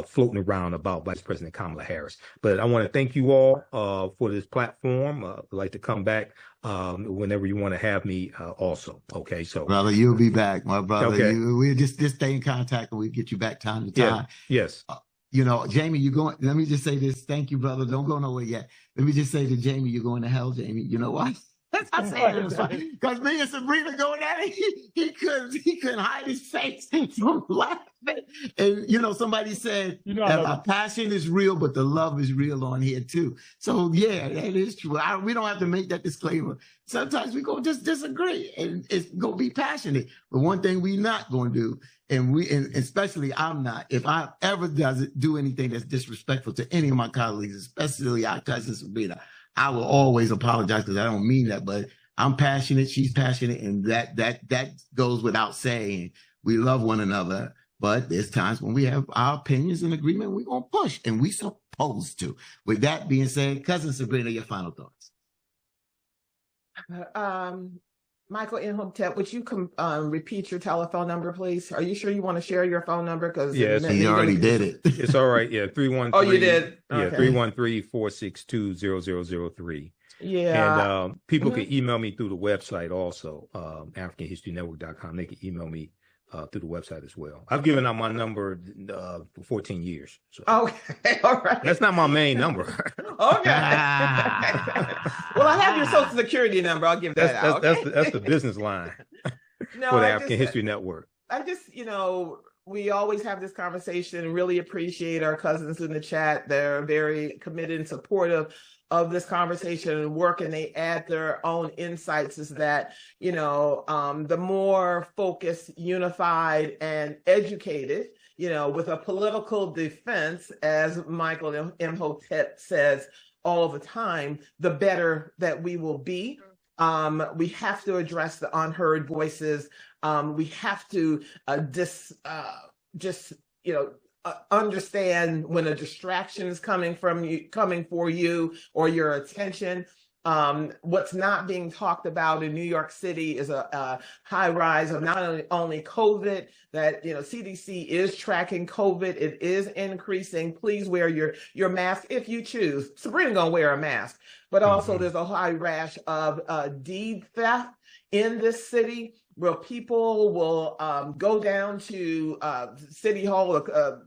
floating around about Vice President Kamala Harris. But I want to thank you all for this platform. I'd like to come back whenever you want to have me also. Okay, so. Brother, you'll be back, my brother. Okay. We'll just stay in contact and we'll get you back time to time. Yes. Jamie, you're going, let me just say this. Thank you, brother. Don't go nowhere yet. Let me just say to Jamie, you're going to hell, Jamie. You know why? I say it because me and Sabrina going at it, he couldn't hide his face from laughing. And somebody said our passion is real, but the love is real on here too. So yeah, that is true. We don't have to make that disclaimer. Sometimes we go just disagree, and it's gonna be passionate. But one thing we not gonna do, and especially I'm not. If I ever do anything that's disrespectful to any of my colleagues, especially our cousin Sabrina, I will always apologize because I don't mean that, but I'm passionate, she's passionate, and that goes without saying. We love one another, but there's times when we have our opinions in agreement, we're going to push, and we supposed to. With that being said, cousin Sabrina, your final thoughts. Michael Imhotep, would you repeat your telephone number, please? Are you sure you want to share your phone number? Because he already did it. It's all right. Yeah, 313. Oh, you did? Yeah, 313-462-0003. Yeah. And people can email me through the website also, AfricanHistoryNetwork.com. They can email me through the website as well. I've given out my number for 14 years. So. Okay, all right. That's not my main number. Okay. Well, I have your Social Security number. I'll give that out. That's the business line for the African History Network. I just, we always have this conversation and really appreciate our cousins in the chat. They're very committed and supportive of this conversation and work, and they add their own insights. Is that, the more focused, unified, and educated, with a political defense, as Michael Imhotep says all the time, the better that we will be. We have to address the unheard voices. We have to understand when a distraction is coming for you or your attention. What's not being talked about in New York City is a high rise of not only COVID, that CDC is tracking COVID. It is increasing. Please wear your mask if you choose. Sabrina gonna wear a mask, but also there's a high rash of deed theft in this city, where people will go down to City Hall,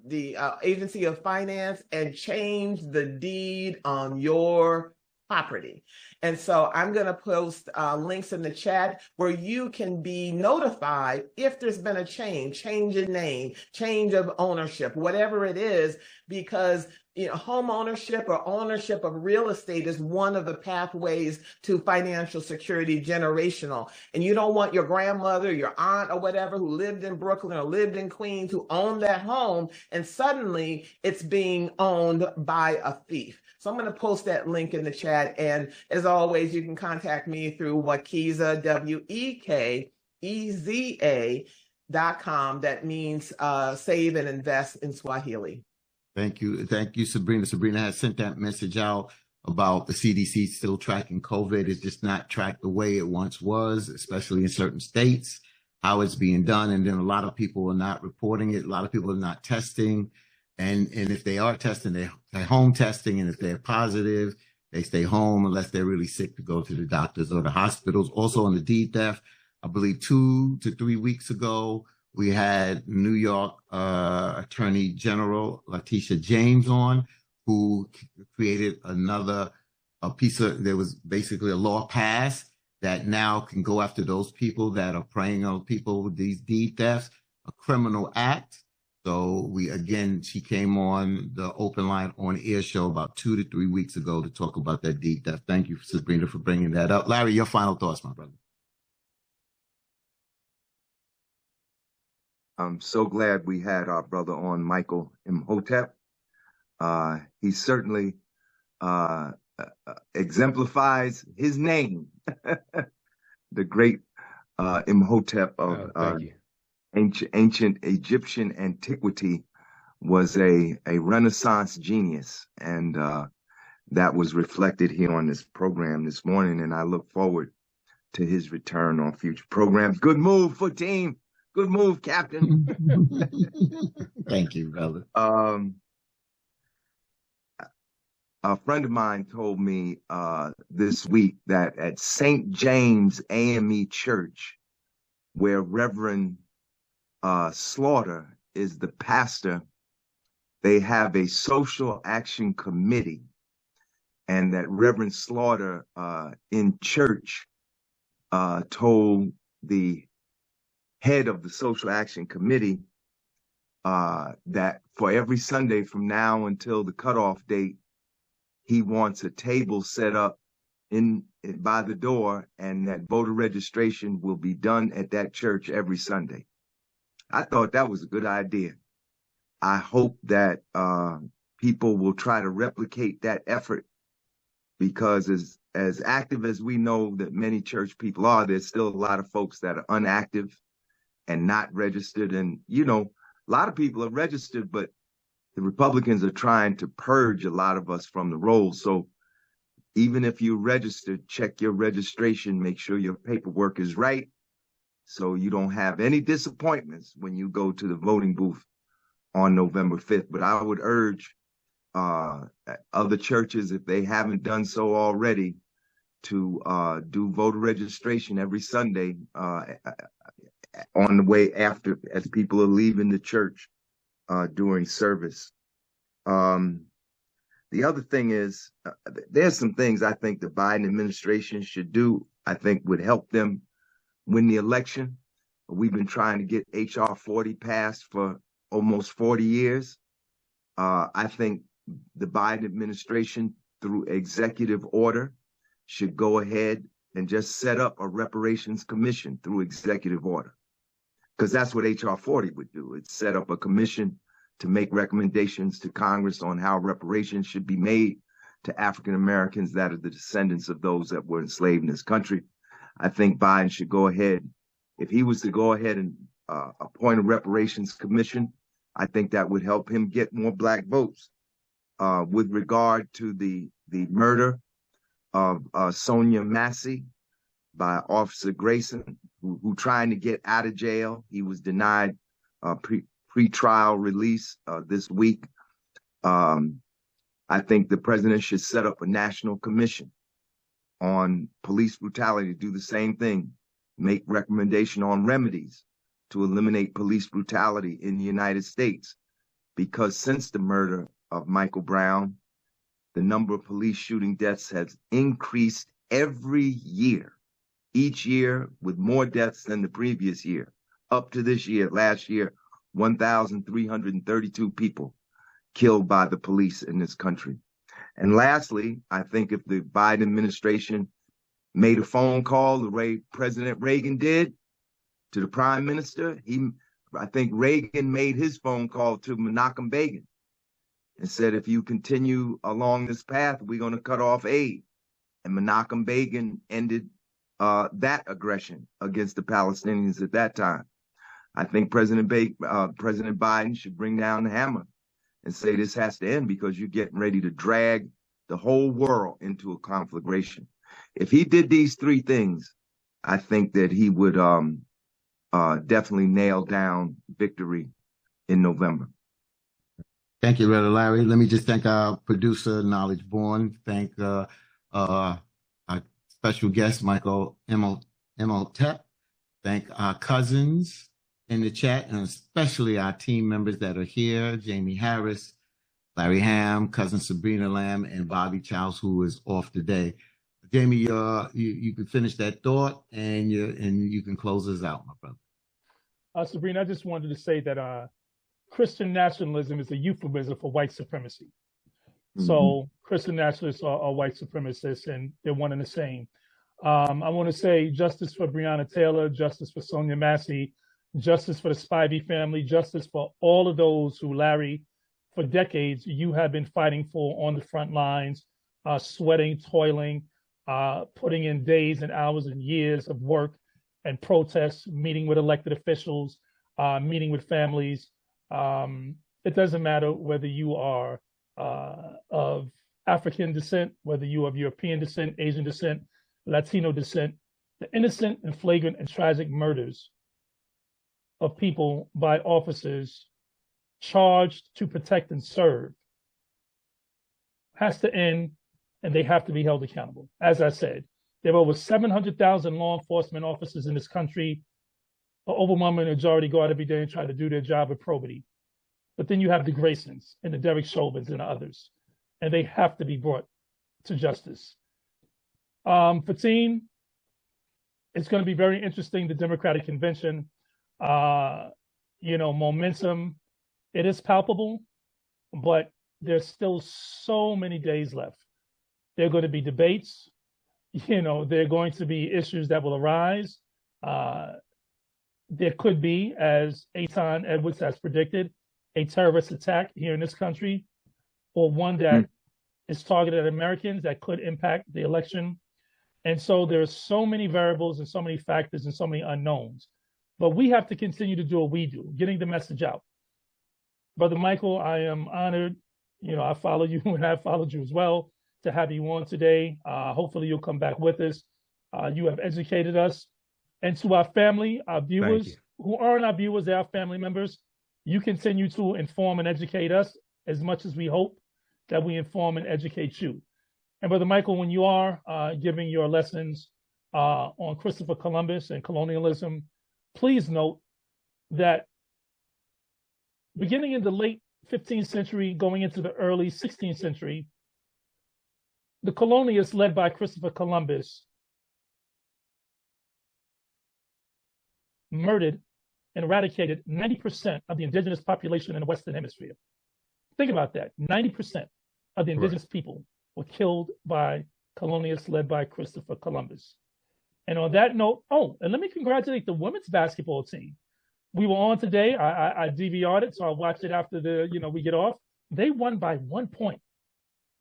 the Agency of Finance, and change the deed on your property. And so I'm going to post links in the chat where you can be notified if there's been a change in name, change of ownership, whatever it is, because home ownership or ownership of real estate is one of the pathways to financial security, generational. And you don't want your grandmother, your aunt, or whatever who lived in Brooklyn or lived in Queens who owned that home, and suddenly it's being owned by a thief. So I'm going to post that link in the chat. And as always, you can contact me through Wekeza, WEKEZA.com. That means save and invest in Swahili. Thank you, Sabrina. Sabrina has sent that message out about the CDC still tracking COVID. It's just not tracked the way it once was, especially in certain states, how it's being done. And then a lot of people are not reporting it. A lot of people are not testing. And if they are testing, they're home testing. And if they're positive, they stay home unless they're really sick to go to the doctors or the hospitals. Also on the deed theft, I believe 2 to 3 weeks ago, we had New York Attorney General Letitia James on, who created there was basically a law passed that now can go after those people that are preying on people with these deed thefts, a criminal act. So she came on the Open Line on Air show about 2 to 3 weeks ago to talk about that deed theft. Thank you, Sabrina, for bringing that up. Larry, your final thoughts, my brother. I'm so glad we had our brother on, Michael Imhotep. He certainly exemplifies his name, the great Imhotep of ancient Egyptian antiquity, was a Renaissance genius, and that was reflected here on this program this morning, and I look forward to his return on future programs. Good move for team. Good move, Captain. Thank you, brother. A friend of mine told me this week that at St. James AME Church, where Reverend Slaughter is the pastor, they have a social action committee, and that Reverend Slaughter in church told the head of the social action committee that for every Sunday from now until the cutoff date, he wants a table set up by the door, and that voter registration will be done at that church every Sunday. I thought that was a good idea. I hope that people will try to replicate that effort, because as active as we know that many church people are, there's still a lot of folks that are unactive and not registered. And, a lot of people are registered, but the Republicans are trying to purge a lot of us from the roll. So even if you registered, check your registration, make sure your paperwork is right, so you don't have any disappointments when you go to the voting booth on November 5th. But I would urge other churches, if they haven't done so already, to do voter registration every Sunday on the way after, as people are leaving the church during service. The other thing is, there's some things I think the Biden administration should do, I think would help them win the election. We've been trying to get H.R. 40 passed for almost 40 years. I think the Biden administration, through executive order, should go ahead and just set up a reparations commission through executive order, because that's what H.R. 40 would do. It's set up a commission to make recommendations to Congress on how reparations should be made to African Americans that are the descendants of those that were enslaved in this country. I think Biden should go ahead, if he was to go ahead and appoint a reparations commission, I think that would help him get more black votes. With regard to the murder of Sonia Massey by Officer Grayson, who trying to get out of jail. He was denied pre-trial release this week. I think the president should set up a national commission on police brutality, do the same thing, make recommendation on remedies to eliminate police brutality in the United States. Because since the murder of Michael Brown, the number of police shooting deaths has increased every year, each year with more deaths than the previous year. Up to this year, last year, 1,332 people killed by the police in this country. And lastly, I think if the Biden administration made a phone call the way President Reagan did to the prime minister, I think Reagan made his phone call to Menachem Begin and said, if you continue along this path, we're going to cut off aid. And Menachem Begin ended that aggression against the Palestinians at that time. I think President Biden should bring down the hammer and say this has to end because you're getting ready to drag the whole world into a conflagration. If he did these three things, I think that he would definitely nail down victory in November. Thank you, Brother Larry. Let me just thank our producer, Knowledge Born. Thank our special guest, Michael Imhotep. Thank our cousins in the chat, and especially our team members that are here, Jamie Harris, Larry Ham, cousin Sabrina Lamb, and Bobby Childs, who is off today. Jamie, you can finish that thought, and you can close us out, my brother. Sabrina, I just wanted to say that Christian nationalism is a euphemism for white supremacy. Mm-hmm. So Christian nationalists are white supremacists, and they're one and the same. I want to say justice for Breonna Taylor, justice for Sonia Massey, justice for the Spivey family, justice for all of those who, Larry, for decades, you have been fighting for on the front lines, sweating, toiling, putting in days and hours and years of work and protests, meeting with elected officials, meeting with families. It doesn't matter whether you are of African descent, whether you are of European descent, Asian descent, Latino descent, the innocent and flagrant and tragic murders of people by officers charged to protect and serve has to end, and they have to be held accountable. As I said, there are over 700,000 law enforcement officers in this country. An overwhelming majority go out every day and try to do their job with probity. But then you have the Graysons and the Derek Chauvins and others, and they have to be brought to justice. Fatin, it's going to be very interesting, the Democratic Convention. Momentum, it is palpable, but there's still so many days left. There are going to be debates. There are going to be issues that will arise. There could be, as Eitan Edwards has predicted, a terrorist attack here in this country, or one that is targeted at Americans that could impact the election. And so there's so many variables and so many factors and so many unknowns. But we have to continue to do what we do, getting the message out. Brother Michael, I am honored. I follow you and I followed you as well to have you on today. Hopefully you'll come back with us. You have educated us. And to our family, our viewers, who aren't our viewers, they're our family members, you continue to inform and educate us as much as we hope that we inform and educate you. And Brother Michael, when you are giving your lessons on Christopher Columbus and colonialism, please note that beginning in the late 15th century, going into the early 16th century, the colonialists led by Christopher Columbus murdered and eradicated 90% of the indigenous population in the Western Hemisphere. Think about that. 90% of the indigenous people were killed by colonialists led by Christopher Columbus. And on that note, and let me congratulate the women's basketball team. We were on today. I DVR'd it, so I'll watch it after we get off. They won by 1 point.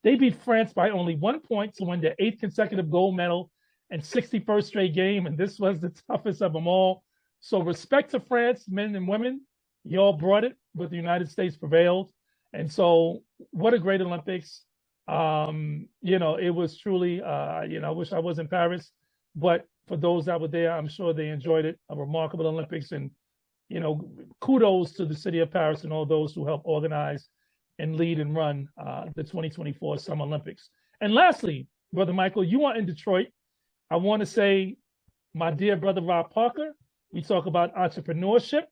They beat France by only 1 point to win their 8th consecutive gold medal and 61st straight game. And this was the toughest of them all. So respect to France, men and women. Y'all brought it, but the United States prevailed. And so what a great Olympics. You know, it was truly, you know, I wish I was in Paris, but for those that were there, I'm sure they enjoyed it. A remarkable Olympics. And, you know, kudos to the city of Paris and all those who helped organize and lead and run the 2024 Summer Olympics. And lastly, Brother Michael, you are in Detroit. I want to say, my dear brother Rob Parker, we talk about entrepreneurship.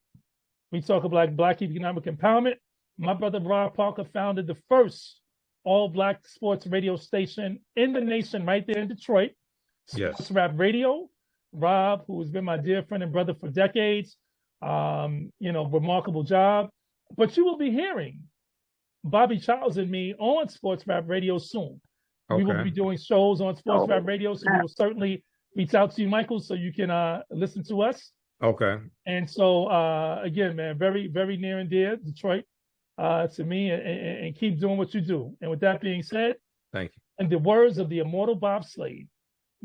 We talk about Black economic empowerment. My brother Rob Parker founded the first all-Black sports radio station in the nation right there in Detroit. Sports Rap Radio. Rob, who has been my dear friend and brother for decades, you know, remarkable job. But you will be hearing Bobby Charles and me on Sports Rap Radio soon. Okay. We will be doing shows on Sports Rap Radio, so we will certainly reach out to you, Michael, so you can listen to us. Okay. And so, again, man, very, very near and dear, Detroit, to me, and keep doing what you do. And with that being said, thank you. In the words of the immortal Bob Slade,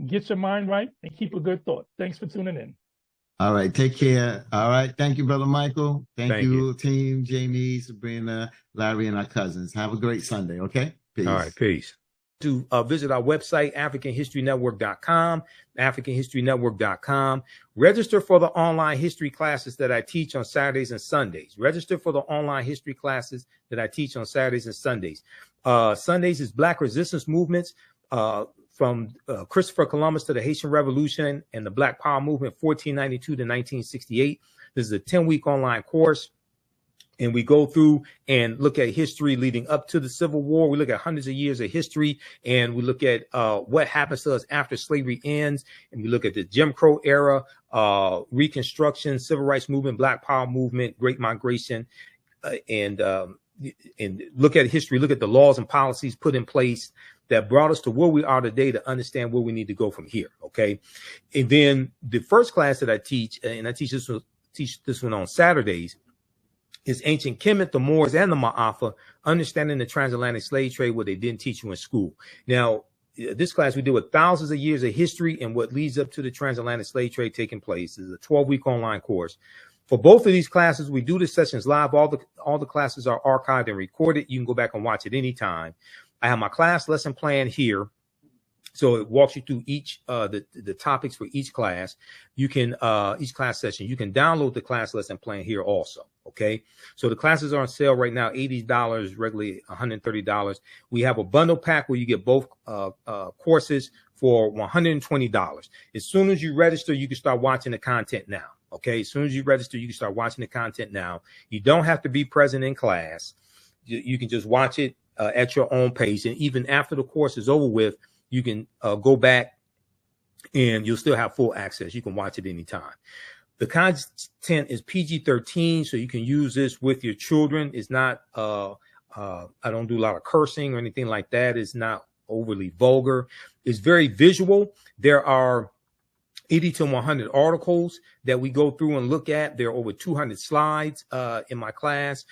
get your mind right and keep a good thought. Thanks for tuning in. All right, take care. All right, thank you, Brother Michael. Thank you, team, Jamie, Sabrina, Larry, and our cousins. Have a great Sunday, okay? Peace. All right, peace. To visit our website, AfricanHistoryNetwork.com, AfricanHistoryNetwork.com. Register for the online history classes that I teach on Saturdays and Sundays. Register for the online history classes that I teach on Saturdays and Sundays. Sundays is Black resistance movements from Christopher Columbus to the Haitian Revolution and the Black Power movement, 1492 to 1968. This is a 10-week online course. And we go through and look at history leading up to the Civil War. We look at hundreds of years of history, and we look at what happens to us after slavery ends. And we look at the Jim Crow era, Reconstruction, Civil Rights Movement, Black Power movement, Great Migration, and look at history, look at the laws and policies put in place that brought us to where we are today to understand where we need to go from here. Okay. And then the first class that I teach, and I teach this one on Saturdays, is Ancient Kemet, the Moors, and the Ma'afa, understanding the transatlantic slave trade, what they didn't teach you in school. Now, this class we deal with thousands of years of history and what leads up to the transatlantic slave trade taking place. This is a 12-week online course. For both of these classes, we do the sessions live. All the classes are archived and recorded. You can go back and watch it anytime. I have my class lesson plan here. So it walks you through each the topics for each class. You can each class session. You can download the class lesson plan here also. Okay. So the classes are on sale right now, $80, regularly $130. We have a bundle pack where you get both courses for $120. As soon as you register, you can start watching the content now. Okay. As soon as you register, you can start watching the content now. You don't have to be present in class. You can just watch it at your own pace. And even after the course is over with, you can go back and you'll still have full access. You can watch it anytime. The content is PG-13, so you can use this with your children. It's not, I don't do a lot of cursing or anything like that. It's not overly vulgar. It's very visual. There are 80 to 100 articles that we go through and look at. There are over 200 slides in my class.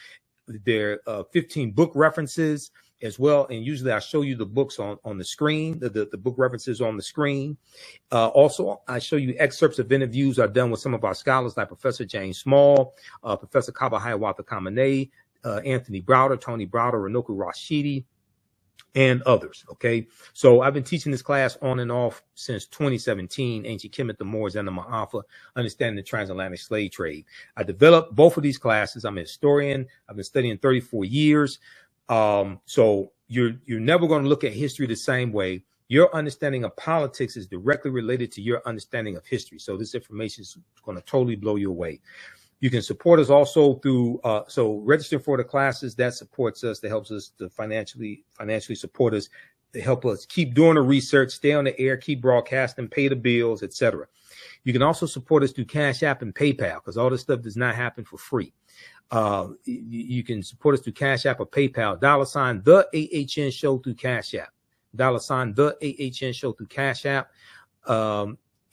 There are 15 book references as well. And usually I show you the books on the screen, the book references on the screen. Also, I show you excerpts of interviews I've done with some of our scholars like Professor James Small, Professor Kaba Hiawatha Kamene, Anthony Browder, Tony Browder, Renoku Rashidi, and others. Okay. So I've been teaching this class on and off since 2017, Ancient Kemet, the Moors, and the Ma'afa, understanding the transatlantic slave trade. I developed both of these classes. I'm a historian. I've been studying 34 years. So you're never going to look at history the same way. Your understanding of politics is directly related to your understanding of history. So this information is going to totally blow you away. You can support us also through, so registering for the classes, that supports us, that helps us to financially support us, to help us keep doing the research, stay on the air, keep broadcasting, pay the bills, etc. You can also support us through Cash App and PayPal, because all this stuff does not happen for free. You can support us through Cash App or PayPal, $, the AHN show through Cash App, $, the AHN show through Cash App.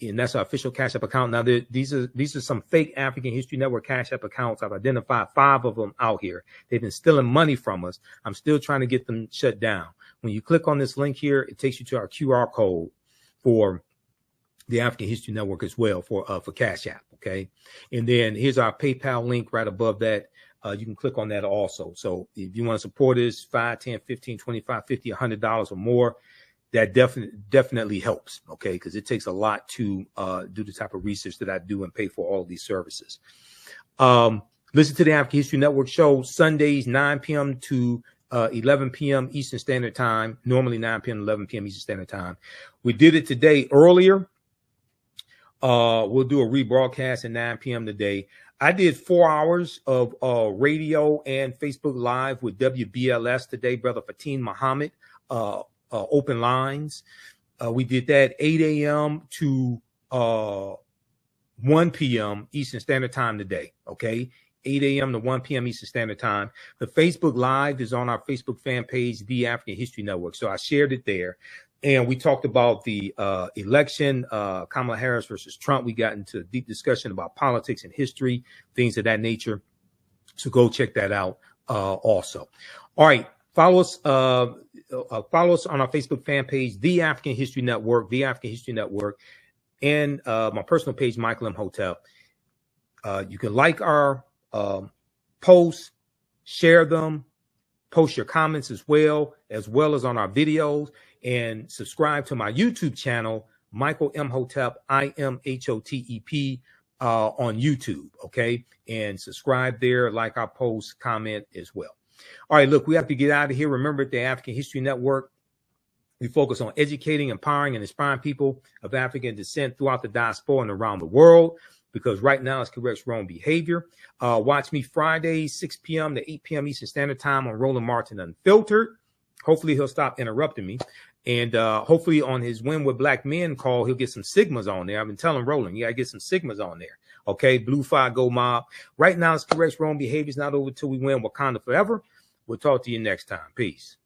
And that's our official Cash App account. Now, these are some fake African History Network Cash App accounts. I've identified 5 of them out here. They've been stealing money from us. I'm still trying to get them shut down. When you click on this link here, it takes you to our QR code for the African History Network as well for Cash App. Okay. And then here's our PayPal link right above that. You can click on that also. So if you want to support us, $5, $10, $15, $25, $50, $100 or more, that definitely helps. Okay. Because it takes a lot to do the type of research that I do and pay for all of these services. Listen to the African History Network show Sundays, 9 p.m. to 11 p.m. Eastern Standard Time, normally 9 p.m. to 11 p.m. Eastern Standard Time. We did it today earlier. We'll do a rebroadcast at 9 p.m. today. I did 4 hours of radio and Facebook Live with WBLS today, Brother Fatim Muhammad, Open Lines. We did that 8 a.m. to 1 p.m. Eastern Standard Time today, okay? 8 a.m. to 1 p.m. Eastern Standard Time. The Facebook Live is on our Facebook fan page, The African History Network. So I shared it there. And we talked about the election, Kamala Harris versus Trump. We got into a deep discussion about politics and history, things of that nature. So go check that out also. All right. Follow us on our Facebook fan page, The African History Network, The African History Network, and my personal page, Michael Imhotep. You can like our posts, share them, post your comments as well as on our videos, and subscribe to my YouTube channel, Michael Imhotep, IMHOTEP, on YouTube. Okay. And subscribe there, like our posts, comment as well. All right. Look, we have to get out of here. Remember, at the African History Network, we focus on educating, empowering, and inspiring people of African descent throughout the diaspora and around the world, because right now it's corrects wrong behavior. Watch me Fridays, 6 p.m. to 8 p.m. Eastern Standard Time on Roland Martin Unfiltered. Hopefully he'll stop interrupting me. And hopefully on his Win with Black Men call, he'll get some Sigmas on there. I've been telling Roland, you got to get some Sigmas on there. Okay, Blue Fire Go Mob. Right now it's corrects wrong behavior. It's not over till we win Wakanda forever. We'll talk to you next time. Peace.